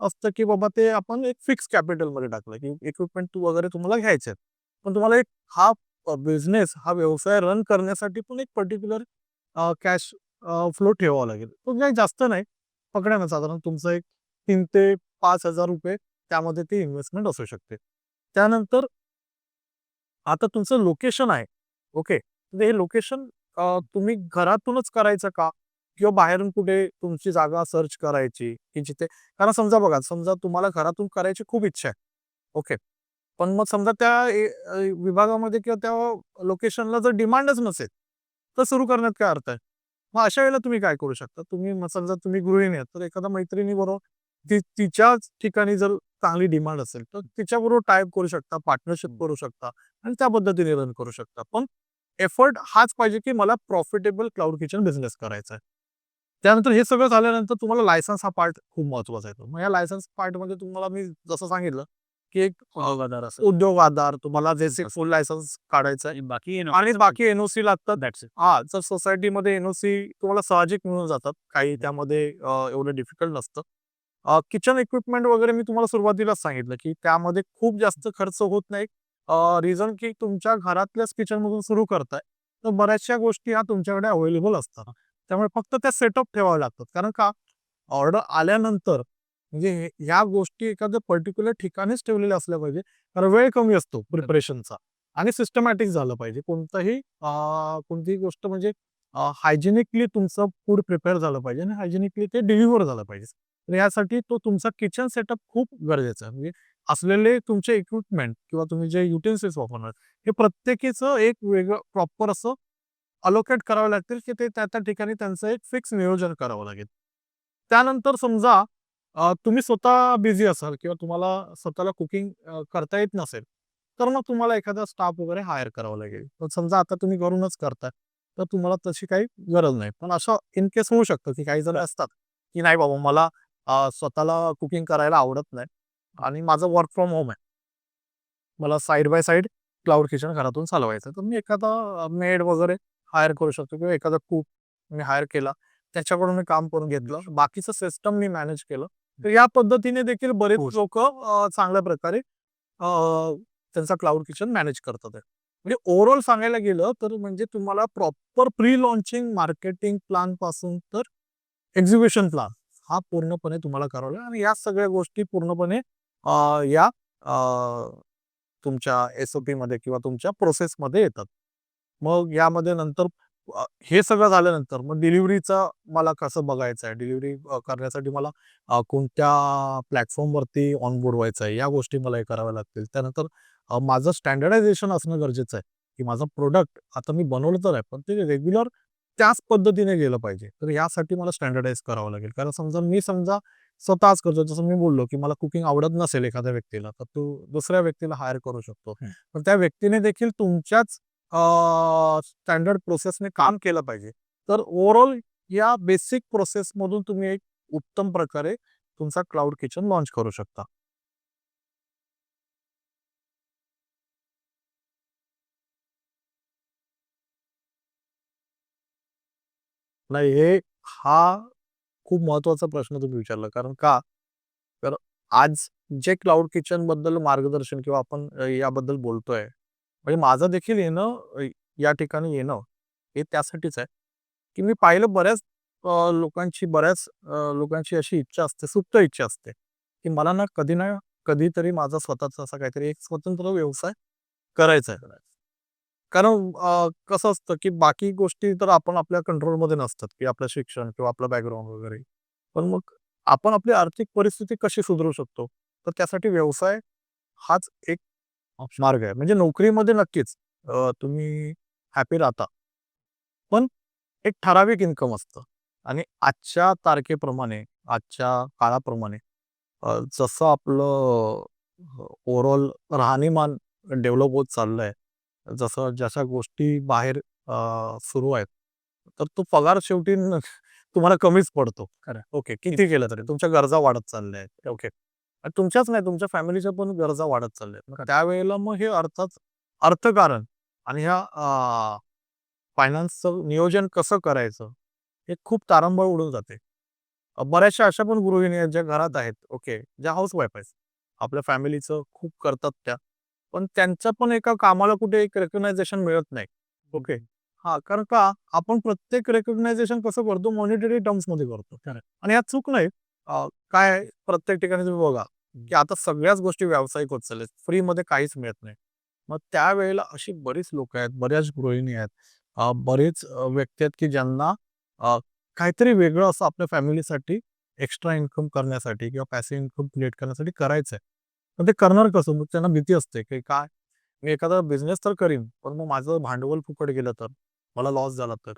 असतं, की बाबा ते आपण एक फिक्स कॅपिटलमध्ये टाकलं, की इक्विपमेंट वगैरे तुम्हाला घ्यायचे आहेत. पण तुम्हाला एक हा बिझनेस, हा व्यवसाय रन करण्यासाठी पण एक पर्टिक्युलर कॅश फ्लो ठेवावा लागेल. तो काही जास्त नाही, पकडा ना साधारण तुमचं एक 3,000 ते ₹5,000 त्यामध्ये ती इन्व्हेस्टमेंट असू शकते. त्यानंतर आता तुमचं लोकेशन आहे. ओके. तर हे लोकेशन तुम्ही घरातूनच करायचं का? किंवा बाहेरून कुठे तुमची जागा सर्च करायची, की जिथे कारण समजा बघा, समजा तुम्हाला घरातून करायची खूप इच्छा आहे. ओके. पण मग समजा त्या विभागामध्ये किंवा त्या लोकेशनला जर डिमांडच नसेल, तर सुरू करण्यात काय अर्थ आहे? मग अशा वेळेला तुम्ही काय करू शकता? तुम्ही मग समजा तुम्ही गृहिणी आहात, तर एखाद्या मैत्रिणीबरोबर तिच्याच ठिकाणी जर चांगली डिमांड असेल, तर तिच्याबरोबर टाय करू शकता, पार्टनरशिप करू शकता आणि त्या पद्धतीने रन करू शकता. पण एफर्ट हाच पाहिजे, की मला प्रॉफिटेबल क्लाउड किचन बिझनेस करायचा आहे. त्यानंतर हे सगळं झाल्यानंतर तुम्हाला लायसन्स हा पार्ट खूप महत्त्वाचा येतो. मग या लायसन्स पार्टमध्ये तुम्हाला मी जसं सांगितलं, की एक उद्योगदार असं. उद्योग आधार तुम्हाला बेसिक फुल लायसन्स काढायचं आहे बाकी आणि बाकी एनओसी लागतात. That's it. हां, जर सोसायटीमध्ये एनओसी तुम्हाला साहजिक मिळून जातात. काही त्यामध्ये एवढं डिफिकल्ट नसतं. किचन इक्विपमेंट वगैरे मी तुम्हाला सुरुवातीलाच सांगितलं, की त्यामध्ये खूप जास्त खर्च होत नाही. रिझन की तुमच्या घरातल्याच किचनमधून सुरू करताय, तर बऱ्याचशा गोष्टी ह्या तुमच्याकडे अवेलेबल असतात. त्यामुळे फक्त त्या सेटअप ठेवाव्या लागतात. कारण का ऑर्डर आल्यानंतर म्हणजे ह्या गोष्टी एखाद्या पर्टिक्युलर ठिकाणीच ठेवलेल्या असल्या पाहिजे. कारण वेळ कमी असतो प्रिपरेशनचा आणि सिस्टमॅटिक झालं पाहिजे. कोणतीही गोष्ट म्हणजे हायजिनिकली तुमचं फूड प्रिपेअर झालं पाहिजे आणि हायजिनिकली ते डिलिव्हर झालं पाहिजे. तर यासाठी तो तुमचा किचन सेटअप खूप गरजेचा आहे. म्हणजे असलेले तुमचे इक्विपमेंट किंवा तुम्ही जे युटेन्सिल्स वापरणार हे प्रत्येकीचं एक वेगळं प्रॉपर असं अलोकेट करावे लागतील, की ते त्या-त्या ठिकाणी त्यांचं एक फिक्स नियोजन करावं लागेल. त्यानंतर समजा तुम्ही स्वतः बिझी असाल किंवा तुम्हाला स्वतःला कुकिंग करता येत नसेल, तर मग तुम्हाला एखादा स्टाफ वगैरे हायर करावा लागेल. पण समजा आता तुम्ही घरूनच करताय, तर तुम्हाला तशी काही गरज नाही. पण असं इन केस होऊ शकतं, की काही जण असतात, की नाही बाबा मला स्वतःला कुकिंग करायला आवडत नाही आणि माझं वर्क फ्रॉम होम आहे. मला side by side cloud kitchen घरातून चालवायचं. तर मी एखादा मेड वगैरे हायर करू शकतो किंवा एखादा कुक मी हायर केला. त्याच्याकडून मी काम करून घेतलं. बाकीचं सिस्टम मी मॅनेज केलं. तर या पद्धतीने देखील बरेच हो. लोकं चांगल्या प्रकारे अ, त्यांचा क्लाउड किचन मॅनेज करतात आहे. म्हणजे ओव्हरऑल सांगायला गेलं तर म्हणजे तुम्हाला proper pre launching marketing plan पासून तर एक्झिक्युशन प्लॅन हा पूर्णपणे तुम्हाला करावा लागेल आणि या सगळ्या गोष्टी पूर्णपणे या तुमच्या एस-ओ-पीमध्ये किंवा तुमच्या प्रोसेसमध्ये येतात. मग यामध्ये नंतर हे सगळं झाल्यानंतर मग डिलिव्हरीचं मला कसं बघायचं आहे, डिलिव्हरी करण्यासाठी मला कोणत्या प्लॅटफॉर्मवरती ऑनबोर्ड व्हायचं आहे, या गोष्टी मला हे कराव्या लागतील. त्यानंतर माझं स्टँडर्डायझेशन असणं गरजेचं आहे, की माझं प्रोडक्ट आता मी बनवलं तर आहे, पण ते रेग्युलर त्याच पद्धतीने गेलं पाहिजे. तर यासाठी मला स्टँडर्डाइज करावं लागेल. कारण समजा स्वतःच करतो. जसं मी बोललो, की मला कुकिंग आवडत नसेल एखाद्या व्यक्तीला, तर तो दुसऱ्या व्यक्तीला हायर करू शकतो. हं. पण त्या व्यक्तीने देखील तुमच्याच स्टँडर्ड प्रोसेसने काम केलं पाहिजे. तर ओव्हरऑल या बेसिक प्रोसेसमधून तुम्ही एक उत्तम प्रकारे तुमचा क्लाउड किचन लॉन्च करू शकता. नाही हा खूप महत्त्वाचा प्रश्न तुम्ही विचारला. कारण का? तर आज जे क्लाउड किचनबद्दल मार्गदर्शन किंवा आपण याबद्दल बोलतोय, म्हणजे माझं देखील येणं या ठिकाणी येणं, हे त्यासाठीच आहे, की मी पाहिलं बऱ्याच लोकांची अशी इच्छा असते, सुप्त इच्छा असते, की मला ना कधी ना कधीतरी माझा स्वतःचा असा काहीतरी एक स्वतंत्र व्यवसाय करायचा आहे. कारण कसं असतं, की बाकी गोष्टी तर आपण आपल्या कंट्रोलमध्ये नसतात, की आपलं शिक्षण किंवा आपलं बॅकग्राऊंड वगैरे. पण मग आपण आपली आर्थिक परिस्थिती कशी सुधारू शकतो? तर त्यासाठी व्यवसाय हाच एक मार्ग आहे. म्हणजे नोकरीमध्ये नक्कीच तुम्ही हॅपी राहता. पण एक ठराविक इन्कम असतं आणि आजच्या तारखेप्रमाणे, आजच्या काळाप्रमाणे जसं आपलं ओव्हरऑल राहणीमान डेव्हलप होत चाललंय, जसं जशा गोष्टी बाहेर सुरू आहेत, तर तो पगार शेवटी तुम्हाला कमीच पडतो. खरं. ओके. किती केलं तरी तुमच्या गरजा वाढत चालल्या आहेत. ओके. आणि तुमच्याच नाही, तुमच्या फॅमिलीच्या पण गरजा वाढत चालल्या आहेत. मग त्यावेळेला मग हे अर्थकारण आणि ह्या फायनान्सचं नियोजन कसं करायचं, हे खूप तारंबळ उडून जाते. बऱ्याचशा अशा पण गृहिणी आहेत ज्या घरात आहेत, ओके, ज्या हाउसवाईफ आहेत. आपल्या फॅमिलीचं खूप करतात त्या. पण त्यांच्या पण एका कामाला कुठे एक रिकॉग्नायझेशन मिळत नाही. ओके. हां, कारण का आपण प्रत्येक रिकॉग्नायझेशन कसं करतो मॉनिटरी टर्म्समध्ये करतो. खरं. आणि यात चूक नाही. काय आहे, प्रत्येक ठिकाणी तुम्ही बघा, की आता सगळ्याच गोष्टी व्यावसायिक होत चालल्यात. फ्रीमध्ये काहीच मिळत नाही. मग त्यावेळेला अशी बरीच लोकं आहेत, बऱ्याच गृहिणी आहेत, बरेच व्यक्ती आहेत, की ज्यांना अ, काहीतरी वेगळं असं आपल्या फॅमिलीसाठी एक्स्ट्रा इन्कम करण्यासाठी किंवा पॅसिव्ह इन्कम क्रिएट करण्यासाठी करायचं आहे. पण ते करणार कसं? मग त्यांना भीती असते, की काय मी एखादा बिझनेस तर करीन, पण मग माझं भांडवल फुकट गेलं तर? मला लॉस झाला तर?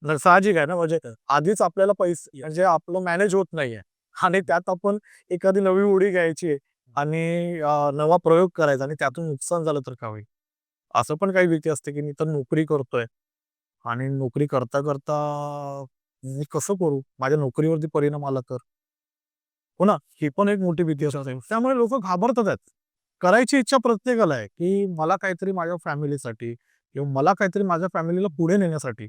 तर साहजिक आहे ना, म्हणजे आधीच आपल्याला पैसे म्हणजे आपलं मॅनेज होत नाहीये आणि त्यात आपण एखादी नवी उडी घ्यायची आहे आणि नवा प्रयोग करायचा आणि त्यातून नुकसान झालं तर काय होईल? असं पण काही भीती असते, की मी तर नोकरी करतोय आणि नोकरी करता मी कसं करू? माझ्या नोकरीवरती परिणाम आला तर? हो ना? ही पण एक मोठी भीती असते. त्यामुळे लोकं घाबरतात आहेत. करायची इच्छा प्रत्येकाला आहे, की मला काहीतरी माझ्या फॅमिलीसाठी किंवा मला काहीतरी माझ्या फॅमिलीला पुढे नेण्यासाठी,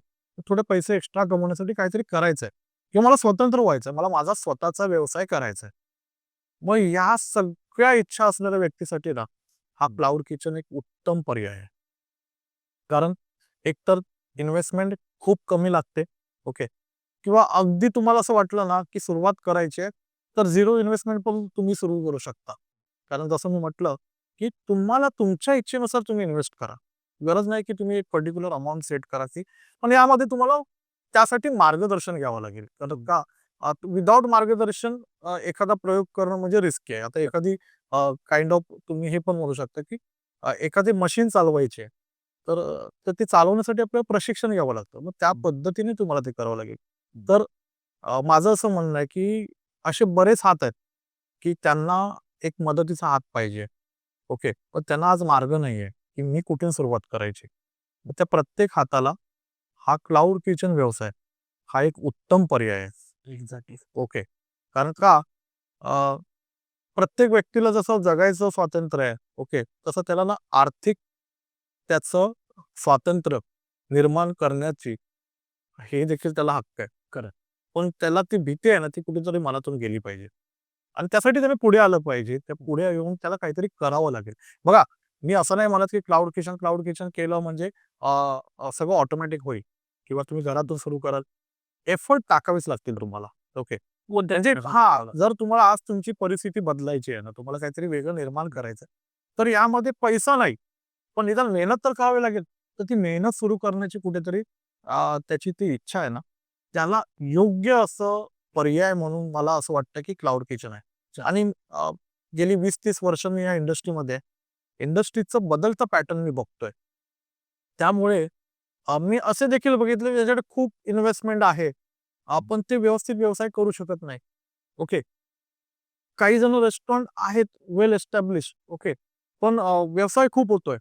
थोडे पैसे एक्स्ट्रा कमवण्यासाठी काहीतरी करायचंय किंवा मला स्वतंत्र व्हायचंय. मला माझा स्वतःचा व्यवसाय करायचा आहे. मग या सगळ्या इच्छा असणाऱ्या व्यक्तीसाठी ना, हा क्लाउड किचन एक उत्तम पर्याय आहे. कारण एकतर इन्व्हेस्टमेंट खूप कमी लागते. ओके. किंवा अगदी तुम्हाला असं वाटलं ना, की सुरुवात करायची आहे, तर झिरो इन्व्हेस्टमेंट पण तुम्ही सुरू करू शकता. कारण जसं मी म्हटलं, की तुम्हाला तुमच्या इच्छेनुसार तुम्ही इन्व्हेस्ट करा. गरज नाही की तुम्ही एक पर्टिक्युलर अमाउंट सेट करायची. पण यामध्ये तुम्हाला त्यासाठी मार्गदर्शन घ्यावं लागेल. कारण का विदाऊट मार्गदर्शन एखादा प्रयोग करणं म्हणजे रिस्की आहे. आता एखादी काइंड ऑफ तुम्ही हे पण म्हणू शकता, की एखादी मशीन चालवायची आहे. तर ते चालवण्यासाठी आपल्याला प्रशिक्षण घ्यावं लागतं. मग त्या पद्धतीने तुम्हाला ते करावं लागेल. तर माझं असं म्हणणं आहे, की असे बरेच हात आहेत, की त्यांना एक मदतीचा हात पाहिजे. ओके. पण त्यांना आज मार्ग नाहीये, की मी कुठून सुरुवात करायची. मग त्या प्रत्येक हाताला हा क्लाउड किचन व्यवसाय हा एक उत्तम पर्याय आहे. एक्झॅक्टली. ओके. कारण का अ, प्रत्येक व्यक्तीला जसं जगायचं स्वातंत्र्य आहे, ओके, तसं त्याला ना आर्थिक त्याचं स्वातंत्र्य निर्माण करण्याची हे देखील त्याला हक्क आहे. खरं. पण त्याला ती भीती आहे ना, ती कुठेतरी मनातून गेली पाहिजे. आणि त्यासाठी त्याने पुढे आलं पाहिजे. त्या पुढे येऊन त्याला काहीतरी करावं लागेल. बघा, मी असं नाही म्हणत, की क्लाउड किचन केलं म्हणजे अ, सगळं ऑटोमॅटिक होईल किंवा तुम्ही घरातून सुरू कराल. एफर्ट टाकावेच लागतील तुम्हाला. ओके. कोणत्या म्हणजे प्रकारचं? जर तुम्हाला आज तुमची परिस्थिती बदलायची आहे ना, तुम्हाला काहीतरी वेगळं निर्माण करायचं आहे, तर यामध्ये पैसा नाही, पण निदान मेहनत तर करावी लागेल. तर ती मेहनत सुरू करण्याची कुठेतरी त्याची ती इच्छा आहे ना, त्याला योग्य असं पर्याय म्हणून मला असं वाटतं, की क्लाउड किचन आहे. आणि गेली 20-30 वर्ष मी या इंडस्ट्रीमध्ये आहे. इंडस्ट्रीचं बदलतं पॅटर्न मी बघतोय. त्यामुळे मी असे देखील बघितले, की ज्याच्याकडे खूप इन्व्हेस्टमेंट आहे. आपण ते व्यवस्थित व्यवसाय करू शकत नाही. ओके. काही जण रेस्टॉरंट आहेत वेल एस्टॅब्लिश ओके. पण व्यवसाय खूप होतोय.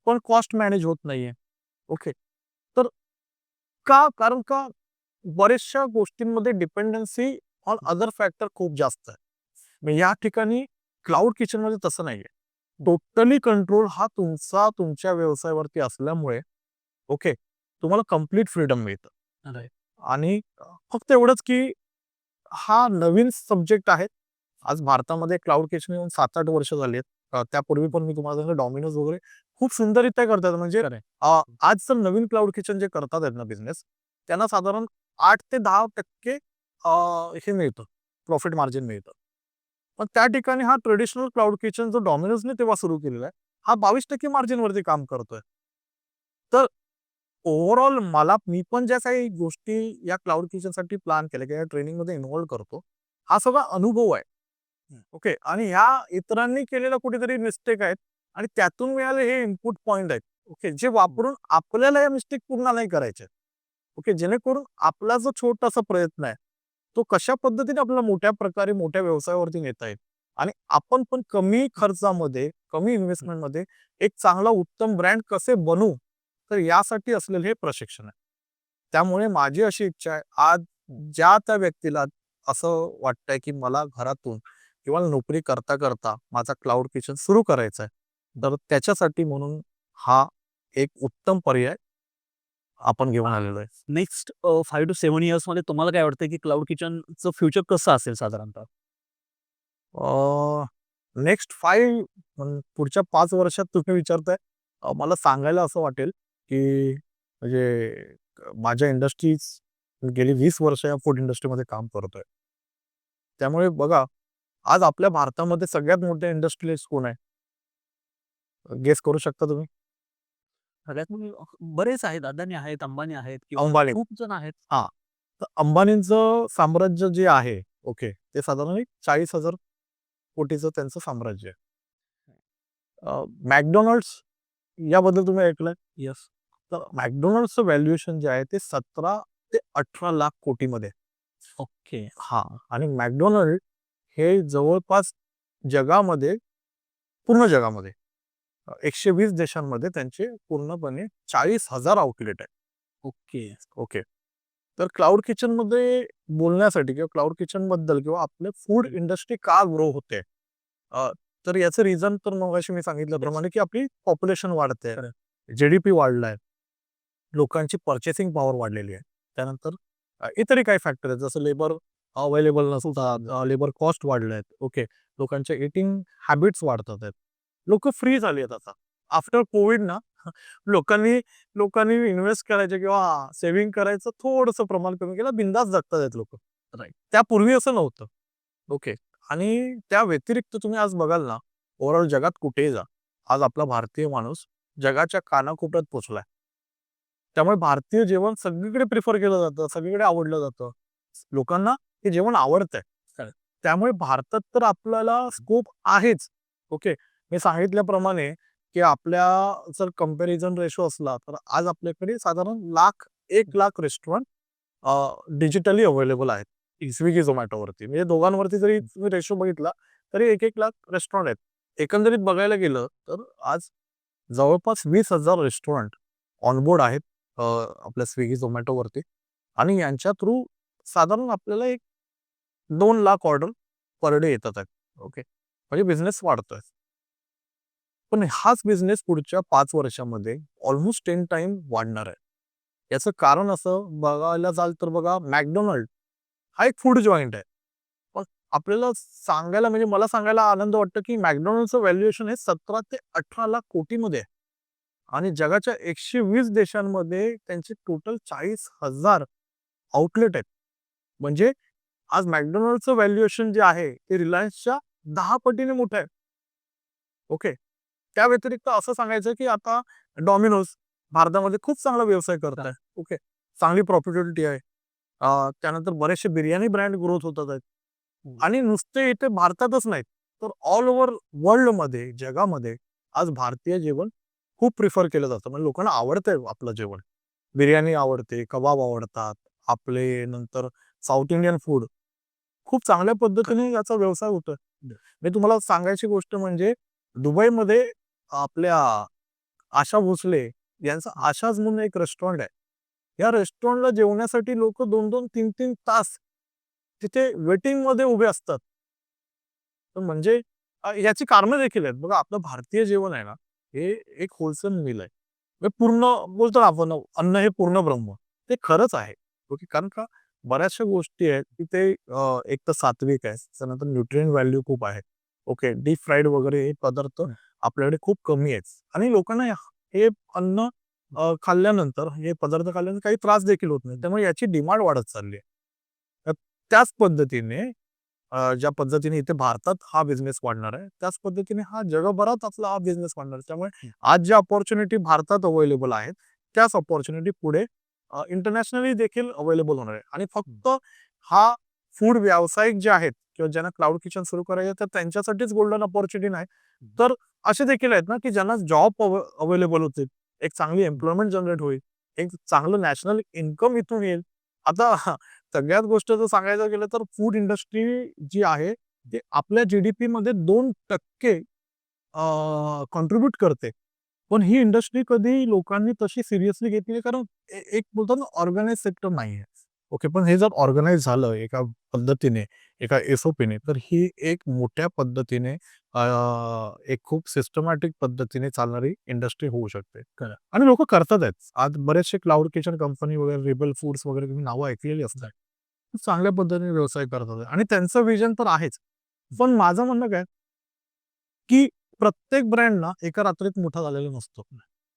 पण कॉस्ट मॅनेज होत नाहीये. ओके. तर कारण का बऱ्याचशा गोष्टींमध्ये डिपेंडन्सी ऑन अदर फॅक्टर खूप जास्त आहे. मग या ठिकाणी क्लाउड किचनमध्ये तसं नाहीये. टोटली कंट्रोल हा तुमच्या व्यवसायावरती असल्यामुळे ओके, तुम्हाला कंप्लीट फ्रीडम मिळतं. राइट. आणि फक्त एवढंच की हा नवीन सब्जेक्ट आहे. आज भारतामध्ये क्लाउड किचन येऊन 7-8 वर्ष झाली आहेत. त्यापूर्वी पण मी तुम्हाला सांगितलं डॉमिनोज वगैरे खूप सुंदररित्या करतात. म्हणजे खरं आहे. आज जर नवीन क्लाउड किचन जे करतात आहेत ना बिझनेस, त्यांना साधारण 8 ते 10% हे मिळतं, प्रॉफिट मार्जिन मिळतं. पण त्या ठिकाणी हा ट्रेडिशनल क्लाउड किचन जो डॉमिनोजने तेव्हा सुरू केलेला आहे, हा 22% मार्जिनवरती काम करतोय. तर ओव्हरऑल मी पण ज्या काही गोष्टी या क्लाउड किचनसाठी प्लॅन केल्या किंवा ट्रेनिंगमध्ये इन्व्हॉल्व करतो, हा सगळा अनुभव आहे. ओके. आणि ह्या इतरांनी केलेल्या कुठेतरी मिस्टेक आहेत आणि त्यातून मिळाले हे इनपुट पॉइंट आहेत. ओके. जे वापरून आपल्याला या मिस्टेक पूर्ण नाही करायच्या. ओके. जेणेकरून आपला जो छोटासा प्रयत्न आहे, तो कशा पद्धतीने आपल्याला मोठ्या प्रकारे मोठ्या व्यवसायावरती नेता येईल आणि आपण पण कमी खर्चामध्ये, कमी इन्व्हेस्टमेंटमध्ये एक चांगला उत्तम ब्रँड कसे बनवू, तर यासाठी असलेलं हे प्रशिक्षण आहे. त्यामुळे माझी अशी इच्छा आहे, आज ज्या त्या व्यक्तीला असं वाटतंय, की मला घरातून किंवा नोकरी करता माझा क्लाउड किचन सुरू करायचा आहे. तर त्याच्यासाठी म्हणून हा एक उत्तम पर्याय आपण घेऊन आलेलो आहे. नेक्स्ट 5 टू 7 इयर्समध्ये तुम्हाला काय वाटतं, की क्लाउड किचनचं फ्युचर कसं असेल साधारणतः? नेक्स्ट 5 पुढच्या 5 वर्षात तुम्ही विचारताय, मला सांगायला असं वाटेल, की म्हणजे माझ्या इंडस्ट्रीज गेली 20 वर्ष या फूड इंडस्ट्रीमध्ये काम करतोय. त्यामुळे बघा, आज आपल्या भारतामध्ये सगळ्यात मोठे इंडस्ट्रियलिस्ट कोण आहे? गेस करू शकता तुम्ही? सगळ्यात म्हणजे बरेच आहेत. अदानी आहेत, अंबानी आहेत किंवा अंबानी. खूप जण आहेत. हां. तर अंबानींचं साम्राज्य जे आहे, ओके, ते साधारण एक 40,000 कोटीचं त्यांचं साम्राज्य आहे. McDonald's याबद्दल तुम्ही ऐकलंय? येस. तर McDonald'sचं व्हॅल्युएशन जे आहे ते 17 ते 18 लाख कोटीमध्ये आहे. ओके. हां. आणि McDonald हे जवळपास जगामध्ये, पूर्ण जगामध्ये 120 देशांमध्ये त्यांचे पूर्णपणे 40,000 आउटलेट आहे. ओके. ओके. तर क्लाउड किचनमध्ये बोलण्यासाठी किंवा क्लाउड किचनबद्दल किंवा आपले फूड इंडस्ट्री का ग्रो होते? अ, तर याचं रिझन तर मगाशी मी सांगितल्याप्रमाणे की आपली पॉप्युलेशन वाढते. खरं. जी-डी-पी वाढलाय. लोकांची पर्चेसिंग पॉवर वाढलेली आहे. त्यानंतर इतरही काही फॅक्टर आहेत जसं लेबर अवेलेबल नसतात, लेबर कॉस्ट वाढलेत. ओके. लोकांच्या ईटिंग हॅबिट्स वाढतात आहेत. लोकं फ्री झाली आहेत आता. आफ्टर कोविड ना लोकांनी लोकांनी इन्व्हेस्ट करायचं किंवा सेव्हिंग करायचं थोडंसं प्रमाण कमी केलं. बिंदास जगतात आहेत लोकं. राइट. त्यापूर्वी असं नव्हतं. ओके. आणि त्या व्यतिरिक्त तुम्ही आज बघाल ना, ओव्हरऑल जगात कुठेही जा. आज आपला भारतीय माणूस जगाच्या कानाकोपऱ्यात पोहोचलाय. त्यामुळे भारतीय जेवण सगळीकडे प्रिफर केलं जातं, सगळीकडे आवडलं जातं. लोकांना हे जेवण आवडतंय. खरं. त्यामुळे भारतात तर आपल्याला स्कोप आहेच. ओके. मी सांगितल्याप्रमाणे की आपल्या जर कंपॅरिझन रेशो असला, तर आज आपल्याकडे साधारण 1,00,000 रेस्टॉरंट डिजिटली अवेलेबल आहेत. Swiggy, Zomatoवरती. म्हणजे दोघांवरती जरी तुम्ही रेशो बघितला, तरी 1,00,000 रेस्टॉरंट आहेत. एकंदरीत बघायला गेलं, तर आज जवळपास 20,000 रेस्टॉरंट ऑनबोर्ड आहेत आपल्या Swiggy, Zomatoवरती आणि यांच्या थ्रू साधारण आपल्याला एक 2,00,000 ऑर्डर पर डे येतात आहेत. ओके. म्हणजे बिझनेस वाढतोय. पण हाच बिझनेस पुढच्या 5 वर्षामध्ये ऑलमोस्ट 10 टाईम वाढणार आहे. याचं कारण असं बघायला जाल तर बघा McDonald हा एक फूड जॉइंट आहे. पण आपल्याला सांगायला म्हणजे मला सांगायला आनंद वाटतो, की McDonald'sचं व्हॅल्युएशन हे 17 ते 18 लाख कोटीमध्ये आहे. आणि जगाच्या 120 देशांमध्ये त्यांचे टोटल 40,000 आउटलेट आहेत. म्हणजे आज McDonald'sचं व्हॅल्युएशन जे आहे ते रिलायन्सच्या 10 पटीने मोठं आहे. ओके. त्या व्यतिरिक्त असं सांगायचं की आता डॉमिनोज भारतामध्ये खूप चांगला व्यवसाय करत आहे. ओके. चांगली प्रॉफिटेबिलिटी आहे. त्यानंतर बरेचसे बिर्याणी ब्रँड ग्रोथ होतात आहेत. आणि नुसते इथे भारतातच नाहीत, तर ऑल ओव्हर वर्ल्डमध्ये, जगामध्ये आज भारतीय जेवण खूप प्रिफर केलं जातं. म्हणजे लोकांना आवडतंय आपलं जेवण. बिर्याणी आवडते, कबाब आवडतात. आपले नंतर साउथ इंडियन फूड खूप चांगल्या पद्धतीने याचा व्यवसाय होतोय. मी तुम्हाला सांगायची गोष्ट म्हणजे दुबईमध्ये आपल्या आशा भोसले यांचं आशाज म्हणून एक रेस्टॉरंट आहे. या रेस्टॉरंटला जेवण्यासाठी लोकं 2-2, 3-3 तास तिथे वेटिंगमध्ये उभे असतात. तर म्हणजे याची कारणं देखील आहेत. बघा आपलं भारतीय जेवण आहे ना, हे एक होलसम मील आहे. म्हणजे पूर्ण बोलतो ना आपण अन्न हे पूर्ण ब्रह्म. ते खरंच आहे. ओके. कारण का बऱ्याचशा गोष्टी आहेत की ते एक तर सात्विक आहे. त्यानंतर न्यूट्रिएंट व्हॅल्यू खूप आहे. ओके. डीप फ्राईड वगैरे हे पदार्थ आपल्याकडे खूप कमी आहेत. आणि लोकांना हे अन्न खाल्ल्यानंतर हे पदार्थ खाल्ल्यानंतर काही त्रास देखील होत नाही. त्यामुळे याची डिमांड वाढत चालली आहे. तर त्याच पद्धतीने ज्या पद्धतीने इथे भारतात हा बिझनेस वाढणार आहे, त्याच पद्धतीने हा जगभरात आपला हा बिझनेस वाढणार आहे. त्यामुळे आज ज्या अपॉर्च्युनिटी भारतात अवेलेबल आहेत, त्याच अपॉर्च्युनिटी पुढे इंटरनॅशनली देखील अवेलेबल होणार आहे. आणि फक्त हा फूड व्यावसायिक जे आहेत किंवा ज्यांना क्लाउड किचन सुरू करायचं तर त्यांच्यासाठीच गोल्डन अपॉर्च्युनिटी नाही. तर असे देखील आहेत ना, की ज्यांना जॉब अवेलेबल होतील. एक चांगली एम्प्लॉयमेंट जनरेट होईल. एक चांगलं नॅशनल इन्कम इथून येईल. आता सगळ्यात गोष्ट जर सांगायचं गेलं तर फूड इंडस्ट्री जी आहे, ती आपल्या जी-डी-पीमध्ये 2% कॉन्ट्रिब्यूट करते. पण ही इंडस्ट्री कधी लोकांनी तशी सिरियसली घेतली नाही कारण एक बोलतात ना ऑर्गनाइज सेक्टर नाहीये. ओके. पण हे जर ऑर्गनाइज झालं एका पद्धतीने, एका एस-ओ-पीने तर ही एक मोठ्या पद्धतीने एक खूप सिस्टमॅटिक पद्धतीने चालणारी इंडस्ट्री होऊ शकते. खरं. आणि लोकं करतात आहेत. आज बरेचसे क्लाउड किचन कंपनी वगैरे, रिबल फूड्स वगैरे तुम्ही नावं ऐकलेली असतात. चांगल्या पद्धतीने व्यवसाय करतात आहे. आणि त्यांचं व्हिजन तर आहेच. पण माझं म्हणणं काय, की प्रत्येक ब्रँड ना एका रात्रीत मोठा झालेला नसतो.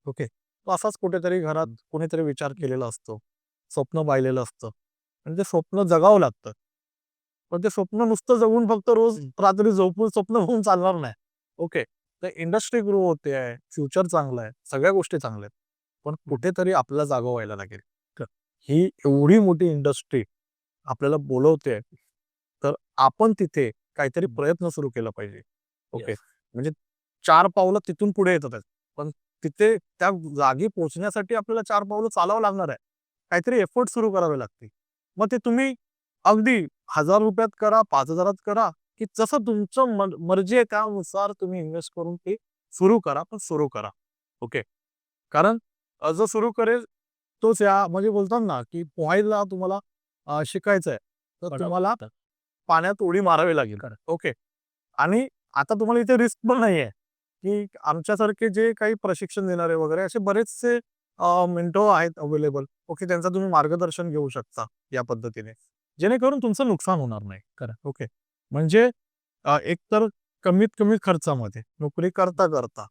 ओके. तो असाच कुठेतरी घरात कोणीतरी विचार केलेला असतो. स्वप्न पाहिलेलं असतं. आणि ते स्वप्न जगावं लागतं. पण ते स्वप्न नुसतं जगून फक्त रोज रात्री झोपून स्वप्न बघून चालणार नाही. ओके. तर इंडस्ट्री ग्रो होते आहे, फ्युचर चांगलं आहे, सगळ्या गोष्टी चांगल्या आहेत. पण कुठेतरी आपल्याला जागा व्हायला लागेल. ही एवढी मोठी इंडस्ट्री आपल्याला बोलवते, तर आपण तिथे काहीतरी प्रयत्न सुरू केला पाहिजे. ओके. Yes. म्हणजे 4 पावलं तिथून पुढे येतात आहेत. पण तिथे त्या जागी पोहोचण्यासाठी आपल्याला 4 पावलं चालावं लागणार आहे. काहीतरी एफर्ट सुरू करावे लागतील. मग ते तुम्ही अगदी ₹1000 करा, 5000 करा, की जसं तुमचं मर्जी आहे त्यानुसार तुम्ही इन्व्हेस्ट करून ते सुरू करा, पण सुरू करा. ओके. कारण जो सुरू करेल तोच या म्हणजे बोलतात ना, की पोहायला तुम्हाला शिकायचं आहे, तर बरोबर. तुम्हाला पाण्यात उडी मारावी लागेल. खरं. ओके. आणि आता तुम्हाला इथे रिस्क पण नाहीये, की आमच्यासारखे जे काही प्रशिक्षण देणारे वगैरे असे बरेचसे मेंटॉर आहेत अवेलेबल. ओके. त्यांचं तुम्ही मार्गदर्शन घेऊ शकता या पद्धतीने. जेणेकरून तुमचं नुकसान होणार नाही. खरं. ओके. म्हणजे एकतर कमीत कमी खर्चामध्ये नोकरी करता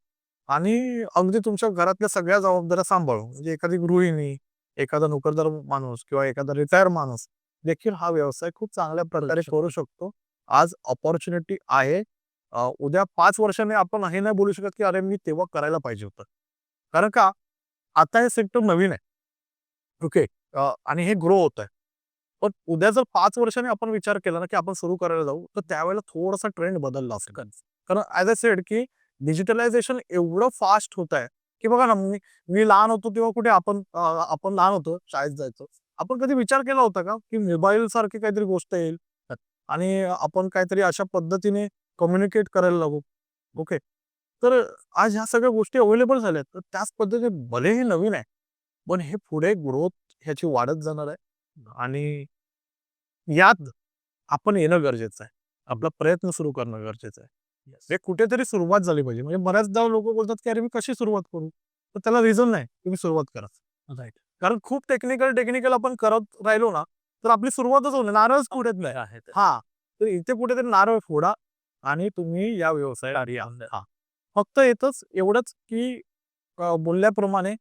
आणि अगदी तुमच्या घरातल्या सगळ्या जबाबदाऱ्या सांभाळून म्हणजे एखादी गृहिणी, एखादा नोकरदार माणूस किंवा एखादा रिटायर माणूस देखील हा व्यवसाय खूप चांगल्या प्रकारे करू शकतो. आज अपॉर्च्युनिटी आहे. उद्या 5 वर्षांनी आपण हे नाही बोलू शकत, की "अरे, मी तेव्हा करायला पाहिजे होतं." कारण का आता हे सेक्टर नवीन आहे. ओके. आणि हे ग्रो होतंय. पण उद्या जर 5 वर्षांनी आपण विचार केला ना, की आपण सुरू करायला जाऊ, तर त्यावेळेला थोडासा ट्रेंड बदलला असेल. कारण ॲज आय सेड, की डिजिटलायझेशन एवढं फास्ट होत आहे, की बघा ना, मी मी लहान होतो तेव्हा कुठे आपण लहान होतो, शाळेत जायचो. आपण कधी विचार केला होता का, की मोबाईल सारखी काहीतरी गोष्ट येईल आणि आपण काहीतरी अशा पद्धतीने कम्युनिकेट करायला लागू. ओके. तर आज ह्या सगळ्या गोष्टी अवेलेबल झाल्यात. तर त्याच पद्धतीने भलेही नवीन आहे, पण हे पुढे ग्रोथ ह्याची वाढत जाणार आहे आणि यात आपण येणं गरजेचं आहे. आपला प्रयत्न सुरू करणं गरजेचं आहे. हे कुठेतरी सुरुवात झाली पाहिजे. म्हणजे बऱ्याचदा लोकं बोलतात, की "अरे, मी कशी सुरुवात करू?" तर त्याला रिझन नाही. तुम्ही सुरुवात करा. राईट. कारण खूप टेक्निकल आपण करत राहिलो ना, तर आपली सुरुवातच होणार नारळच फोडत नाही. आहे ते. हां, तर इथे कुठेतरी नारळ फोडा आणि तुम्ही या व्यवसायात या. Start. हां. फक्त येतच एवढंच, की बोलल्याप्रमाणे,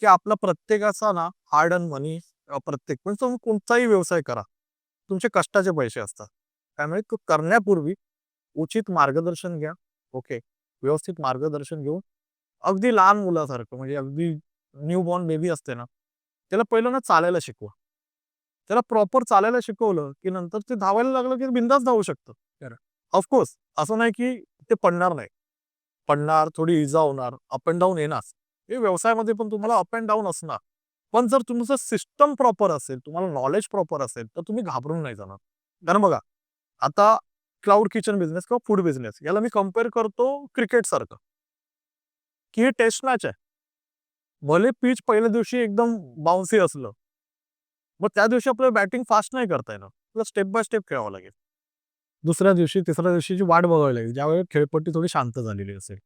की आपला प्रत्येकाचा ना हार्ड अर्न मनी प्रत्येक म्हणजे तुम्ही कोणताही व्यवसाय करा. तुमचे कष्टाचे पैसे असतात. त्यामुळे तो करण्यापूर्वी उचित मार्गदर्शन घ्या. ओके. व्यवस्थित मार्गदर्शन घेऊन अगदी लहान मुलासारखं म्हणजे अगदी न्यूबॉर्न बेबी असते ना, त्याला पहिलं ना चालायला शिकवा. त्याला प्रॉपर चालायला शिकवलं, की नंतर ते धावायला लागलं, की बिनधास्त धावू शकतं. खरं. ऑफकोर्स असं नाही, की ते पडणार नाही. पडणार, थोडी इजा होणार, अप अँड डाऊन येणार. हे व्यवसायामध्ये पण तुम्हाला अप अँड डाऊन असणार. पण जर तुमचं सिस्टम प्रॉपर असेल, तुम्हाला नॉलेज प्रॉपर असेल, तर तुम्ही घाबरून नाही जाणार. कारण बघा, आता क्लाउड किचन बिझनेस किंवा फूड बिझनेस याला मी कंपेअर करतो क्रिकेटसारखं, की हे टेस्ट मॅच आहे. भले पिच पहिल्या दिवशी एकदम बाउन्सी असलं, मग त्या दिवशी आपल्याला बॅटिंग फास्ट नाही करता येणार. आपल्याला स्टेप बाय स्टेप खेळावं लागेल. दुसऱ्या दिवशी, तिसऱ्या दिवशीची वाट बघावी लागेल, ज्यावेळी खेळपट्टी थोडी शांत झालेली असेल.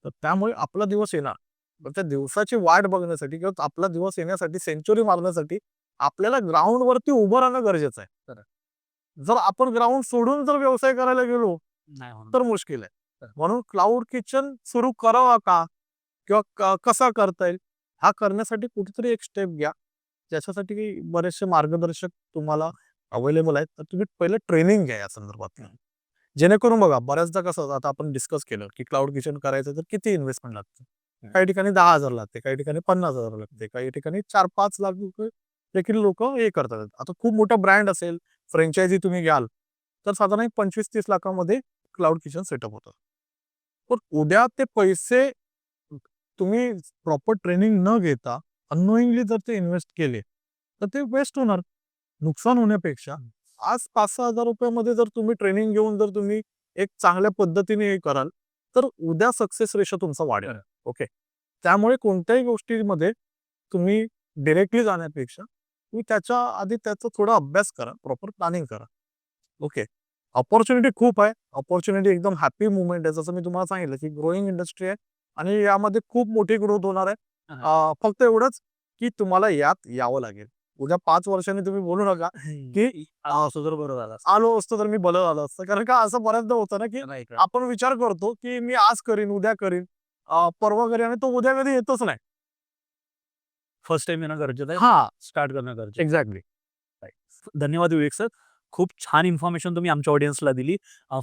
तर त्यामुळे आपला दिवस येणार. पण त्या दिवसाची वाट बघण्यासाठी किंवा आपला दिवस येण्यासाठी सेंचुरी मारण्यासाठी आपल्याला ग्राउंडवरती उभं राहणं गरजेचं आहे. खरं. जर आपण ग्राउंड सोडून जर व्यवसाय करायला गेलो, नाही होणार. तर मुश्किल आहे. खरं. म्हणून क्लाउड किचन सुरू करावा का? किंवा कसा करता येईल? हा करण्यासाठी कुठेतरी एक स्टेप घ्या. त्याच्यासाठी बरेचसे मार्गदर्शक तुम्हाला अवेलेबल आहेत. तर तुम्ही पहिलं ट्रेनिंग घ्या या संदर्भात. जेणेकरून बघा बऱ्याचदा कसं होतं, आता आपण डिस्कस केलं, की क्लाउड किचन करायचं तर किती इन्व्हेस्टमेंट लागते? काही ठिकाणी 10,000 लागते, काही ठिकाणी 50,000 लागते, काही ठिकाणी 4-5 लाख रुपये देखील लोकं हे करतात. आता खूप मोठा ब्रँड असेल, फ्रँचायझी तुम्ही घ्याल, तर साधारण 25-30 लाखामध्ये क्लाउड किचन सेटअप होतं. पण उद्या ते पैसे तुम्ही प्रॉपर ट्रेनिंग न घेता अननोइंगली जर ते इन्व्हेस्ट केले, तर ते वेस्ट होणार. नुकसान होण्यापेक्षा आज ₹5,000-6,000 मध्ये जर तुम्ही ट्रेनिंग घेऊन जर तुम्ही एक चांगल्या पद्धतीने हे कराल, तर उद्या सक्सेस रेशो तुमचा वाढेल. खरं. ओके. त्यामुळे कोणत्याही गोष्टीमध्ये तुम्ही डायरेक्टली जाण्यापेक्षा तुम्ही त्याच्या आधी त्याचा थोडा अभ्यास करा, प्रॉपर प्लॅनिंग करा. ओके. अपॉर्च्युनिटी खूप आहे. अपॉर्च्युनिटी एकदम हॅपी मूव्हमेंट आहे. जसं मी तुम्हाला सांगितलं, की ग्रोइंग इंडस्ट्री आहे आणि यामध्ये खूप मोठी ग्रोथ होणार आहे. हां. फक्त एवढंच, की तुम्हाला यात यावं लागेल. उद्या 5 वर्षांनी तुम्ही बोलू नका, की असं जर बरं झालं असतं. आलो असतो तर मी बरं झालं असतं. कारण का असं बऱ्याचदा होतं ना, की राईट. आपण विचार करतो, की मी आज करीन, उद्या करीन, परवा करीन आणि तो उद्या कधी येतच नाही. फर्स्ट टाईम येणं गरजेचं आहे. हां, स्टार्ट करणं गरजेचं एक्झॅक्टली. आहे. धन्यवाद विवेक सर. खूप छान इन्फॉर्मेशन तुम्ही आमच्या ऑडियन्सला दिली.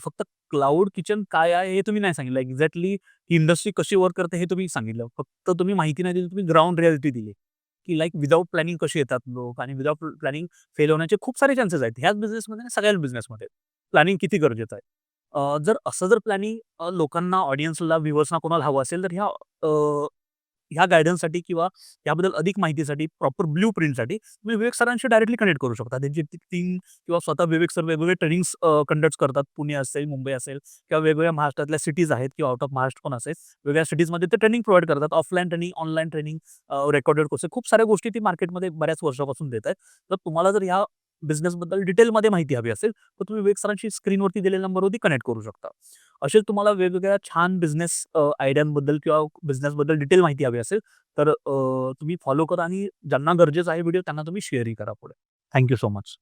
फक्त क्लाउड किचन काय आहे हे तुम्ही नाही सांगितलं. एक्झॅक्टली ही इंडस्ट्री कशी वर्क करते हे तुम्ही सांगितलं. फक्त तुम्ही माहिती नाही दिली, तुम्ही ग्राउंड रिॲलिटी दिली, की लाइक विथआऊट प्लॅनिंग कशी येतात लोक आणि विथआऊट प्लॅनिंग फेल होण्याचे खूप सारे चान्सेस आहेत. ह्याच बिझनेसमध्ये आणि सगळ्याच बिझनेसमध्ये प्लॅनिंग किती गरजेचं आहे. जर असं जर प्लॅनिंग लोकांना, ऑडियन्सला, व्ह्युअर्सना कोणाला हवं असेल, तर ह्या गाईडन्ससाठी किंवा याबद्दल अधिक माहितीसाठी, प्रॉपर ब्लू प्रिंटसाठी तुम्ही विवेक सरांशी डायरेक्टली कनेक्ट करू शकता. त्यांची टीम किंवा स्वतः विवेक सर वेगवेगळे ट्रेनिंग्स कंडक्ट करतात. पुणे असेल, मुंबई असेल किंवा वेगवेगळ्या महाराष्ट्रातल्या सिटीज आहेत किंवा आउट ऑफ महाराष्ट्र पण असेल. वेगळ्या सिटीजमध्ये ते ट्रेनिंग प्रोव्हाईड करतात. Offline training, online training, recorded courses, खूप साऱ्या गोष्टी ती मार्केटमध्ये बऱ्याच वर्षापासून देत आहेत. तर तुम्हाला जर ह्या बिझनेसबद्दल डिटेलमध्ये माहिती हवी असेल, तर तुम्ही विवेक सरांशी स्क्रीनवरती दिलेल्या नंबरवरती कनेक्ट करू शकता. असेच तुम्हाला वेगवेगळ्या छान बिझनेस आयडियांबद्दल किंवा बिझनेसबद्दल डिटेल माहिती हवी असेल, तर तुम्ही फॉलो करा आणि ज्यांना गरजेचा आहे व्हिडिओ त्यांना तुम्ही शेअरही करा पुढे. Thank you so much.